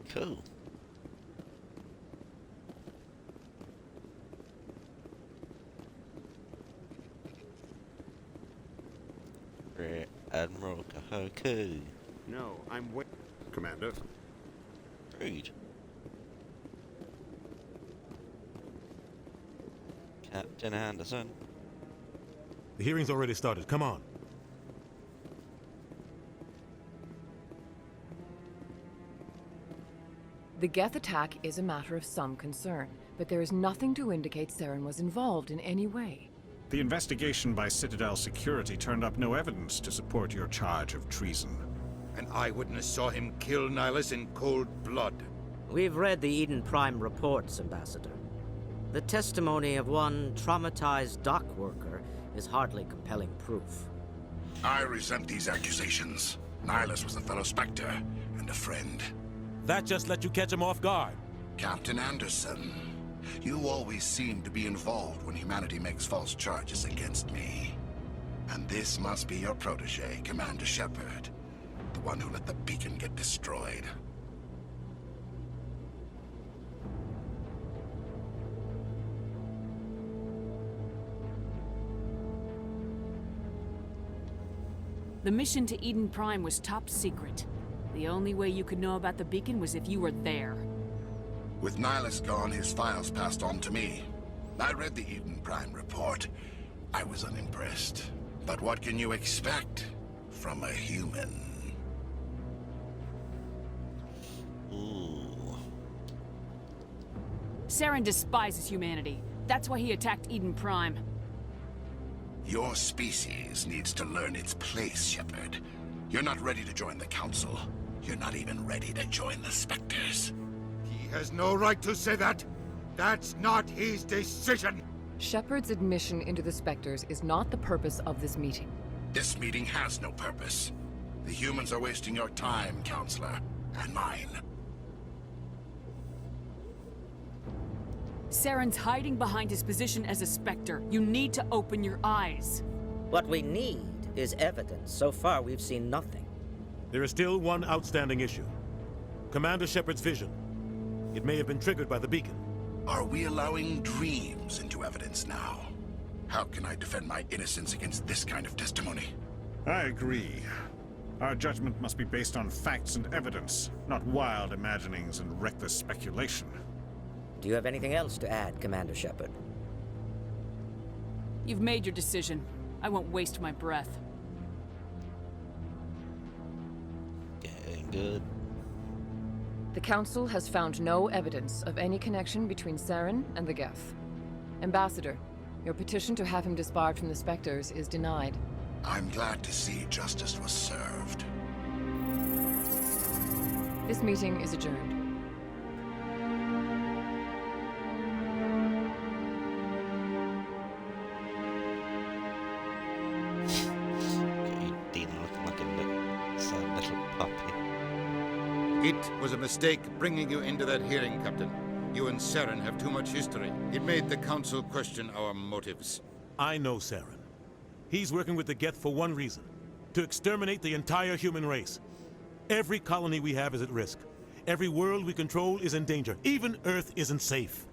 Cool. Rear Admiral Kahoku. No, I'm wait, Commander. Rude. Captain Anderson. The hearing's already started. Come on. The Geth attack is a matter of some concern, but there is nothing to indicate Saren was involved in any way. The investigation by Citadel Security turned up no evidence to support your charge of treason. An eyewitness saw him kill Nihilus in cold blood. We've read the Eden Prime reports, Ambassador. The testimony of one traumatized dock worker is hardly compelling proof. I resent these accusations. Nihilus was a fellow Spectre and a friend. That just let you catch him off guard. Captain Anderson, you always seem to be involved when humanity makes false charges against me. And this must be your protege, Commander Shepard. The one who let the beacon get destroyed. The mission to Eden Prime was top secret. The only way you could know about the beacon was if you were there. With Nihilus gone, his files passed on to me. I read the Eden Prime report. I was unimpressed. But what can you expect from a human? Ooh. Saren despises humanity. That's why he attacked Eden Prime. Your species needs to learn its place, Shepard. You're not ready to join the Council. You're not even ready to join the Spectres. He has no right to say that. That's not his decision. Shepard's admission into the Spectres is not the purpose of this meeting. This meeting has no purpose. The humans are wasting your time, Counselor, and mine. Saren's hiding behind his position as a Spectre. You need to open your eyes. What we need is evidence. So far, we've seen nothing. There is still one outstanding issue. Commander Shepard's vision. It may have been triggered by the beacon. Are we allowing dreams into evidence now? How can I defend my innocence against this kind of testimony? I agree. Our judgment must be based on facts and evidence, not wild imaginings and reckless speculation. Do you have anything else to add, Commander Shepard? You've made your decision. I won't waste my breath. Getting good. The Council has found no evidence of any connection between Saren and the Geth. Ambassador, your petition to have him disbarred from the Spectres is denied. I'm glad to see justice was served. This meeting is adjourned. It was a mistake bringing you into that hearing, Captain. You and Saren have too much history. It made the Council question our motives. I know Saren. He's working with the Geth for one reason. To exterminate the entire human race. Every colony we have is at risk. Every world we control is in danger. Even Earth isn't safe.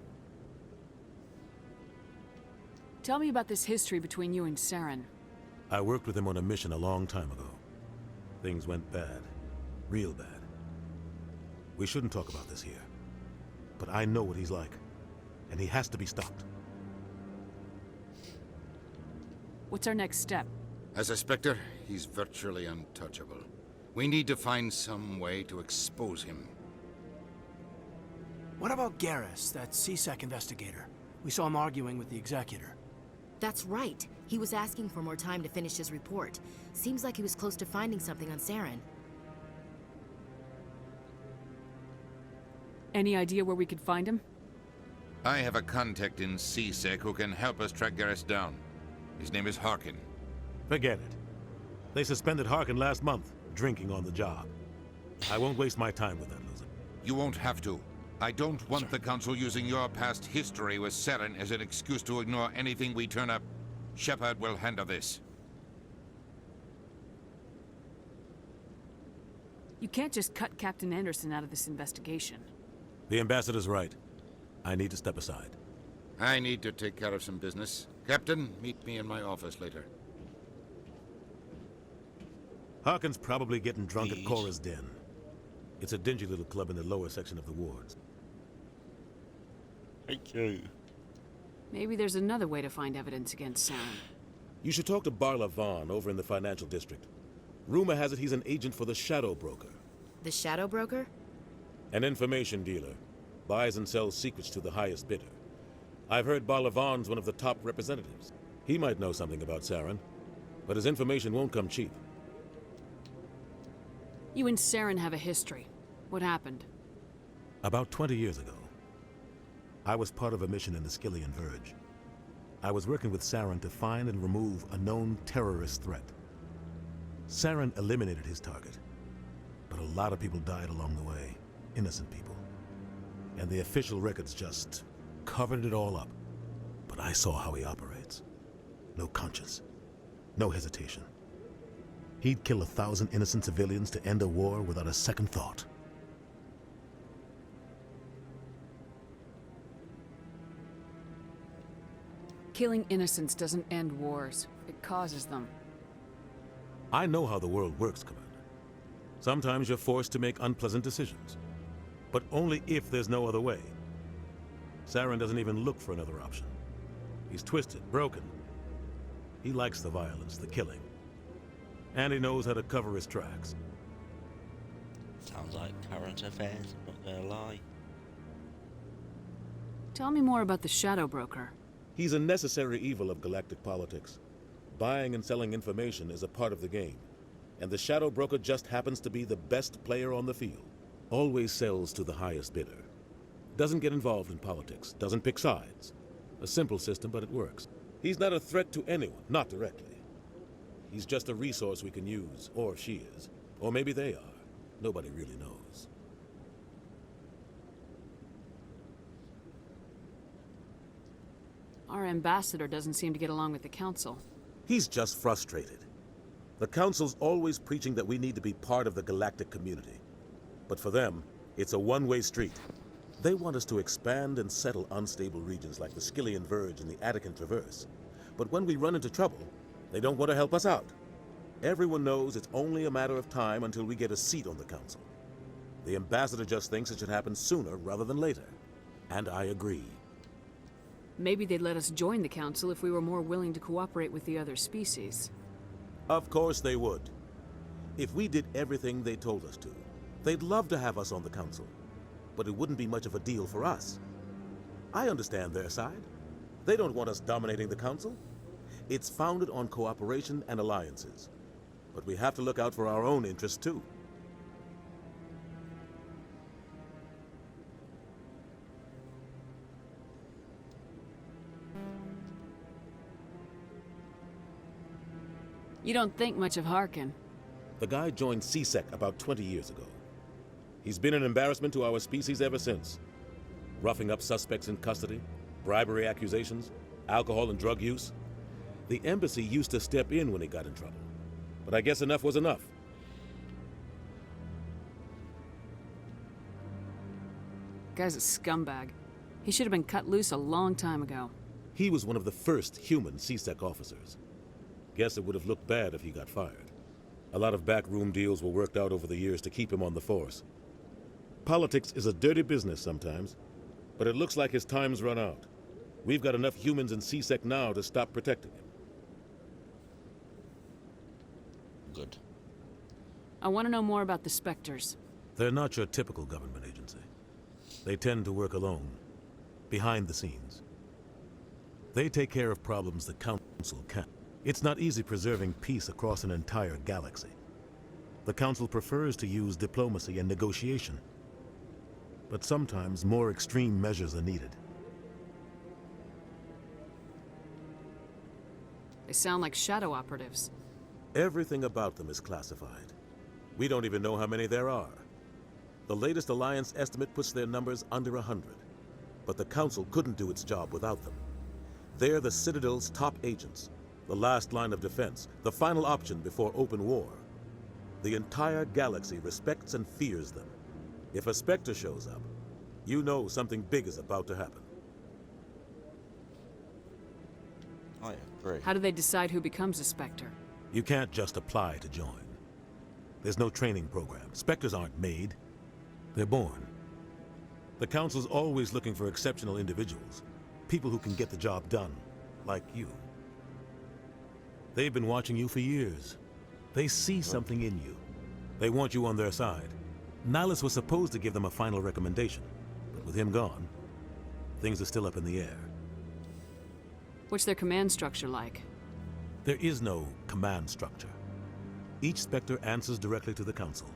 Tell me about this history between you and Saren. I worked with him on a mission a long time ago. Things went bad. Real bad. We shouldn't talk about this here. But I know what he's like. And he has to be stopped. What's our next step? As a Spectre, he's virtually untouchable. We need to find some way to expose him. What about Garrus, that C-Sec investigator? We saw him arguing with the Executor. That's right. He was asking for more time to finish his report. Seems like he was close to finding something on Saren. Any idea where we could find him? I have a contact in C-Sec who can help us track Garrus down. His name is Harkin. Forget it. They suspended Harkin last month, drinking on the job. I won't waste my time with that loser. You won't have to. I don't want the Council using your past history with Saren as an excuse to ignore anything we turn up. Shepard will handle this. You can't just cut Captain Anderson out of this investigation. The Ambassador's right. I need to step aside. I need to take care of some business. Captain, meet me in my office later. Harkin's probably getting drunk at Cora's Den. It's a dingy little club in the lower section of the wards. Thank you. Maybe there's another way to find evidence against Saren. You should talk to Barla Vaughn over in the financial district. Rumor has it he's an agent for the Shadow Broker. The Shadow Broker? An information dealer. Buys and sells secrets to the highest bidder. I've heard Barla Vaughn's one of the top representatives. He might know something about Saren, but his information won't come cheap. You and Saren have a history. What happened? About 20 years ago, I was part of a mission in the Skillian Verge. I was working with Saren to find and remove a known terrorist threat. Saren eliminated his target, but a lot of people died along the way. Innocent people. And the official records just covered it all up. But I saw how he operates. No conscience. No hesitation. He'd kill 1,000 innocent civilians to end a war without a second thought. Killing innocents doesn't end wars. It causes them. I know how the world works, Commander. Sometimes you're forced to make unpleasant decisions. But only if there's no other way. Saren doesn't even look for another option. He's twisted, broken. He likes the violence, the killing. And he knows how to cover his tracks. Sounds like current affairs, I'm not gonna lie. Tell me more about the Shadow Broker. He's a necessary evil of galactic politics. Buying and selling information is a part of the game. And the Shadow Broker just happens to be the best player on the field. Always sells to the highest bidder. Doesn't get involved in politics, doesn't pick sides. A simple system, but it works. He's not a threat to anyone, not directly. He's just a resource we can use, or she is. Or maybe they are. Nobody really knows. Our ambassador doesn't seem to get along with the Council. He's just frustrated. The Council's always preaching that we need to be part of the galactic community. But for them, it's a one-way street. They want us to expand and settle unstable regions like the Skillian Verge and the Attican Traverse. But when we run into trouble, they don't want to help us out. Everyone knows it's only a matter of time until we get a seat on the Council. The ambassador just thinks it should happen sooner rather than later. And I agree. Maybe they'd let us join the Council if we were more willing to cooperate with the other species. Of course they would. If we did everything they told us to, they'd love to have us on the Council. But it wouldn't be much of a deal for us. I understand their side. They don't want us dominating the Council. It's founded on cooperation and alliances. But we have to look out for our own interests too. You don't think much of Harkin. The guy joined C-Sec about 20 years ago. He's been an embarrassment to our species ever since. Roughing up suspects in custody, bribery accusations, alcohol and drug use. The embassy used to step in when he got in trouble. But I guess enough was enough. Guy's a scumbag. He should have been cut loose a long time ago. He was one of the first human C-Sec officers. Guess it would have looked bad if he got fired. A lot of backroom deals were worked out over the years to keep him on the force. Politics is a dirty business sometimes, but it looks like his time's run out. We've got enough humans in C-Sec now to stop protecting him. Good. I want to know more about the Spectres. They're not your typical government agency. They tend to work alone, behind the scenes. They take care of problems the Council can't. It's not easy preserving peace across an entire galaxy. The Council prefers to use diplomacy and negotiation. But sometimes more extreme measures are needed. They sound like shadow operatives. Everything about them is classified. We don't even know how many there are. The latest Alliance estimate puts their numbers under 100. But the Council couldn't do its job without them. They're the Citadel's top agents, the last line of defense, the final option before open war. The entire galaxy respects and fears them. If a Spectre shows up, you know something big is about to happen. I agree. How do they decide who becomes a Spectre? You can't just apply to join. There's no training program. Spectres aren't made. They're born. The Council's always looking for exceptional individuals. People who can get the job done, like you. They've been watching you for years. They see something in you. They want you on their side. Nihilus was supposed to give them a final recommendation, but with him gone, things are still up in the air. What's their command structure like? There is no command structure. Each Spectre answers directly to the Council.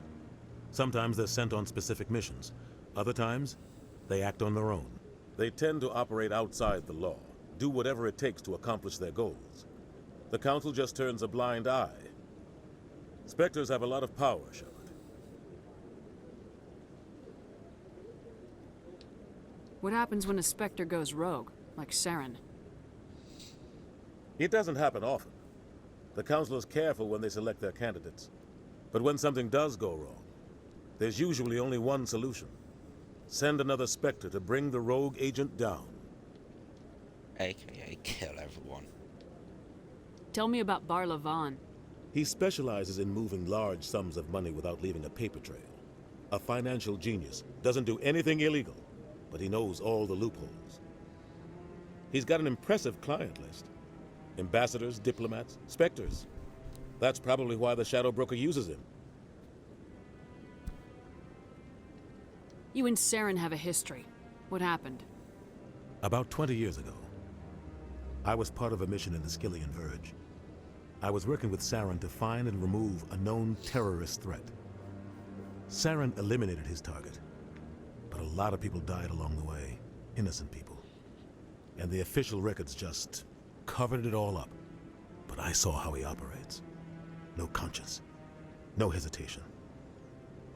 Sometimes they're sent on specific missions. Other times, they act on their own. They tend to operate outside the law, do whatever it takes to accomplish their goals. The Council just turns a blind eye. Spectres have a lot of power, Shepard. What happens when a Spectre goes rogue, like Saren? It doesn't happen often. The Council is careful when they select their candidates. But when something does go wrong, there's usually only one solution. Send another Spectre to bring the rogue agent down. AKA kill everyone. Tell me about Bar Lavan. He specializes in moving large sums of money without leaving a paper trail. A financial genius, doesn't do anything illegal, but he knows all the loopholes. He's got an impressive client list. Ambassadors, diplomats, Spectres. That's probably why the Shadow Broker uses him. You and Saren have a history. What happened? About 20 years ago, I was part of a mission in the Skillian Verge. I was working with Saren to find and remove a known terrorist threat. Saren eliminated his target, but a lot of people died along the way, innocent people. And the official records just covered it all up. But I saw how he operates. No conscience, no hesitation.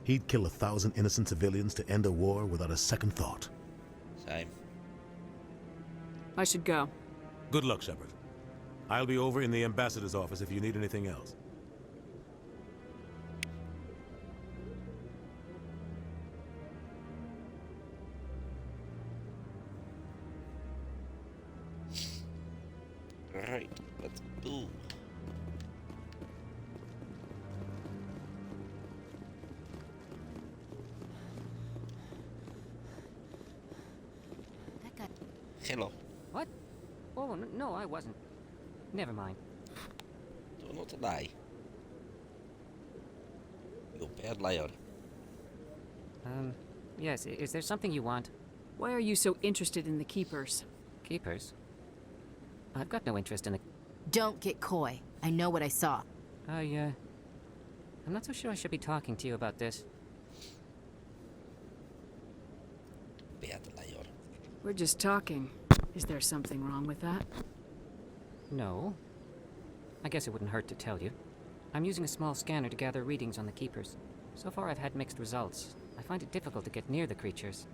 He'd kill 1,000 innocent civilians to end a war without a second thought. Same. I should go. Good luck, Shepard. I'll be over in the ambassador's office if you need anything else. Alright, let's go. That guy. Hello. What? Oh, no, I wasn't. Never mind. Do not lie. You bad liar. Yes, is there something you want? Why are you so interested in the Keepers? Keepers? I've got no interest in the... Don't get coy. I know what I saw. I'm not so sure I should be talking to you about this. Bad liar. We're just talking. Is there something wrong with that? No. I guess it wouldn't hurt to tell you. I'm using a small scanner to gather readings on the Keepers. So far I've had mixed results. I find it difficult to get near the creatures.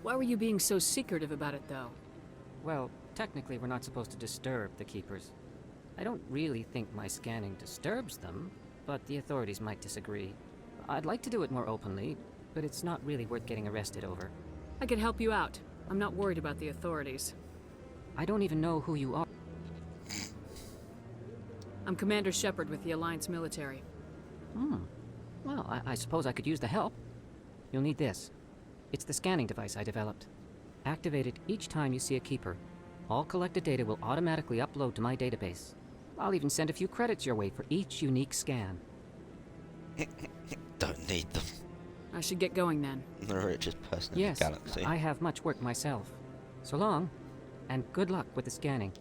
Why were you being so secretive about it, though? Well, technically we're not supposed to disturb the Keepers. I don't really think my scanning disturbs them, but the authorities might disagree. I'd like to do it more openly, but it's not really worth getting arrested over. I could help you out. I'm not worried about the authorities. I don't even know who you are. I'm Commander Shepard with the Alliance military. Well, I suppose I could use the help. You'll need this. It's the scanning device I developed. Activate it each time you see a Keeper. All collected data will automatically upload to my database. I'll even send a few credits your way for each unique scan. Don't need them. I should get going then. The richest person Yes, in the galaxy. I have much work myself. So long, and good luck with the scanning.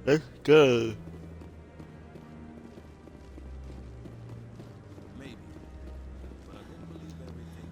Let's go. Maybe. But I didn't believe everything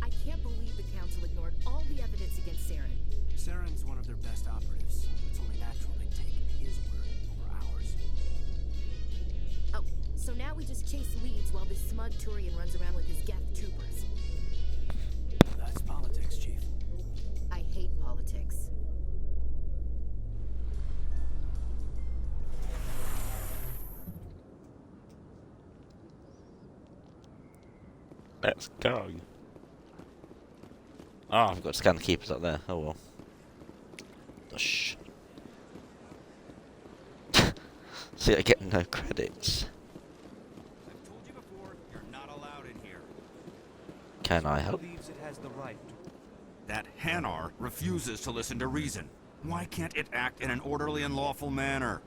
I can't believe the Council ignored all the evidence against Saren. Saren's one of their best operatives. It's only natural they take his word over ours. Oh, so now we just chase leads while this smug Turian runs around with his Geth troopers. That's politics, Chief. I hate politics. Let's go. Oh, I've got to scan the Keepers up there. Oh well. Shh. See, I get no credits. I've told you before, you're not allowed in here. Can I help? Believes it has the right. That Hanar refuses to listen to reason. Why can't it act in an orderly and lawful manner?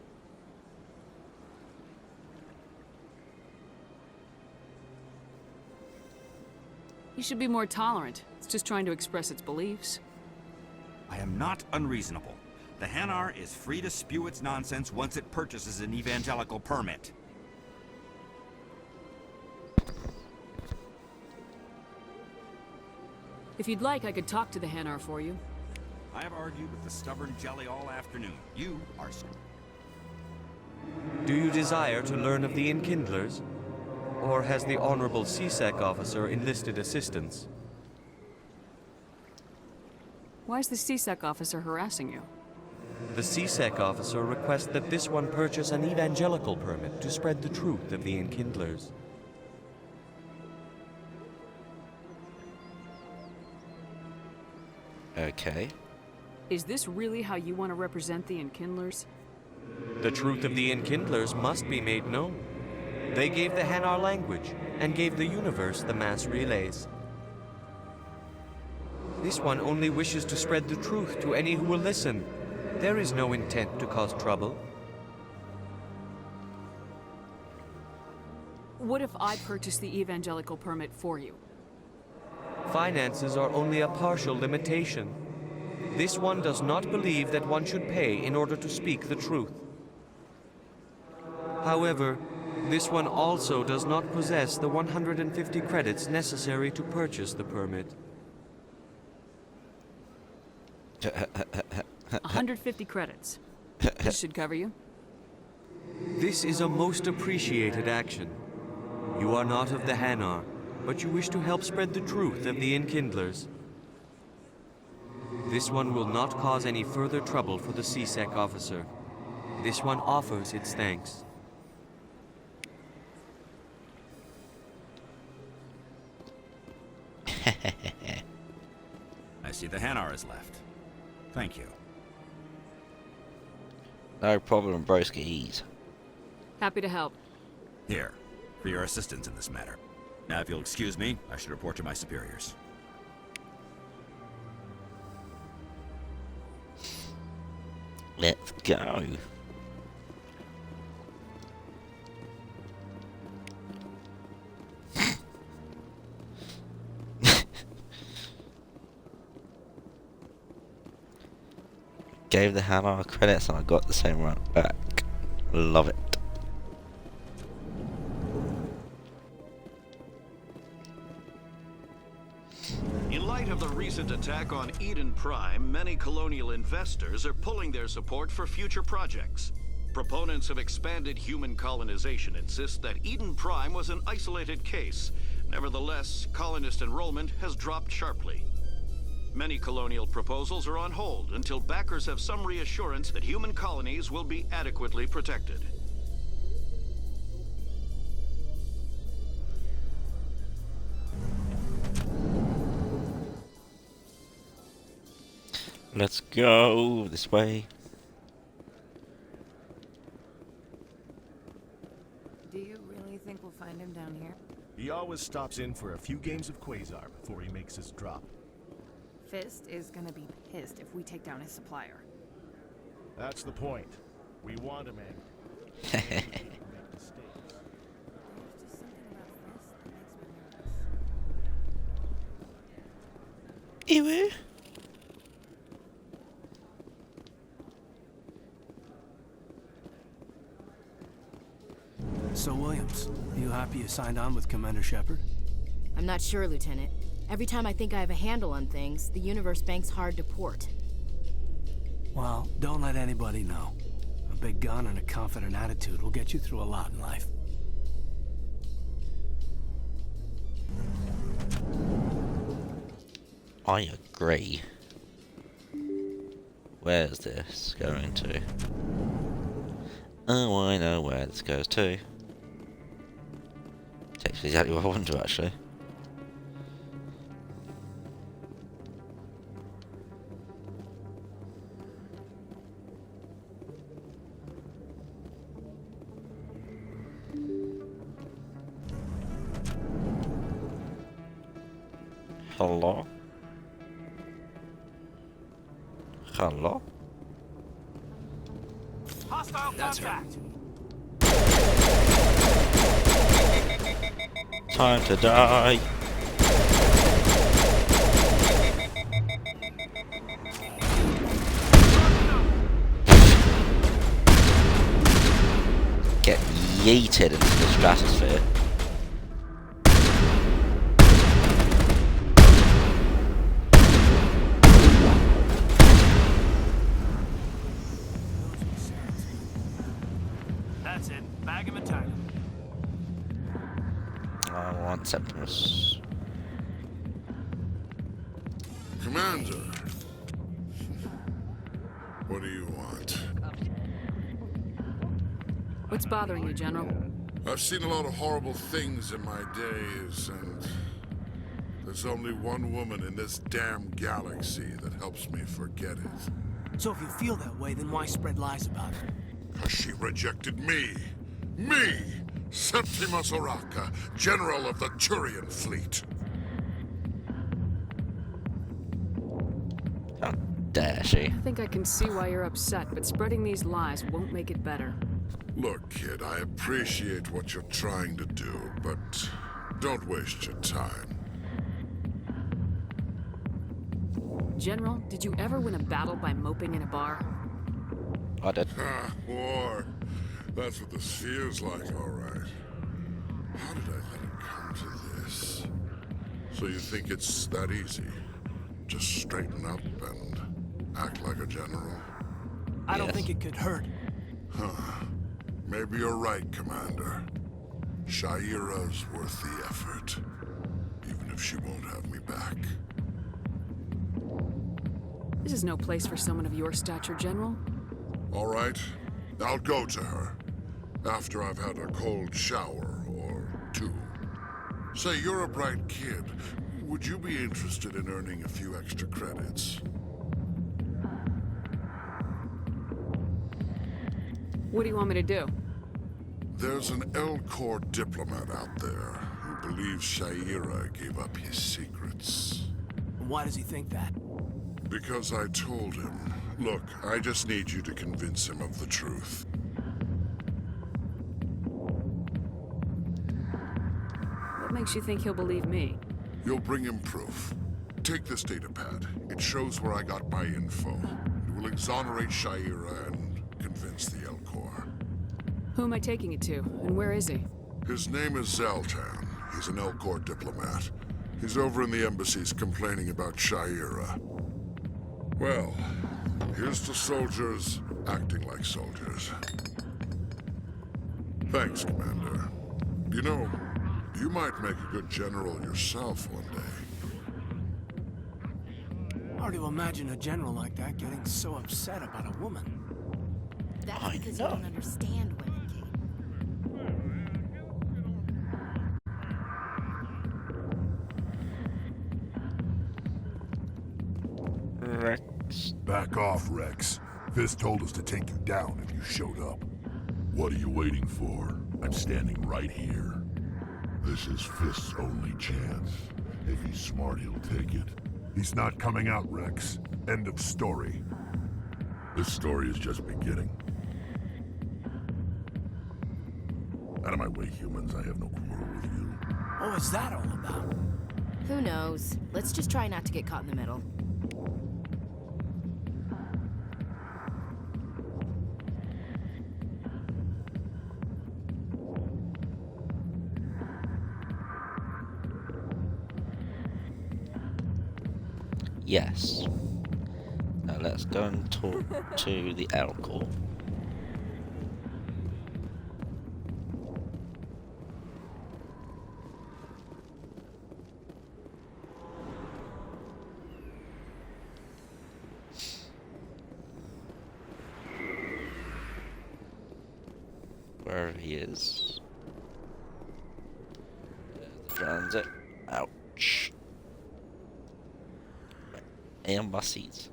You should be more tolerant. It's just trying to express its beliefs. I am not unreasonable. The Hanar is free to spew its nonsense once it purchases an evangelical permit. If you'd like, I could talk to the Hanar for you. I have argued with the stubborn jelly all afternoon. You are... Do you desire to learn of the Enkindlers? Or has the Honorable CSEC officer enlisted assistance? Why is the CSEC officer harassing you? The CSEC officer requests that this one purchase an evangelical permit to spread the truth of the Enkindlers. Okay. Is this really how you want to represent the Enkindlers? The truth of the Enkindlers must be made known. They gave the Hanar language, and gave the universe the mass relays. This one only wishes to spread the truth to any who will listen. There is no intent to cause trouble. What if I purchase the evangelical permit for you? Finances are only a partial limitation. This one does not believe that one should pay in order to speak the truth. However, this one also does not possess the 150 credits necessary to purchase the permit. 150 credits. This should cover you. This is a most appreciated action. You are not of the Hanar, but you wish to help spread the truth of the Enkindlers. This one will not cause any further trouble for the C-Sec officer. This one offers its thanks. I see the Hanar is left. Thank you. No problem, broskies. Happy to help. Here, for your assistance in this matter. Now, if you'll excuse me, I should report to my superiors. Let's go. Gave the Hanar credits and I got the same rank back. Love it. In light of the recent attack on Eden Prime, many colonial investors are pulling their support for future projects. Proponents of expanded human colonization insist that Eden Prime was an isolated case. Nevertheless, colonist enrollment has dropped sharply. Many colonial proposals are on hold until backers have some reassurance that human colonies will be adequately protected. Let's go this way. Do you really think we'll find him down here? He always stops in for a few games of Quasar before he makes his drop. Fist is gonna be pissed if we take down his supplier. That's the point. We want him angry. Ew. So, Williams, you happy you signed on with Commander Shepard? I'm not sure, Lieutenant. Every time I think I have a handle on things, the Universe Bank's hard to port. Well, don't let anybody know. A big gun and a confident attitude will get you through a lot in life. I agree. Where's this going to? Oh, I know where this goes to. Takes me exactly what I want to, actually. Hello? Hello? Hostile contact! Time to die. Get yeeted into the stratosphere. That's it. Bag him and tag him. I want Septimus. Commander. What do you want? What's bothering you, General? I've seen a lot of horrible things in my days, and there's only one woman in this damn galaxy that helps me forget it. So if you feel that way, then why spread lies about her? 'Cause she rejected me! Me! Septimus Oraka, General of the Turian Fleet! How dare she? I think I can see why you're upset, but spreading these lies won't make it better. Look, kid, I appreciate what you're trying to do, but don't waste your time. General, did you ever win a battle by moping in a bar? I did. War. That's what this feels like, all right. How did I let it come to this? So you think it's that easy? Just straighten up and act like a general? I don't think it could hurt. Huh. Maybe you're right, Commander. Sha'ira's worth the effort. Even if she won't have me back. This is no place for someone of your stature, General. All right. I'll go to her. After I've had a cold shower or two. Say, you're a bright kid. Would you be interested in earning a few extra credits? What do you want me to do? There's an Elcor diplomat out there who believes Sha'ira gave up his secrets. Why does he think that? Because I told him. Look, I just need you to convince him of the truth. What makes you think he'll believe me? You'll bring him proof. Take this datapad. It shows where I got my info. It will exonerate Sha'ira and convince the Elcor. Who am I taking it to, and where is he? His name is Zaltan. He's an Elcor diplomat. He's over in the embassies complaining about Sha'ira. Well, here's to soldiers acting like soldiers. Thanks, Commander. You know, you might make a good general yourself one day. Hard to imagine a general like that getting so upset about a woman. That's because you don't understand women, Rex. Back off, Rex. Fist told us to take you down if you showed up. What are you waiting for? I'm standing right here. This is Fist's only chance. If he's smart, he'll take it. He's not coming out, Rex. End of story. This story is just beginning. Out of my way, humans. I have no quarrel with you. What was that all about? Who knows? Let's just try not to get caught in the middle. Yes. Now let's go and talk to the Elcor. Where he is. There's the transit. Ouch. Embassies.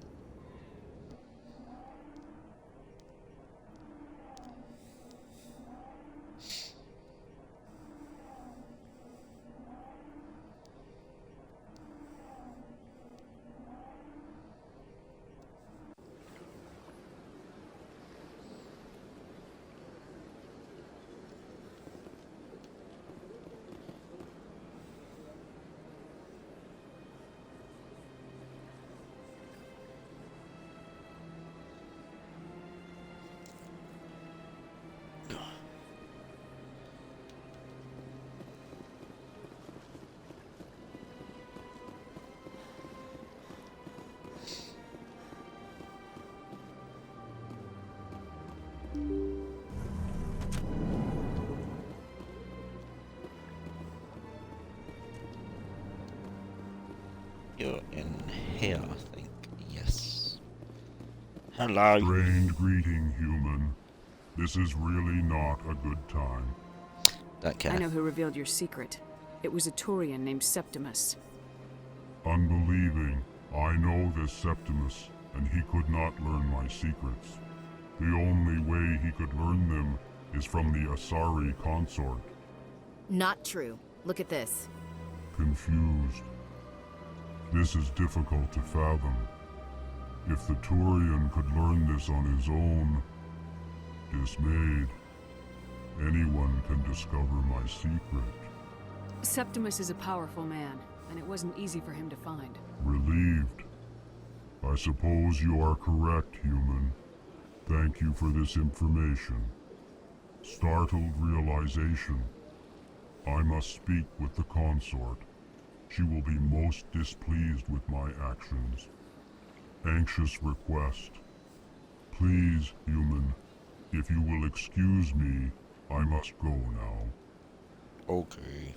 You're in here, I think. Yes. Hello. Strained greeting, human. This is really not a good time. Don't care. I know who revealed your secret. It was a Turian named Septimus. Unbelieving. I know this Septimus, and he could not learn my secrets. The only way he could learn them is from the Asari consort. Not true. Look at this. Confused. This is difficult to fathom. If the Turian could learn this on his own, dismayed, anyone can discover my secret. Septimus is a powerful man, and it wasn't easy for him to find. Relieved. I suppose you are correct, human. Thank you for this information. Startled realization. I must speak with the consort. She will be most displeased with my actions. Anxious request. Please, human, if you will excuse me, I must go now. Okay.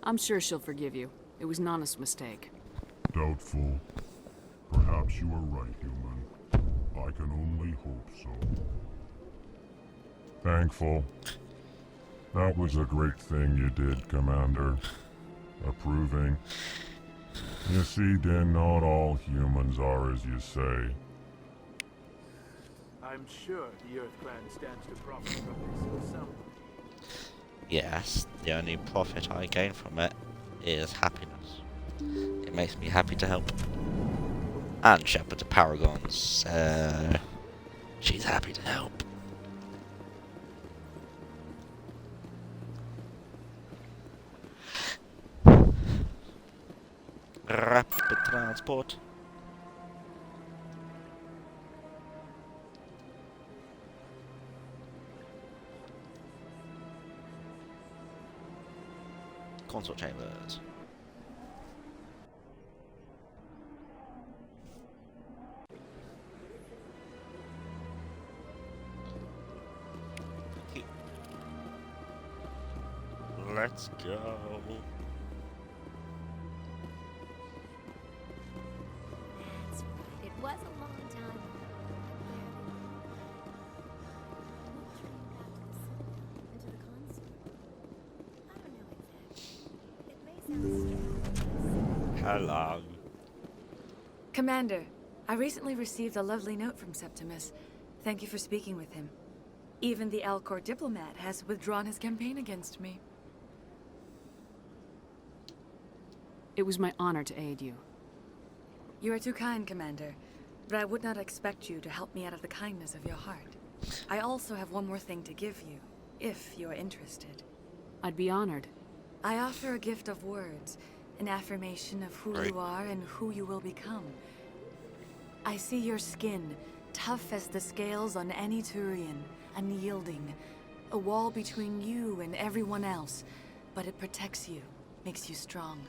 I'm sure she'll forgive you. It was an honest mistake. Doubtful. Perhaps you are right, human. I can only hope so. Thankful. That was a great thing you did, Commander. Approving. You see, Din, not all humans are as you say. I'm sure the Earth Clan stands to profit from this some. Yes, the only profit I gain from it is happiness. It makes me happy to help. And shepherd the paragons, so she's happy to help. Rapid transport. Console chambers. Let's go. That's right. It was a long time ago. Into the console. I don't know exactly. It may sound strange. Hello. Commander, I recently received a lovely note from Septimus. Thank you for speaking with him. Even the Alcor diplomat has withdrawn his campaign against me. It was my honor to aid you. You are too kind, Commander, but I would not expect you to help me out of the kindness of your heart. I also have one more thing to give you, if you are interested. I'd be honored. I offer a gift of words, an affirmation of who you are and who you will become. I see your skin, tough as the scales on any Turian, unyielding, a wall between you and everyone else, but it protects you, makes you strong.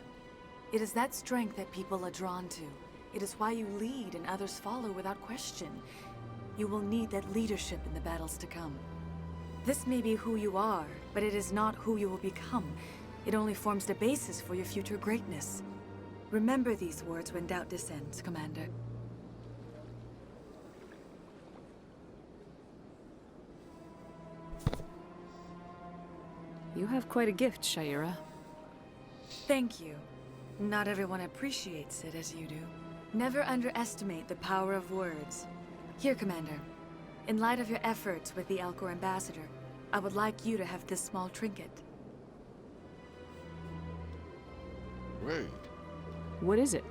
It is that strength that people are drawn to. It is why you lead and others follow without question. You will need that leadership in the battles to come. This may be who you are, but it is not who you will become. It only forms the basis for your future greatness. Remember these words when doubt descends, Commander. You have quite a gift, Sha'ira. Thank you. Not everyone appreciates it as you do. Never underestimate the power of words. Here, Commander. In light of your efforts with the Alcor ambassador, I would like you to have this small trinket. Rude. What is it?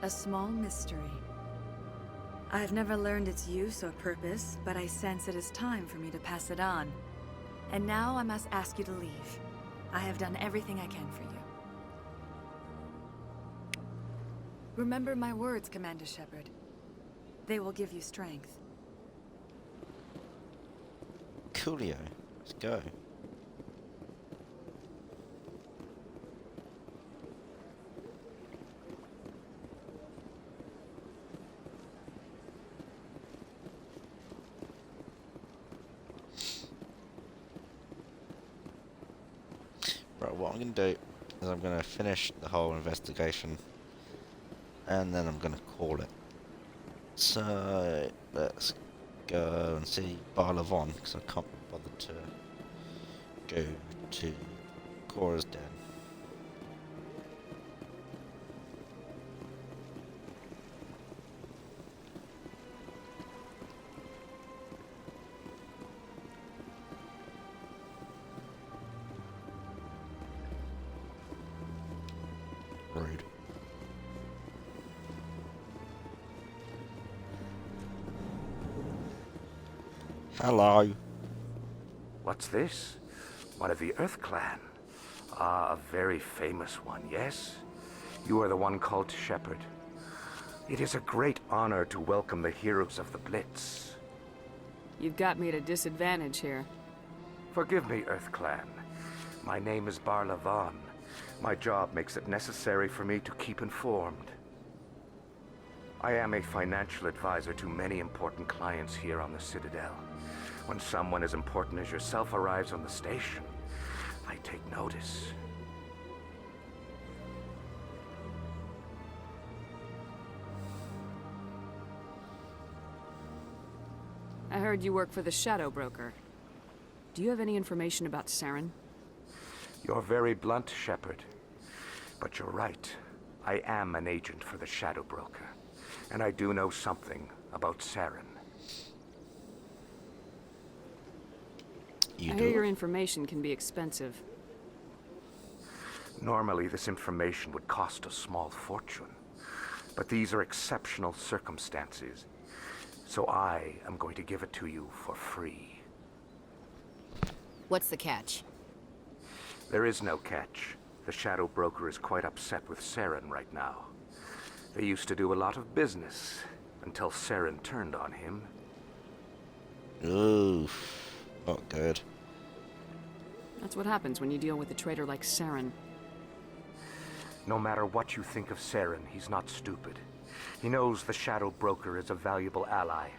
A small mystery. I have never learned its use or purpose, but I sense it is time for me to pass it on. And now I must ask you to leave. I have done everything I can for you. Remember my words, Commander Shepard. They will give you strength. Coolio. Let's go. Right, what I'm going to do is I'm going to finish the whole investigation and then I'm going to call it. So, let's go and see Barla Von, because I can't be bothered to go to Cora's Den. Rude. Hello. What's this? One of the Earth Clan. Ah, a very famous one, yes? You are the one called Shepard. It is a great honor to welcome the heroes of the Blitz. You've got me at a disadvantage here. Forgive me, EarthClan. My name is Barla Vaughn. My job makes it necessary for me to keep informed. I am a financial advisor to many important clients here on the Citadel. When someone as important as yourself arrives on the station, I take notice. I heard you work for the Shadow Broker. Do you have any information about Saren? You're very blunt, Shepard. But you're right. I am an agent for the Shadow Broker. And I do know something about Saren. I hear your information can be expensive. Normally, this information would cost a small fortune. But these are exceptional circumstances. So I am going to give it to you for free. What's the catch? There is no catch. The Shadow Broker is quite upset with Saren right now. They used to do a lot of business until Saren turned on him. Oof. Not good. That's what happens when you deal with a traitor like Saren. No matter what you think of Saren, he's not stupid. He knows the Shadow Broker is a valuable ally.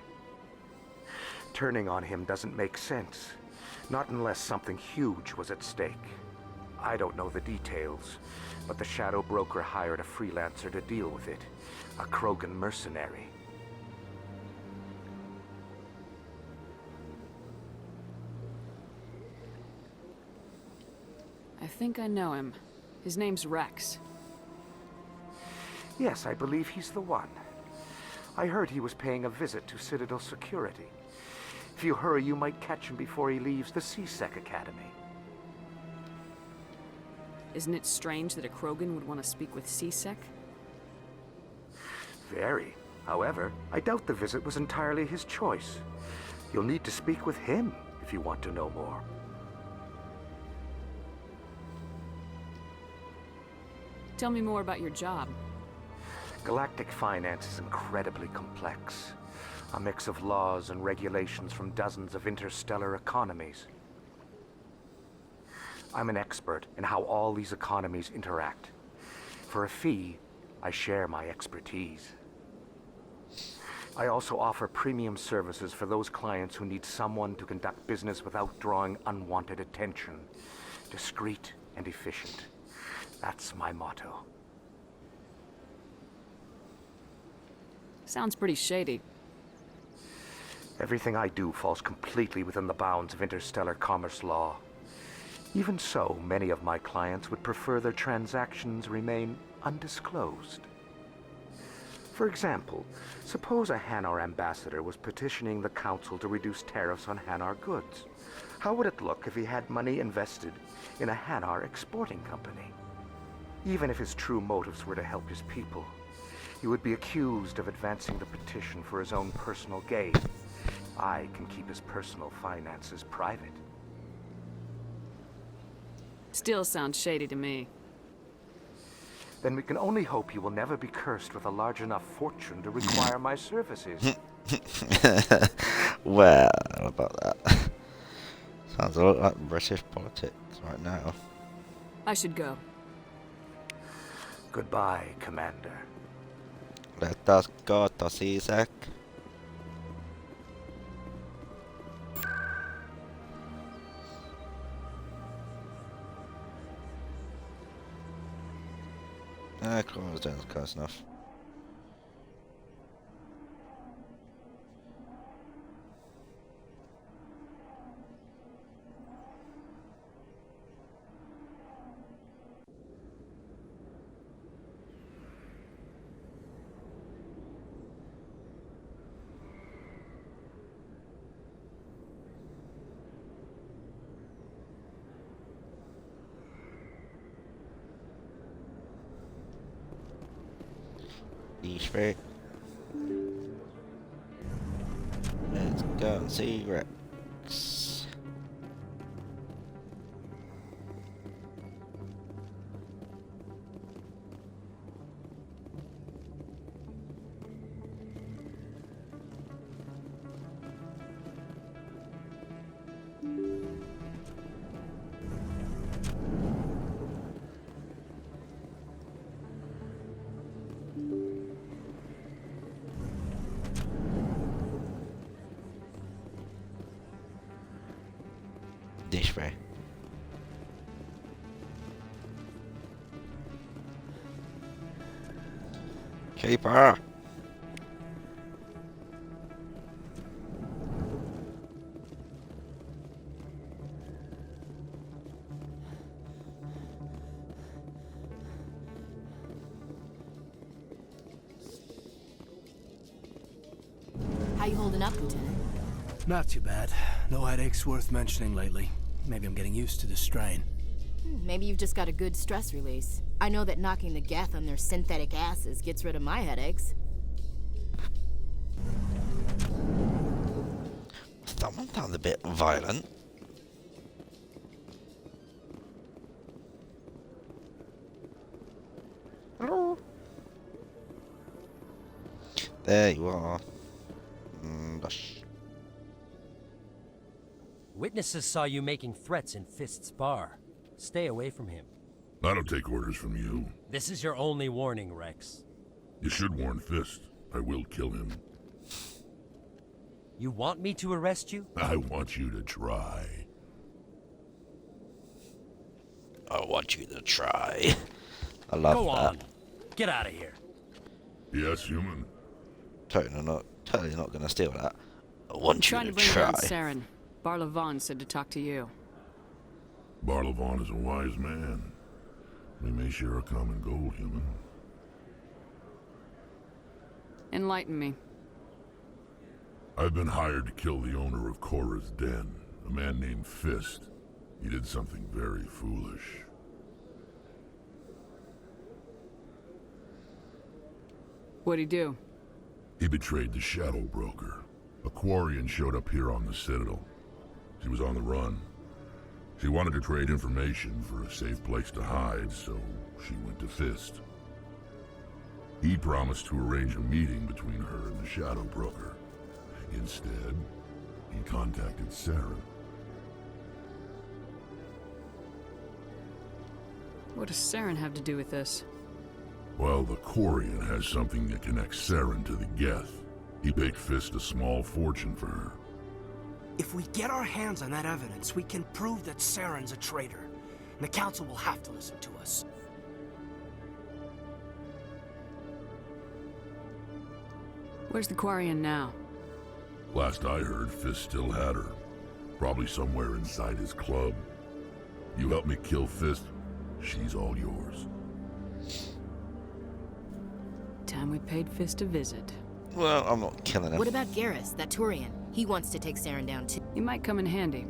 Turning on him doesn't make sense. Not unless something huge was at stake. I don't know the details, but the Shadow Broker hired a freelancer to deal with it. A Krogan mercenary. I think I know him. His name's Rex. Yes, I believe he's the one. I heard he was paying a visit to Citadel Security. If you hurry, you might catch him before he leaves the C-Sec Academy. Isn't it strange that a Krogan would want to speak with C-Sec? Very. However, I doubt the visit was entirely his choice. You'll need to speak with him if you want to know more. Tell me more about your job. Galactic finance is incredibly complex. A mix of laws and regulations from dozens of interstellar economies. I'm an expert in how all these economies interact. For a fee, I share my expertise. I also offer premium services for those clients who need someone to conduct business without drawing unwanted attention. Discreet and efficient. That's my motto. Sounds pretty shady. Everything I do falls completely within the bounds of interstellar commerce law. Even so, many of my clients would prefer their transactions remain undisclosed. For example, suppose a Hanar ambassador was petitioning the Council to reduce tariffs on Hanar goods. How would it look if he had money invested in a Hanar exporting company? Even if his true motives were to help his people, he would be accused of advancing the petition for his own personal gain. I can keep his personal finances private. Still sounds shady to me. Then we can only hope you will never be cursed with a large enough fortune to require my services. Well, how about that? Sounds a lot like British politics right now. I should go. Goodbye, Commander. Let us go to C-Sec. Close enough. Straight. Let's go and see Rex. this way. Keeper! How you holding up, Lieutenant? Not too bad. No headaches worth mentioning lately. Maybe I'm getting used to the strain. Maybe you've just got a good stress release. I know that knocking the Geth on their synthetic asses gets rid of my headaches. That one sounds a bit violent. Hello? There you are. Witnesses saw you making threats in Fist's bar. Stay away from him. I don't take orders from you. This is your only warning, Rex. You should warn Fist. I will kill him. You want me to arrest you? I want you to try. I want you to try. I love Go that. on. Get out of here. Yes, human. Totally not gonna steal that. I want you Trying to to bring try. down Saren. Barla Vaughn said to talk to you. Barlavon is a wise man. We may share a common goal, human. Enlighten me. I've been hired to kill the owner of Korra's Den, a man named Fist. He did something very foolish. What'd he do? He betrayed the Shadow Broker. A Quarian showed up here on the Citadel. She was on the run. She wanted to trade information for a safe place to hide, so she went to Fist. He promised to arrange a meeting between her and the Shadow Broker. Instead, he contacted Saren. What does Saren have to do with this? Well, the Quarian has something that connects Saren to the Geth. He paid Fist a small fortune for her. If we get our hands on that evidence, we can prove that Saren's a traitor. And the Council will have to listen to us. Where's the Quarian now? Last I heard, Fist still had her. Probably somewhere inside his club. You help me kill Fist, she's all yours. Time we paid Fist a visit. Well, I'm not killing him. What about Garrus, that Turian? He wants to take Saren down too. He might come in handy.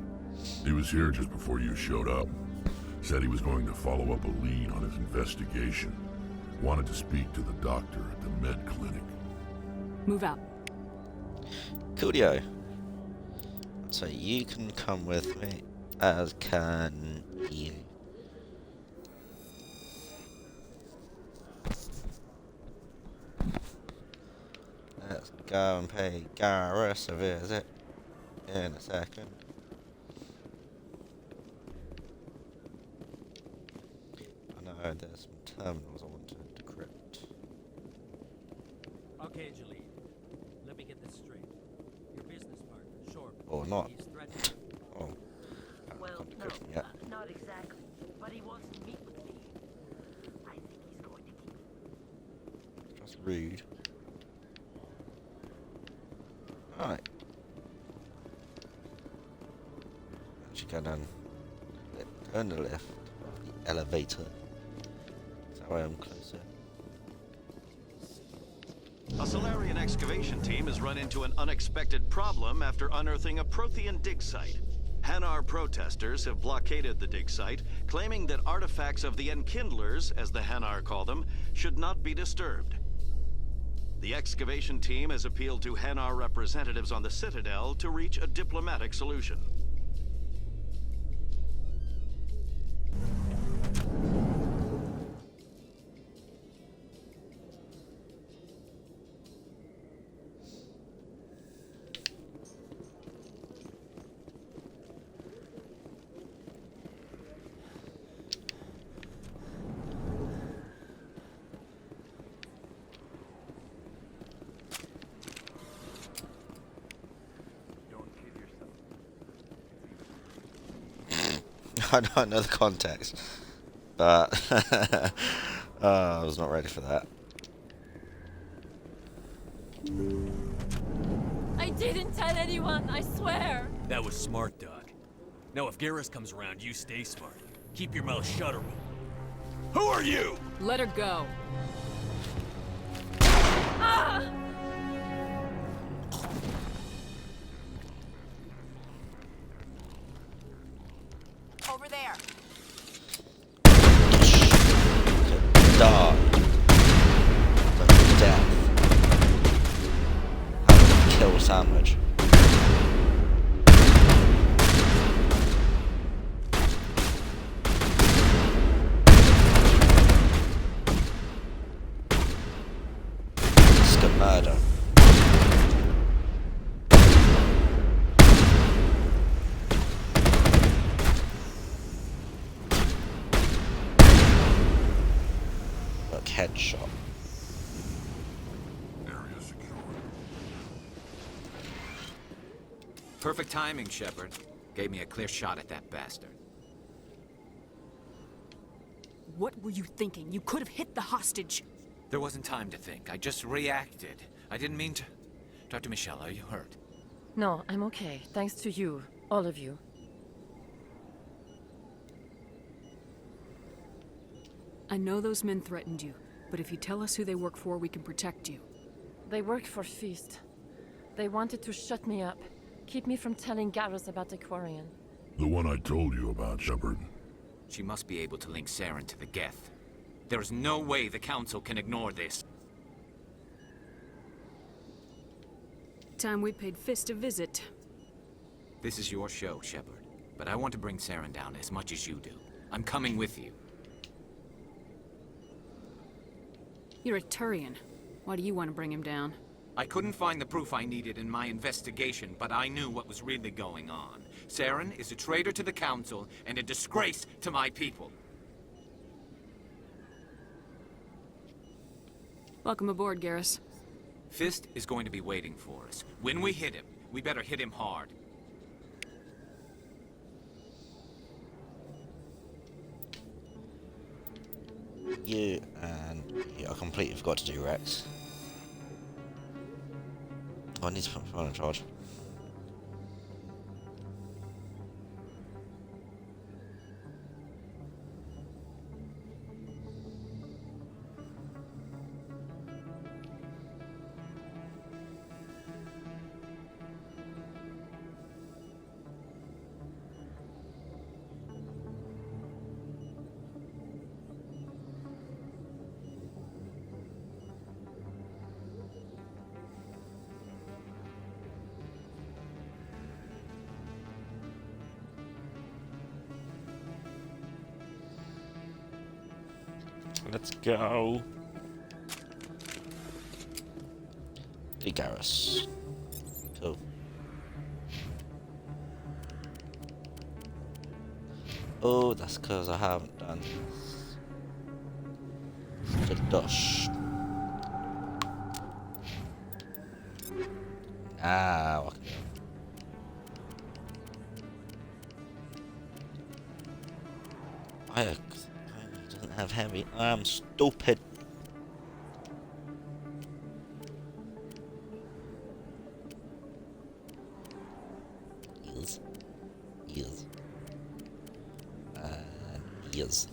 He was here just before you showed up. Said he was going to follow up a lead on his investigation. Wanted to speak to the doctor at the med clinic. Move out. Coolio. So you can come with me, as can you. Let's go and pay Garrus a visit in a second. I know there's some terminals I want to decrypt. Okay, Jalid. Let me get this straight. Your business partner, Short. Or not. He's threatened. Oh. Well, no, yet. not exactly. But he wants to meet with me. I think he's going to keep... That's rude. Right. Actually go down. Turn the left. The elevator. That way I'm closer. A Solarian excavation team has run into an unexpected problem after unearthing a Prothean dig site. Hanar protesters have blockaded the dig site, claiming that artifacts of the Enkindlers, as the Hanar call them, should not be disturbed. The excavation team has appealed to Hanar representatives on the Citadel to reach a diplomatic solution. I know the context, but I was not ready for that. I didn't tell anyone, I swear. That was smart, Doc. Now if Garrus comes around, you stay smart. Keep your mouth shut, or Who are you? Let her go. Ah! Over there. Die. Death. How to kill sandwich. Murder. Look, headshot. Area secure. Perfect timing, Shepard. Gave me a clear shot at that bastard. What were you thinking? You could have hit the hostage. There wasn't time to think. I just reacted. I didn't mean to... Dr. Michelle, are you hurt? No, I'm okay. Thanks to you. All of you. I know those men threatened you, but if you tell us who they work for, we can protect you. They work for Feast. They wanted to shut me up. Keep me from telling Garrus about the Quarian. The one I told you about, Shepard. She must be able to link Saren to the Geth. There is no way the Council can ignore this. Time we paid Fist a visit. This is your show, Shepard. But I want to bring Saren down as much as you do. I'm coming with you. You're a Turian. Why do you want to bring him down? I couldn't find the proof I needed in my investigation, but I knew what was really going on. Saren is a traitor to the Council and a disgrace to my people. Welcome aboard, Garrus. Fist is going to be waiting for us. When we hit him, we better hit him hard. You and yeah, I completely forgot to do Rex. Oh, I need to put my phone in charge. Let's go. The Garrus. Cool. Oh, that's because I haven't done the dash. Now I can go. I doesn't have heavy. I'm stupid. Yes. Yes. Yes.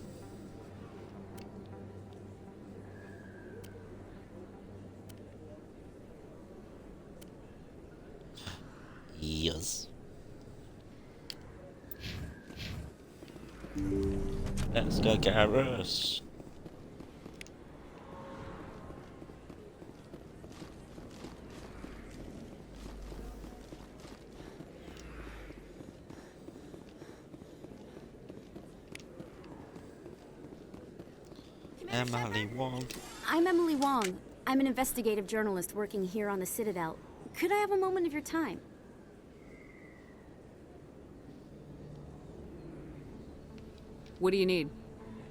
Yes. Let's go, Garrus. Emily Wong. I'm Emily Wong. I'm an investigative journalist working here on the Citadel. Could I have a moment of your time? What do you need?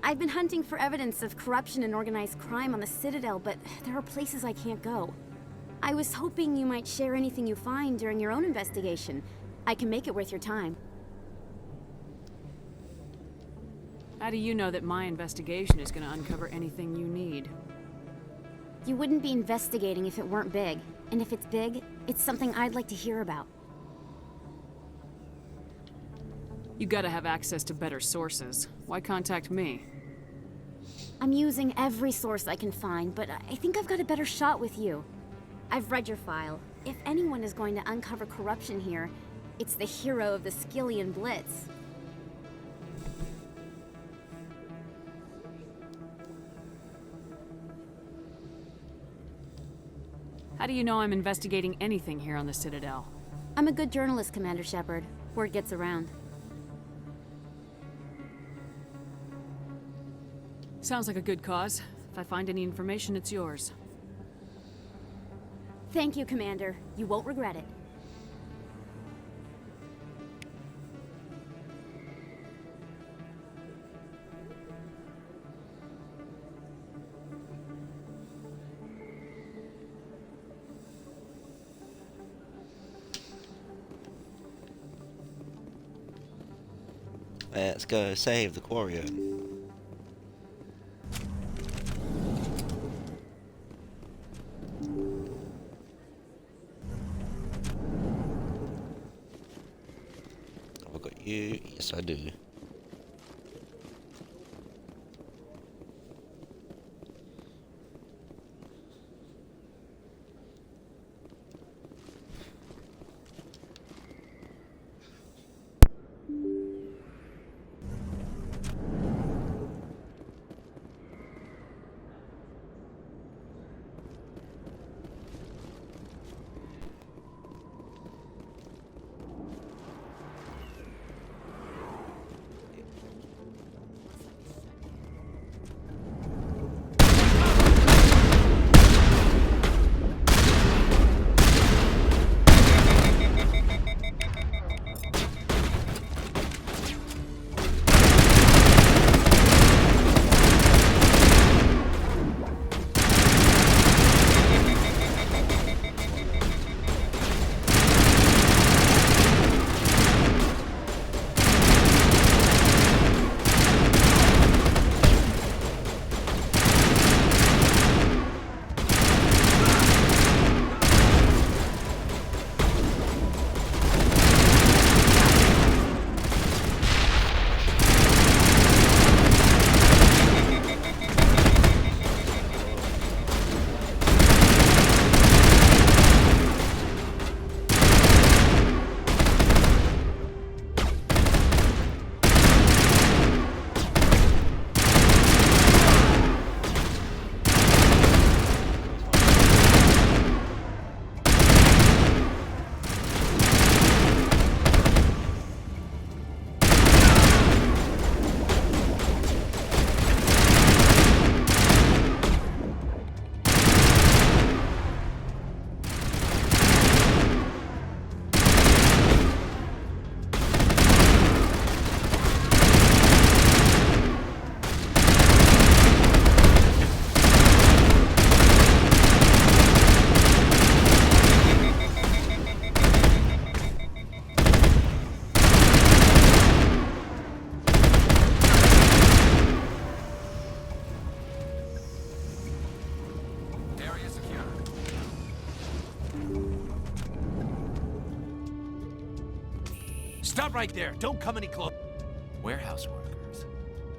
I've been hunting for evidence of corruption and organized crime on the Citadel, but there are places I can't go. I was hoping you might share anything you find during your own investigation. I can make it worth your time. How do you know that my investigation is going to uncover anything you need? You wouldn't be investigating if it weren't big. And if it's big, it's something I'd like to hear about. You gotta have access to better sources. Why contact me? I'm using every source I can find, but I think I've got a better shot with you. I've read your file. If anyone is going to uncover corruption here, it's the hero of the Skillian Blitz. How do you know I'm investigating anything here on the Citadel? I'm a good journalist, Commander Shepard. Word gets around. Sounds like a good cause. If I find any information, it's yours. Thank you, Commander. You won't regret it. Let's go save the Quarian. Have I got you? Yes, I do. Stop right there. Don't come any closer. Warehouse workers.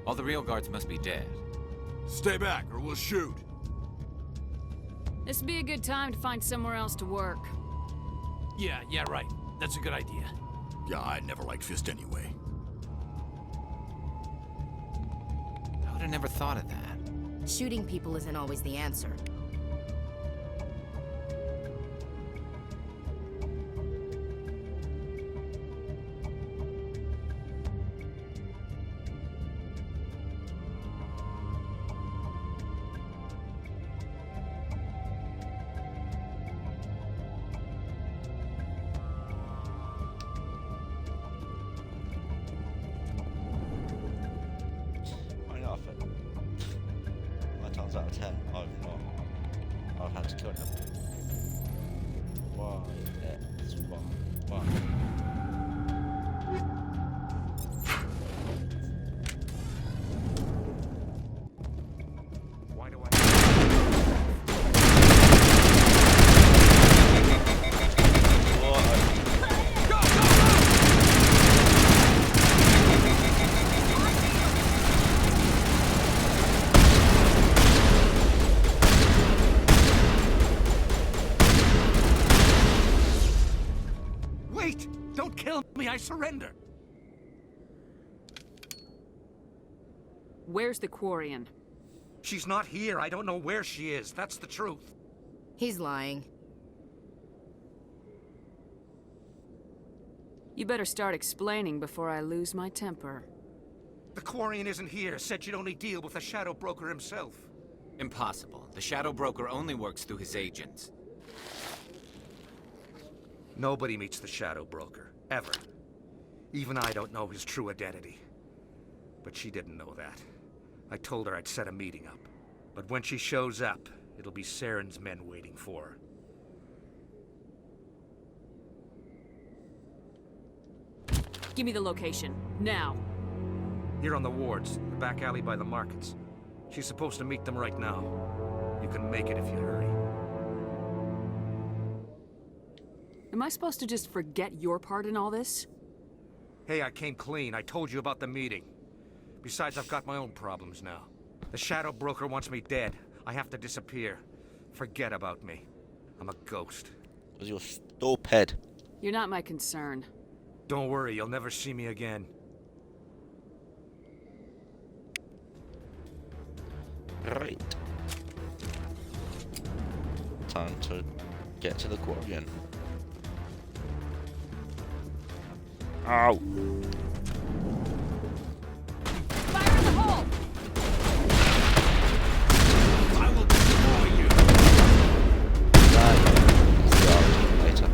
All the real guards must be dead. Stay back or we'll shoot. This would be a good time to find somewhere else to work. Yeah, right. That's a good idea. Yeah, I never liked Fist anyway. I would have never thought of that. Shooting people isn't always the answer. Out of 10, I've had to kill him. Why? It's why? kill me, I surrender. Where's the Quarian? She's not here. I don't know where she is. That's the truth. He's lying. You better start explaining before I lose my temper. The Quarian isn't here. Said you'd only deal with the Shadow Broker himself. Impossible. The Shadow Broker only works through his agents. Nobody meets the Shadow Broker. Ever. Even I don't know his true identity. But she didn't know that. I told her I'd set a meeting up. But when she shows up, it'll be Saren's men waiting for her. Give me the location, now. Here on the wards, the back alley by the markets. She's supposed to meet them right now. You can make it if you hurry. Am I supposed to just forget your part in all this? Hey, I came clean. I told you about the meeting. Besides, I've got my own problems now. The Shadow Broker wants me dead. I have to disappear. Forget about me. I'm a ghost. Was your stupid? You're not my concern. Don't worry, you'll never see me again. Right. Time to get to the Quarian. Ow! Fire in the hole! I will destroy you! Later.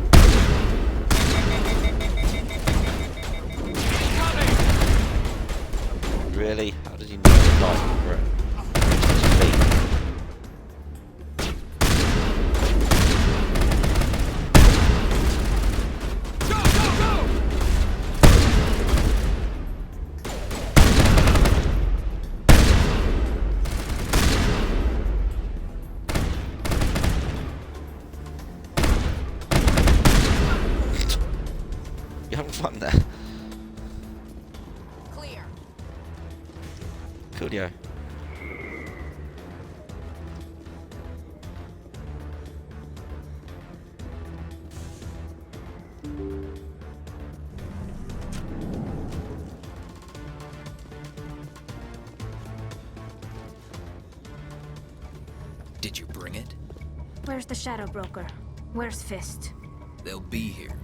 Really? How did he not die for it? You having fun there? Clear. Coolio. Did you bring it? Where's the Shadow Broker? Where's Fist? They'll be here.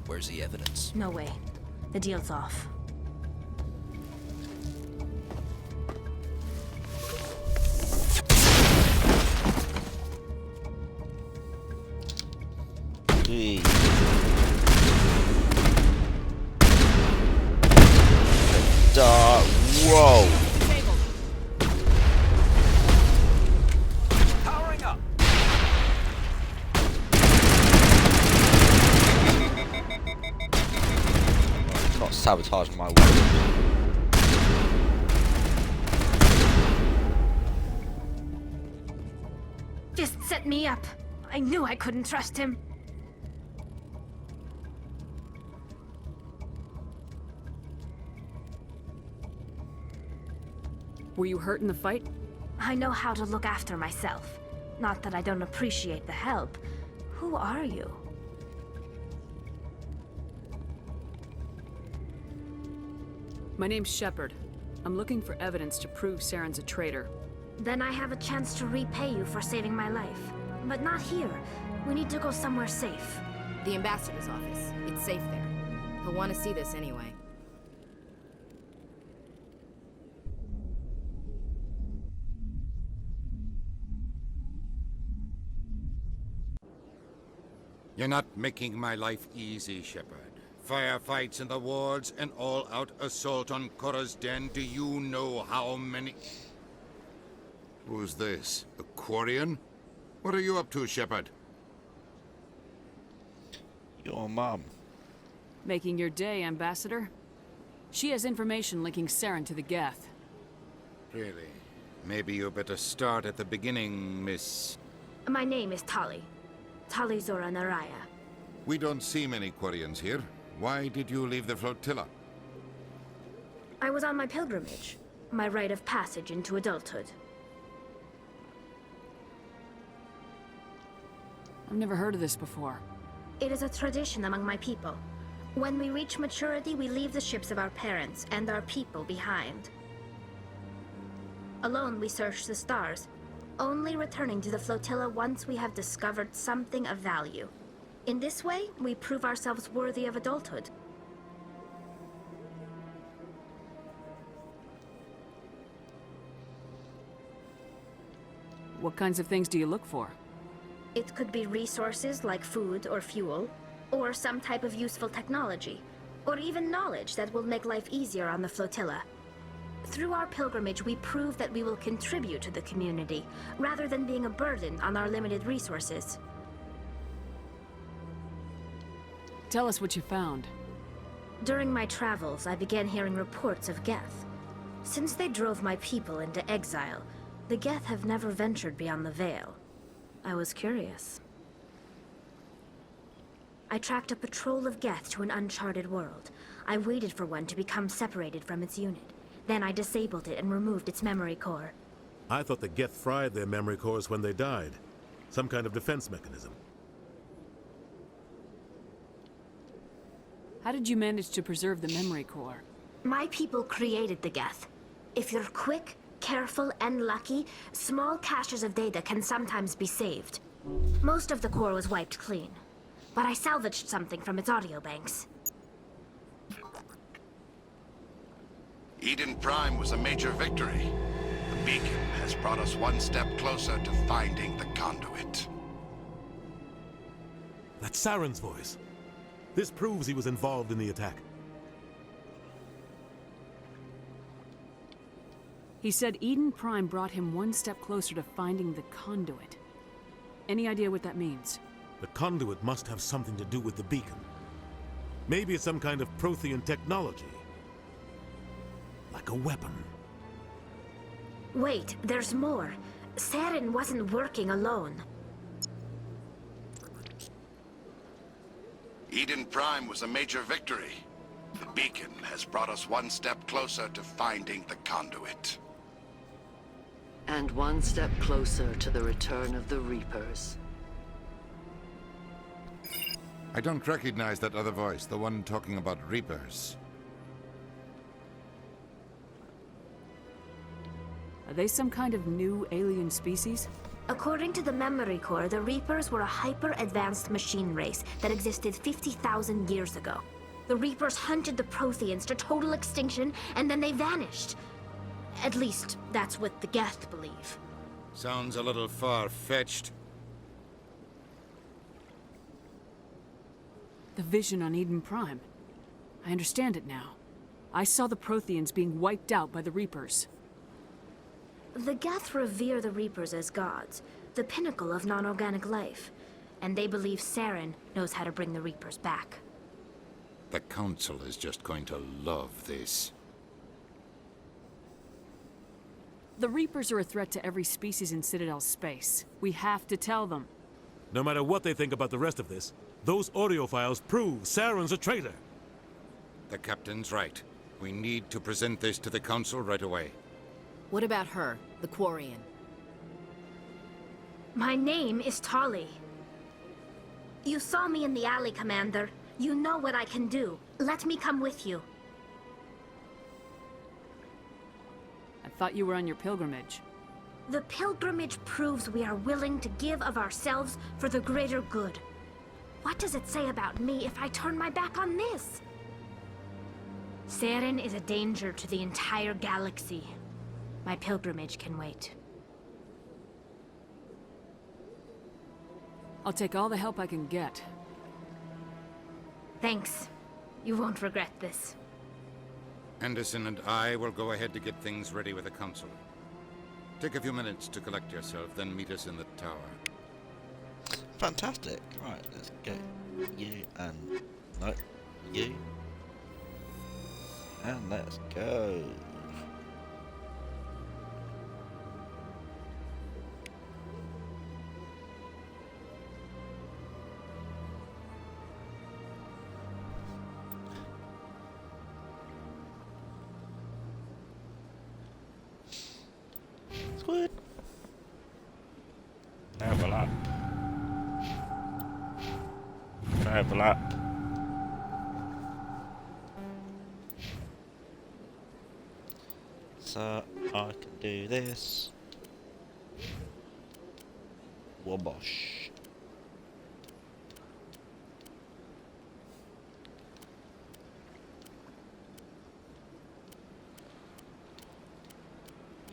Where's the evidence? No way. The deal's off. Whoa! Powering up. Not sabotage my work. Fist set me up. I knew I couldn't trust him. Were you hurt in the fight? I know how to look after myself. Not that I don't appreciate the help. Who are you? My name's Shepard. I'm looking for evidence to prove Saren's a traitor. Then I have a chance to repay you for saving my life. But not here. We need to go somewhere safe. The ambassador's office. It's safe there. He'll want to see this anyway. You're not making my life easy, Shepard. Firefights in the wards, an all-out assault on Korra's den. Do you know how many... Who's this? A Quarian? What are you up to, Shepard? Your mom. Making your day, Ambassador. She has information linking Saren to the Geth. Really? Maybe you better start at the beginning, Miss... My name is Tali. Tali Zora Naraya. We don't see many Quarians here. Why did you leave the flotilla? I was on my pilgrimage. My rite of passage into adulthood. I've never heard of this before. It is a tradition among my people. When we reach maturity, we leave the ships of our parents and our people behind. Alone, we search the stars, only returning to the flotilla once we have discovered something of value. In this way, we prove ourselves worthy of adulthood. What kinds of things do you look for? It could be resources like food or fuel, or some type of useful technology, or even knowledge that will make life easier on the flotilla. Through our pilgrimage, we prove that we will contribute to the community, rather than being a burden on our limited resources. Tell us what you found. During my travels, I began hearing reports of Geth. Since they drove my people into exile, the Geth have never ventured beyond the Veil. I was curious. I tracked a patrol of Geth to an uncharted world. I waited for one to become separated from its unit. Then I disabled it and removed its memory core. I thought the Geth fried their memory cores when they died. Some kind of defense mechanism. How did you manage to preserve the memory core? My people created the Geth. If you're quick, careful, and lucky, small caches of data can sometimes be saved. Most of the core was wiped clean, but I salvaged something from its audio banks. Eden Prime was a major victory. The beacon has brought us one step closer to finding the conduit. That's Saren's voice. This proves he was involved in the attack. He said Eden Prime brought him one step closer to finding the conduit. Any idea what that means? The conduit must have something to do with the beacon. Maybe it's some kind of Prothean technology. Like a weapon. Wait, there's more. Saren wasn't working alone. Eden Prime was a major victory. The beacon has brought us one step closer to finding the conduit. And one step closer to the return of the Reapers. I don't recognize that other voice, the one talking about Reapers. Are they some kind of new alien species? According to the memory core, the Reapers were a hyper-advanced machine race that existed 50,000 years ago. The Reapers hunted the Protheans to total extinction, and then they vanished. At least, that's what the Geth believe. Sounds a little far-fetched. The vision on Eden Prime. I understand it now. I saw the Protheans being wiped out by the Reapers. The Geth revere the Reapers as gods, the pinnacle of non-organic life. And they believe Saren knows how to bring the Reapers back. The Council is just going to love this. The Reapers are a threat to every species in Citadel space. We have to tell them. No matter what they think about the rest of this, those audio files prove Saren's a traitor. The Captain's right. We need to present this to the Council right away. What about her, the Quarian? My name is Tali. You saw me in the alley, Commander. You know what I can do. Let me come with you. I thought you were on your pilgrimage. The pilgrimage proves we are willing to give of ourselves for the greater good. What does it say about me if I turn my back on this? Saren is a danger to the entire galaxy. My pilgrimage can wait. I'll take all the help I can get. Thanks. You won't regret this. Anderson and I will go ahead to get things ready with the Council. Take a few minutes to collect yourself, then meet us in the tower. Fantastic. Right, let's go. You and... No, you. And let's go. Squid. Have a lot. Have a lot. so I can do this. Wabosh.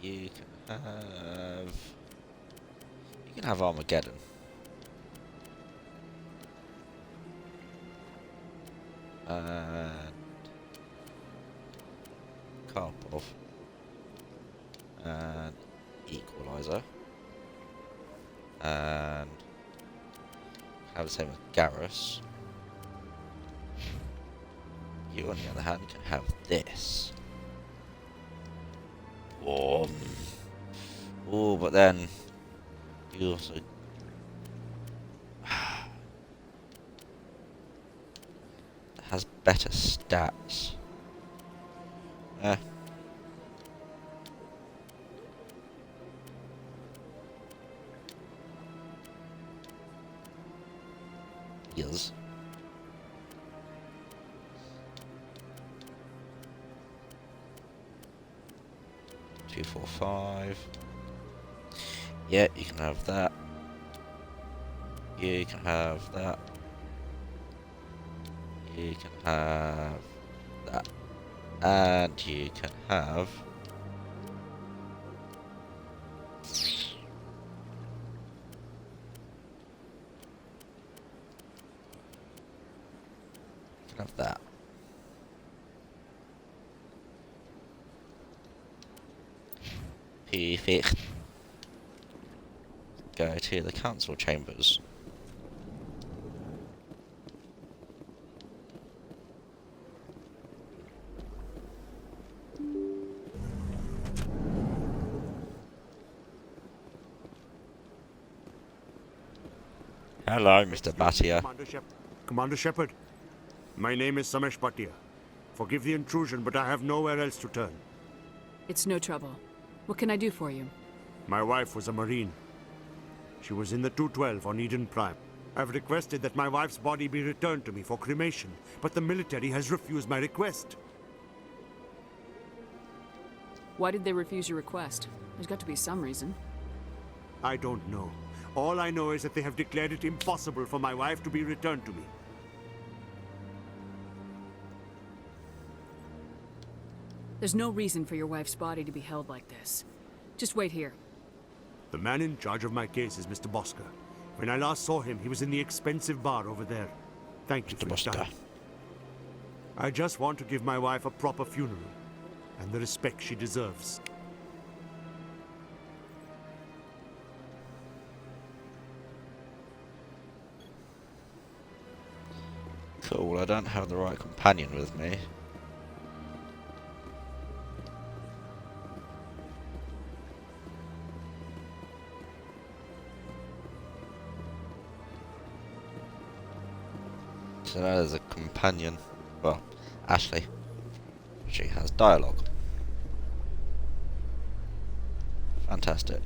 You can have Armageddon. And Karpov. And Equalizer. And have the same with Garrus. You, on the other hand, can have this. Oh, but then you also has better stats. Yes. Two, 4, 5. Yeah, you can have that. You can have that. You can have that. And you can have that. Perfect. Go to the council chambers. Hello, Mr. Bhatia. Commander Shepard, my name is Samesh Bhatia. Forgive the intrusion, but I have nowhere else to turn. It's no trouble. What can I do for you? My wife was a Marine. She was in the 212 on Eden Prime. I've requested that my wife's body be returned to me for cremation, but the military has refused my request. Why did they refuse your request? There's got to be some reason. I don't know. All I know is that they have declared it impossible for my wife to be returned to me. There's no reason for your wife's body to be held like this. Just wait here. The man in charge of my case is Mr. Bosca. When I last saw him, he was in the expensive bar over there. Thank you for your time. I just want to give my wife a proper funeral, and the respect she deserves. Cool, I don't have the right companion with me. So that is a companion. Well, Ashley. She has dialogue. Fantastic.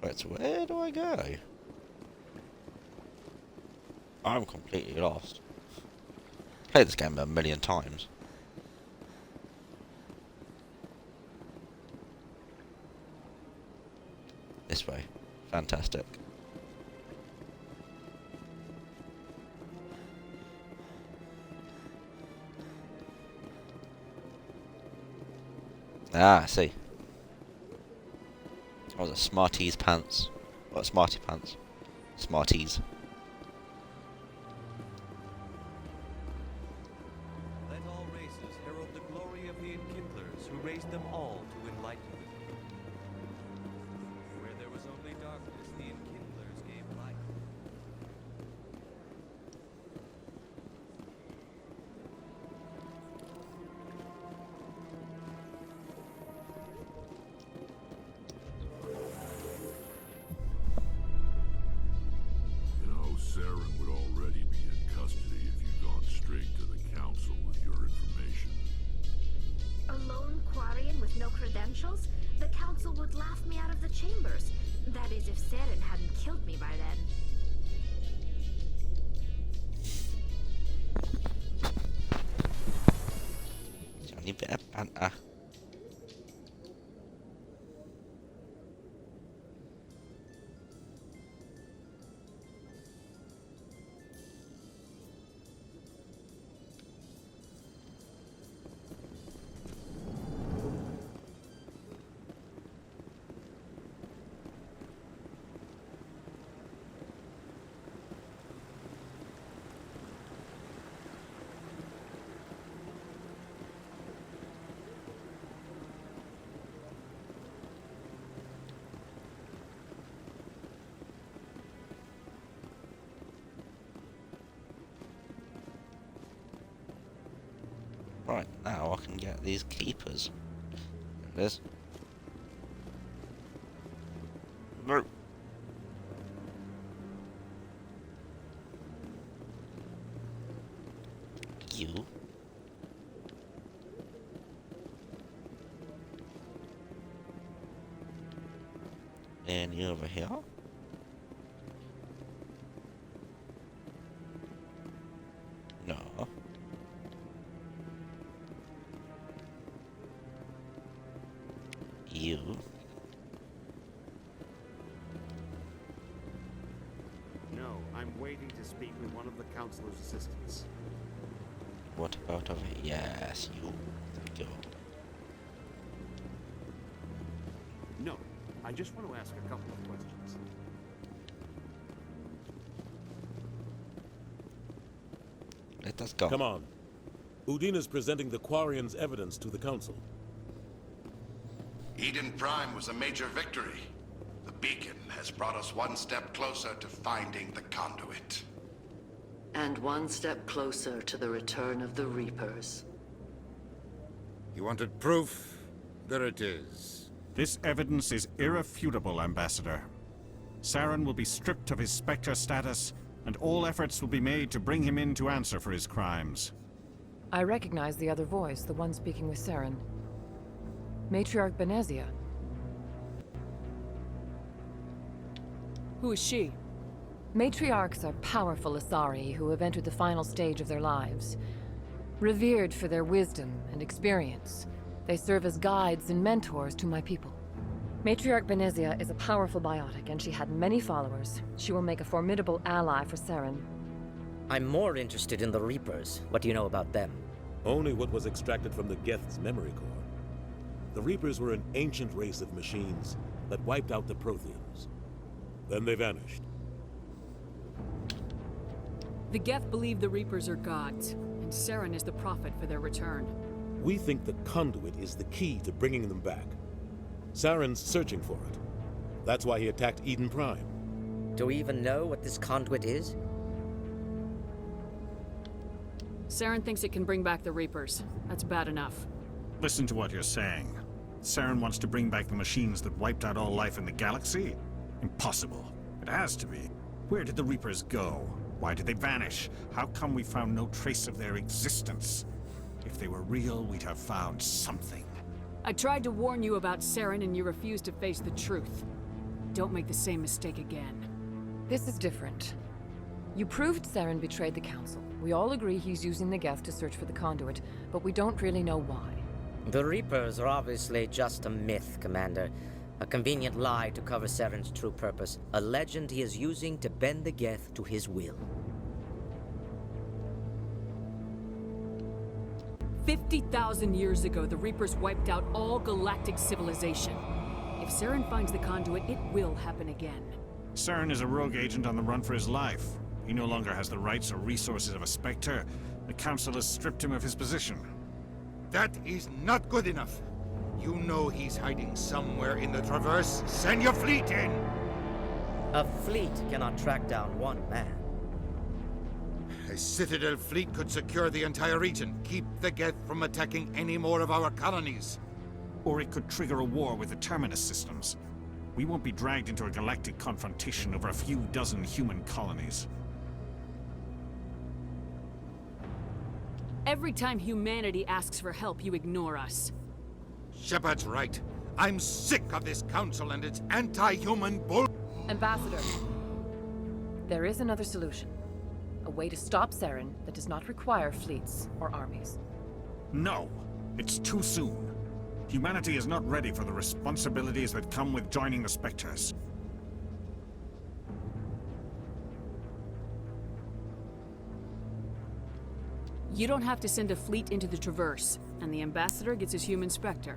Right, so where do I go? I'm completely lost. Played this game a million times. This way. Fantastic. Ah, I see. Oh, the Smarties pants. What, Smarty pants? Smarties. Let all races herald the glory of the Enkindlers, who raised them all to enlightenment. Where there was only darkness, the Enkindlers gave light. credentials, the Council would laugh me out of the chambers. That is, if Saren hadn't killed me by then. Only bit of banter. Right, now I can get these keepers. There it is. No. You. And you over here. No. You. No, I'm waiting to speak with one of the Councilor's assistants. What about over here? Yes, you. There we go. No, I just want to ask a couple of questions. Let us go. Come on. Udine is presenting the Quarians' evidence to the Council. Eden Prime was a major victory. The beacon has brought us one step closer to finding the conduit. And one step closer to the return of the Reapers. You wanted proof? There it is. This evidence is irrefutable, Ambassador. Saren will be stripped of his Spectre status, and all efforts will be made to bring him in to answer for his crimes. I recognize the other voice, the one speaking with Saren. Matriarch Benezia. Who is she? Matriarchs are powerful Asari who have entered the final stage of their lives. Revered for their wisdom and experience, they serve as guides and mentors to my people. Matriarch Benezia is a powerful biotic, and she had many followers. She will make a formidable ally for Saren. I'm more interested in the Reapers. What do you know about them? Only what was extracted from the Geth's memory core. The Reapers were an ancient race of machines that wiped out the Protheans. Then they vanished. The Geth believe the Reapers are gods, and Saren is the prophet for their return. We think the conduit is the key to bringing them back. Saren's searching for it. That's why he attacked Eden Prime. Do we even know what this conduit is? Saren thinks it can bring back the Reapers. That's bad enough. Listen to what you're saying. Saren wants to bring back the machines that wiped out all life in the galaxy? Impossible. It has to be. Where did the Reapers go? Why did they vanish? How come we found no trace of their existence? If they were real, we'd have found something. I tried to warn you about Saren, and you refused to face the truth. Don't make the same mistake again. This is different. You proved Saren betrayed the Council. We all agree he's using the Geth to search for the conduit, but we don't really know why. The Reapers are obviously just a myth, Commander. A convenient lie to cover Saren's true purpose. A legend he is using to bend the Geth to his will. 50,000 years ago, the Reapers wiped out all galactic civilization. If Saren finds the conduit, it will happen again. Saren is a rogue agent on the run for his life. He no longer has the rights or resources of a Spectre. The Council has stripped him of his position. That is not good enough. You know he's hiding somewhere in the Traverse. Send your fleet in! A fleet cannot track down one man. A Citadel fleet could secure the entire region, keep the Geth from attacking any more of our colonies. Or it could trigger a war with the Terminus systems. We won't be dragged into a galactic confrontation over a few dozen human colonies. Every time humanity asks for help, you ignore us. Shepard's right. I'm sick of this council and its anti-human bull... Ambassador, there is another solution. A way to stop Saren that does not require fleets or armies. No, it's too soon. Humanity is not ready for the responsibilities that come with joining the Spectres. You don't have to send a fleet into the Traverse, and the Ambassador gets his human Spectre.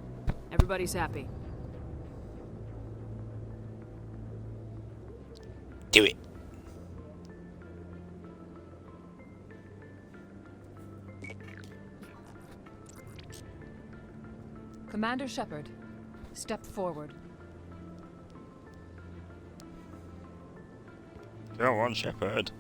Everybody's happy. Do it. Commander Shepard, step forward. Go on, Shepard.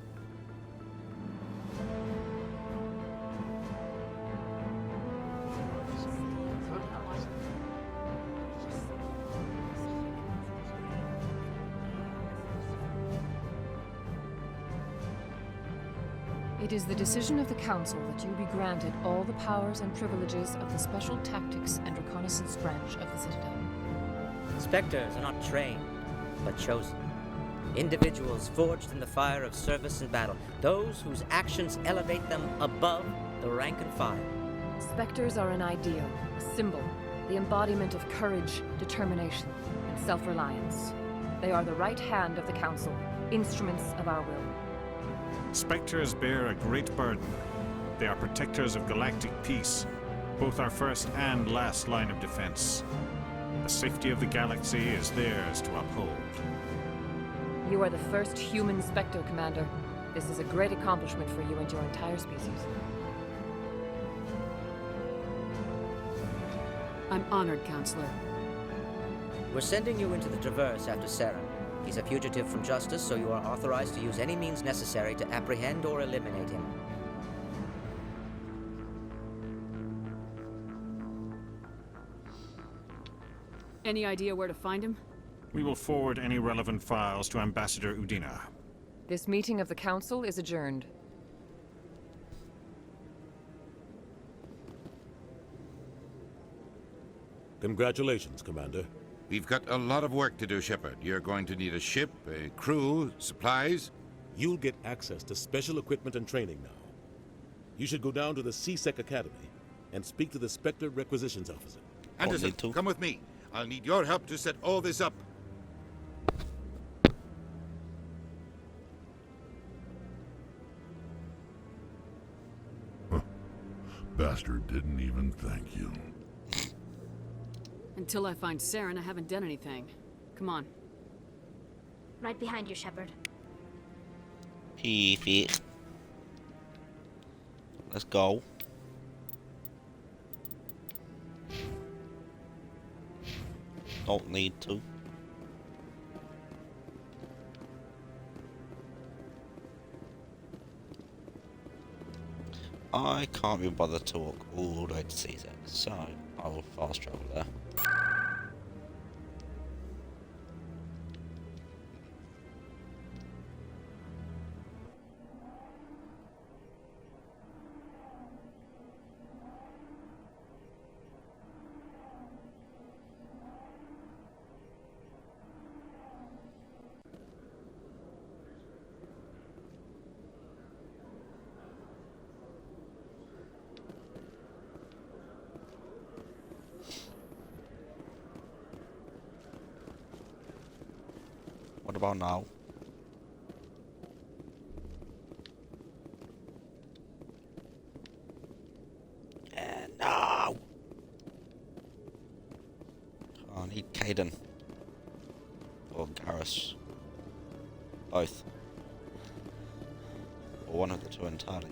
It is the decision of the Council that you be granted all the powers and privileges of the Special Tactics and Reconnaissance branch of the Citadel. Spectres are not trained, but chosen. Individuals forged in the fire of service and battle. Those whose actions elevate them above the rank and file. Spectres are an ideal, a symbol, the embodiment of courage, determination, and self-reliance. They are the right hand of the Council, instruments of our will. Spectres bear a great burden. They are protectors of galactic peace, both our first and last line of defense. The safety of the galaxy is theirs to uphold. You are the first human Spectre, Commander. This is a great accomplishment for you and your entire species. I'm honored, Counselor. We're sending you into the Traverse after Saren. He's a fugitive from justice, so you are authorized to use any means necessary to apprehend or eliminate him. Any idea where to find him? We will forward any relevant files to Ambassador Udina. This meeting of the Council is adjourned. Congratulations, Commander. We've got a lot of work to do, Shepard. You're going to need a ship, a crew, supplies. You'll get access to special equipment and training now. You should go down to the C-Sec Academy and speak to the Spectre Requisitions Officer. Anderson, come with me. I'll need your help to set all this up. Bastard didn't even thank you. Until I find Saren, I haven't done anything. Come on. Right behind you, Shepard. Perfect. Let's go. Don't need to. I can't be bothered to walk all the way to C-Sec, so I will fast travel there. What about now? No! I need Kaidan. Or Garrus. Both. Or one of the two entirely.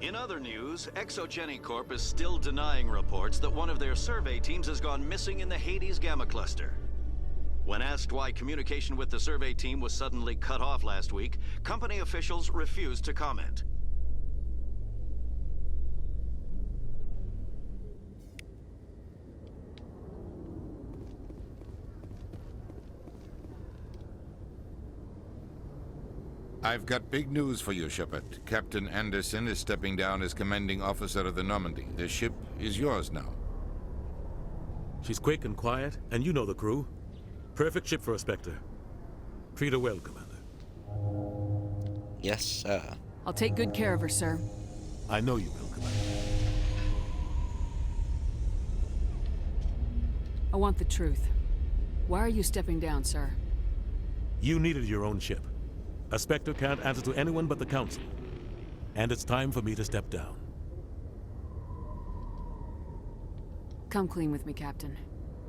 In other news, Exogeny Corp is still denying reports that one of their survey teams has gone missing in the Hades Gamma Cluster. When asked why communication with the survey team was suddenly cut off last week, company officials refused to comment. I've got big news for you, Shepard. Captain Anderson is stepping down as commanding officer of the Normandy. The ship is yours now. She's quick and quiet, and you know the crew. Perfect ship for a Spectre. Treat her well, Commander. Yes, sir. I'll take good care of her, sir. I know you will, Commander. I want the truth. Why are you stepping down, sir? You needed your own ship. A Spectre can't answer to anyone but the Council. And it's time for me to step down. Come clean with me, Captain.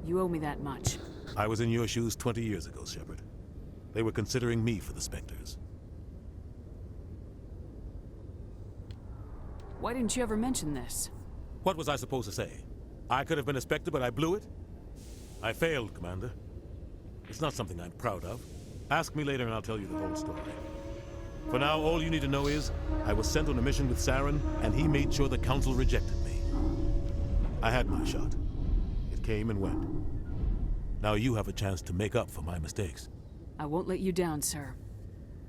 You owe me that much. I was in your shoes 20 years ago, Shepard. They were considering me for the Spectres. Why didn't you ever mention this? What was I supposed to say? I could have been a Spectre, but I blew it? I failed, Commander. It's not something I'm proud of. Ask me later and I'll tell you the whole story. For now, all you need to know is, I was sent on a mission with Saren, and he made sure the Council rejected me. I had my shot. It came and went. Now you have a chance to make up for my mistakes. I won't let you down, sir.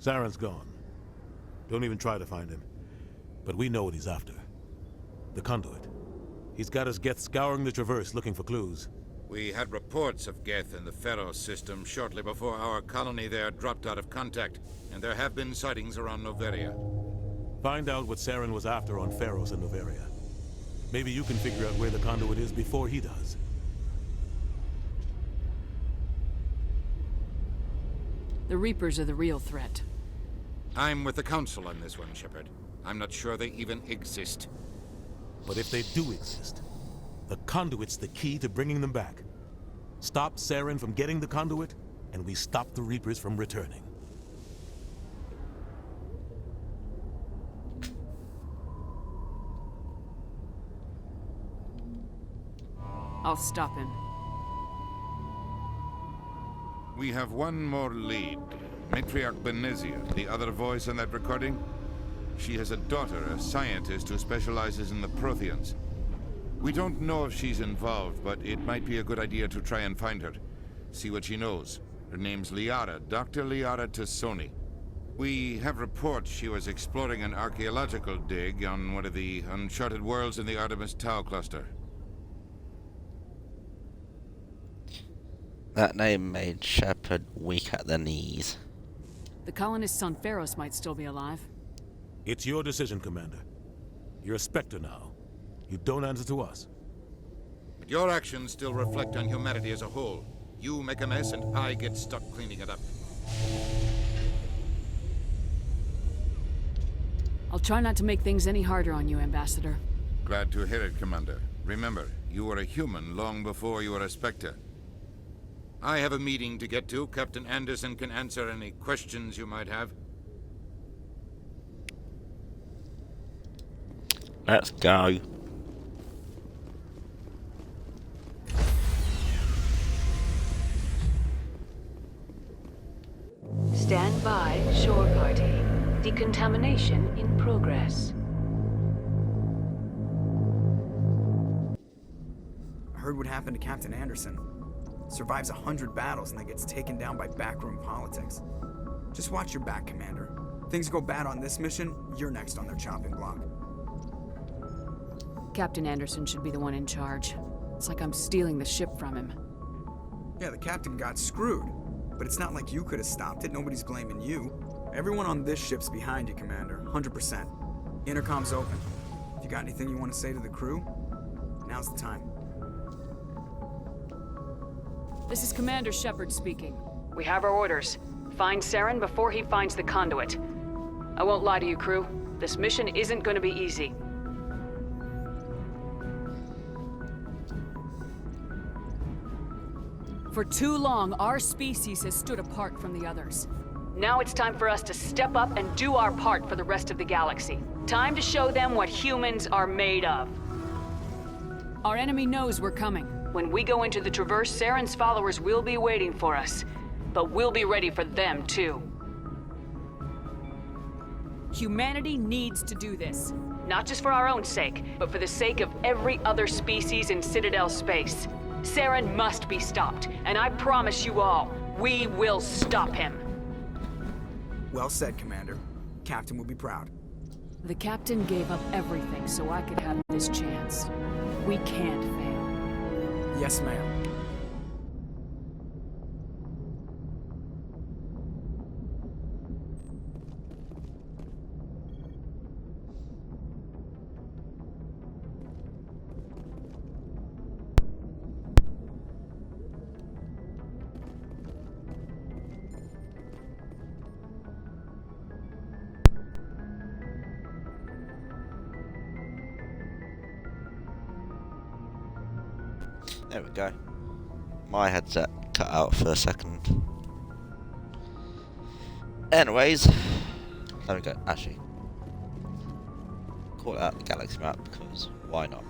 Saren's gone. Don't even try to find him. But we know what he's after. The Conduit. He's got his Geth scouring the Traverse looking for clues. We had reports of Geth in the Pharaoh system shortly before our colony there dropped out of contact, and there have been sightings around Noveria. Find out what Saren was after on Pharaohs and Noveria. Maybe you can figure out where the Conduit is before he does. The Reapers are the real threat. I'm with the Council on this one, Shepard. I'm not sure they even exist. But if they do exist, the Conduit's the key to bringing them back. Stop Saren from getting the Conduit, and we stop the Reapers from returning. I'll stop him. We have one more lead. Matriarch Benezia, the other voice on that recording. She has a daughter, a scientist who specializes in the Protheans. We don't know if she's involved, but it might be a good idea to try and find her. See what she knows. Her name's Liara, Dr. Liara Tassoni. We have reports she was exploring an archaeological dig on one of the uncharted worlds in the Artemis Tau cluster. That name made Shepard weak at the knees. The colonists on Pharaohs might still be alive. It's your decision, Commander. You're a Spectre now. You don't answer to us. But your actions still reflect on humanity as a whole. You make a mess and I get stuck cleaning it up. I'll try not to make things any harder on you, Ambassador. Glad to hear it, Commander. Remember, you were a human long before you were a Spectre. I have a meeting to get to. Captain Anderson can answer any questions you might have. Let's go. Stand by, shore party. Decontamination in progress. I heard what happened to Captain Anderson. Survives 100 battles and then gets taken down by backroom politics. Just watch your back, Commander. Things go bad on this mission, you're next on their chopping block. Captain Anderson should be the one in charge. It's like I'm stealing the ship from him. Yeah, the captain got screwed. But it's not like you could have stopped it. Nobody's blaming you. Everyone on this ship's behind you, Commander. 100%. Intercom's open. If you got anything you want to say to the crew, now's the time. This is Commander Shepard speaking. We have our orders. Find Saren before he finds the conduit. I won't lie to you, crew. This mission isn't going to be easy. For too long, our species has stood apart from the others. Now it's time for us to step up and do our part for the rest of the galaxy. Time to show them what humans are made of. Our enemy knows we're coming. When we go into the Traverse, Saren's followers will be waiting for us. But we'll be ready for them, too. Humanity needs to do this. Not just for our own sake, but for the sake of every other species in Citadel space. Saren must be stopped, and I promise you all, we will stop him. Well said, Commander. Captain will be proud. The captain gave up everything so I could have this chance. We can't fail. Yes, ma'am. There we go. My headset cut out for a second. Anyways, there we go. Actually, call it out the galaxy map because why not?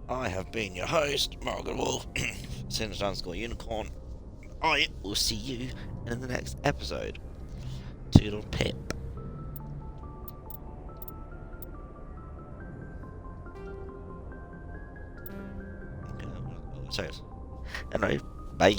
I have been your host, Morgan Wolf, Unicorn. I will see you in the next episode. Toodle pip. Okay, sorry. Anyway, bye.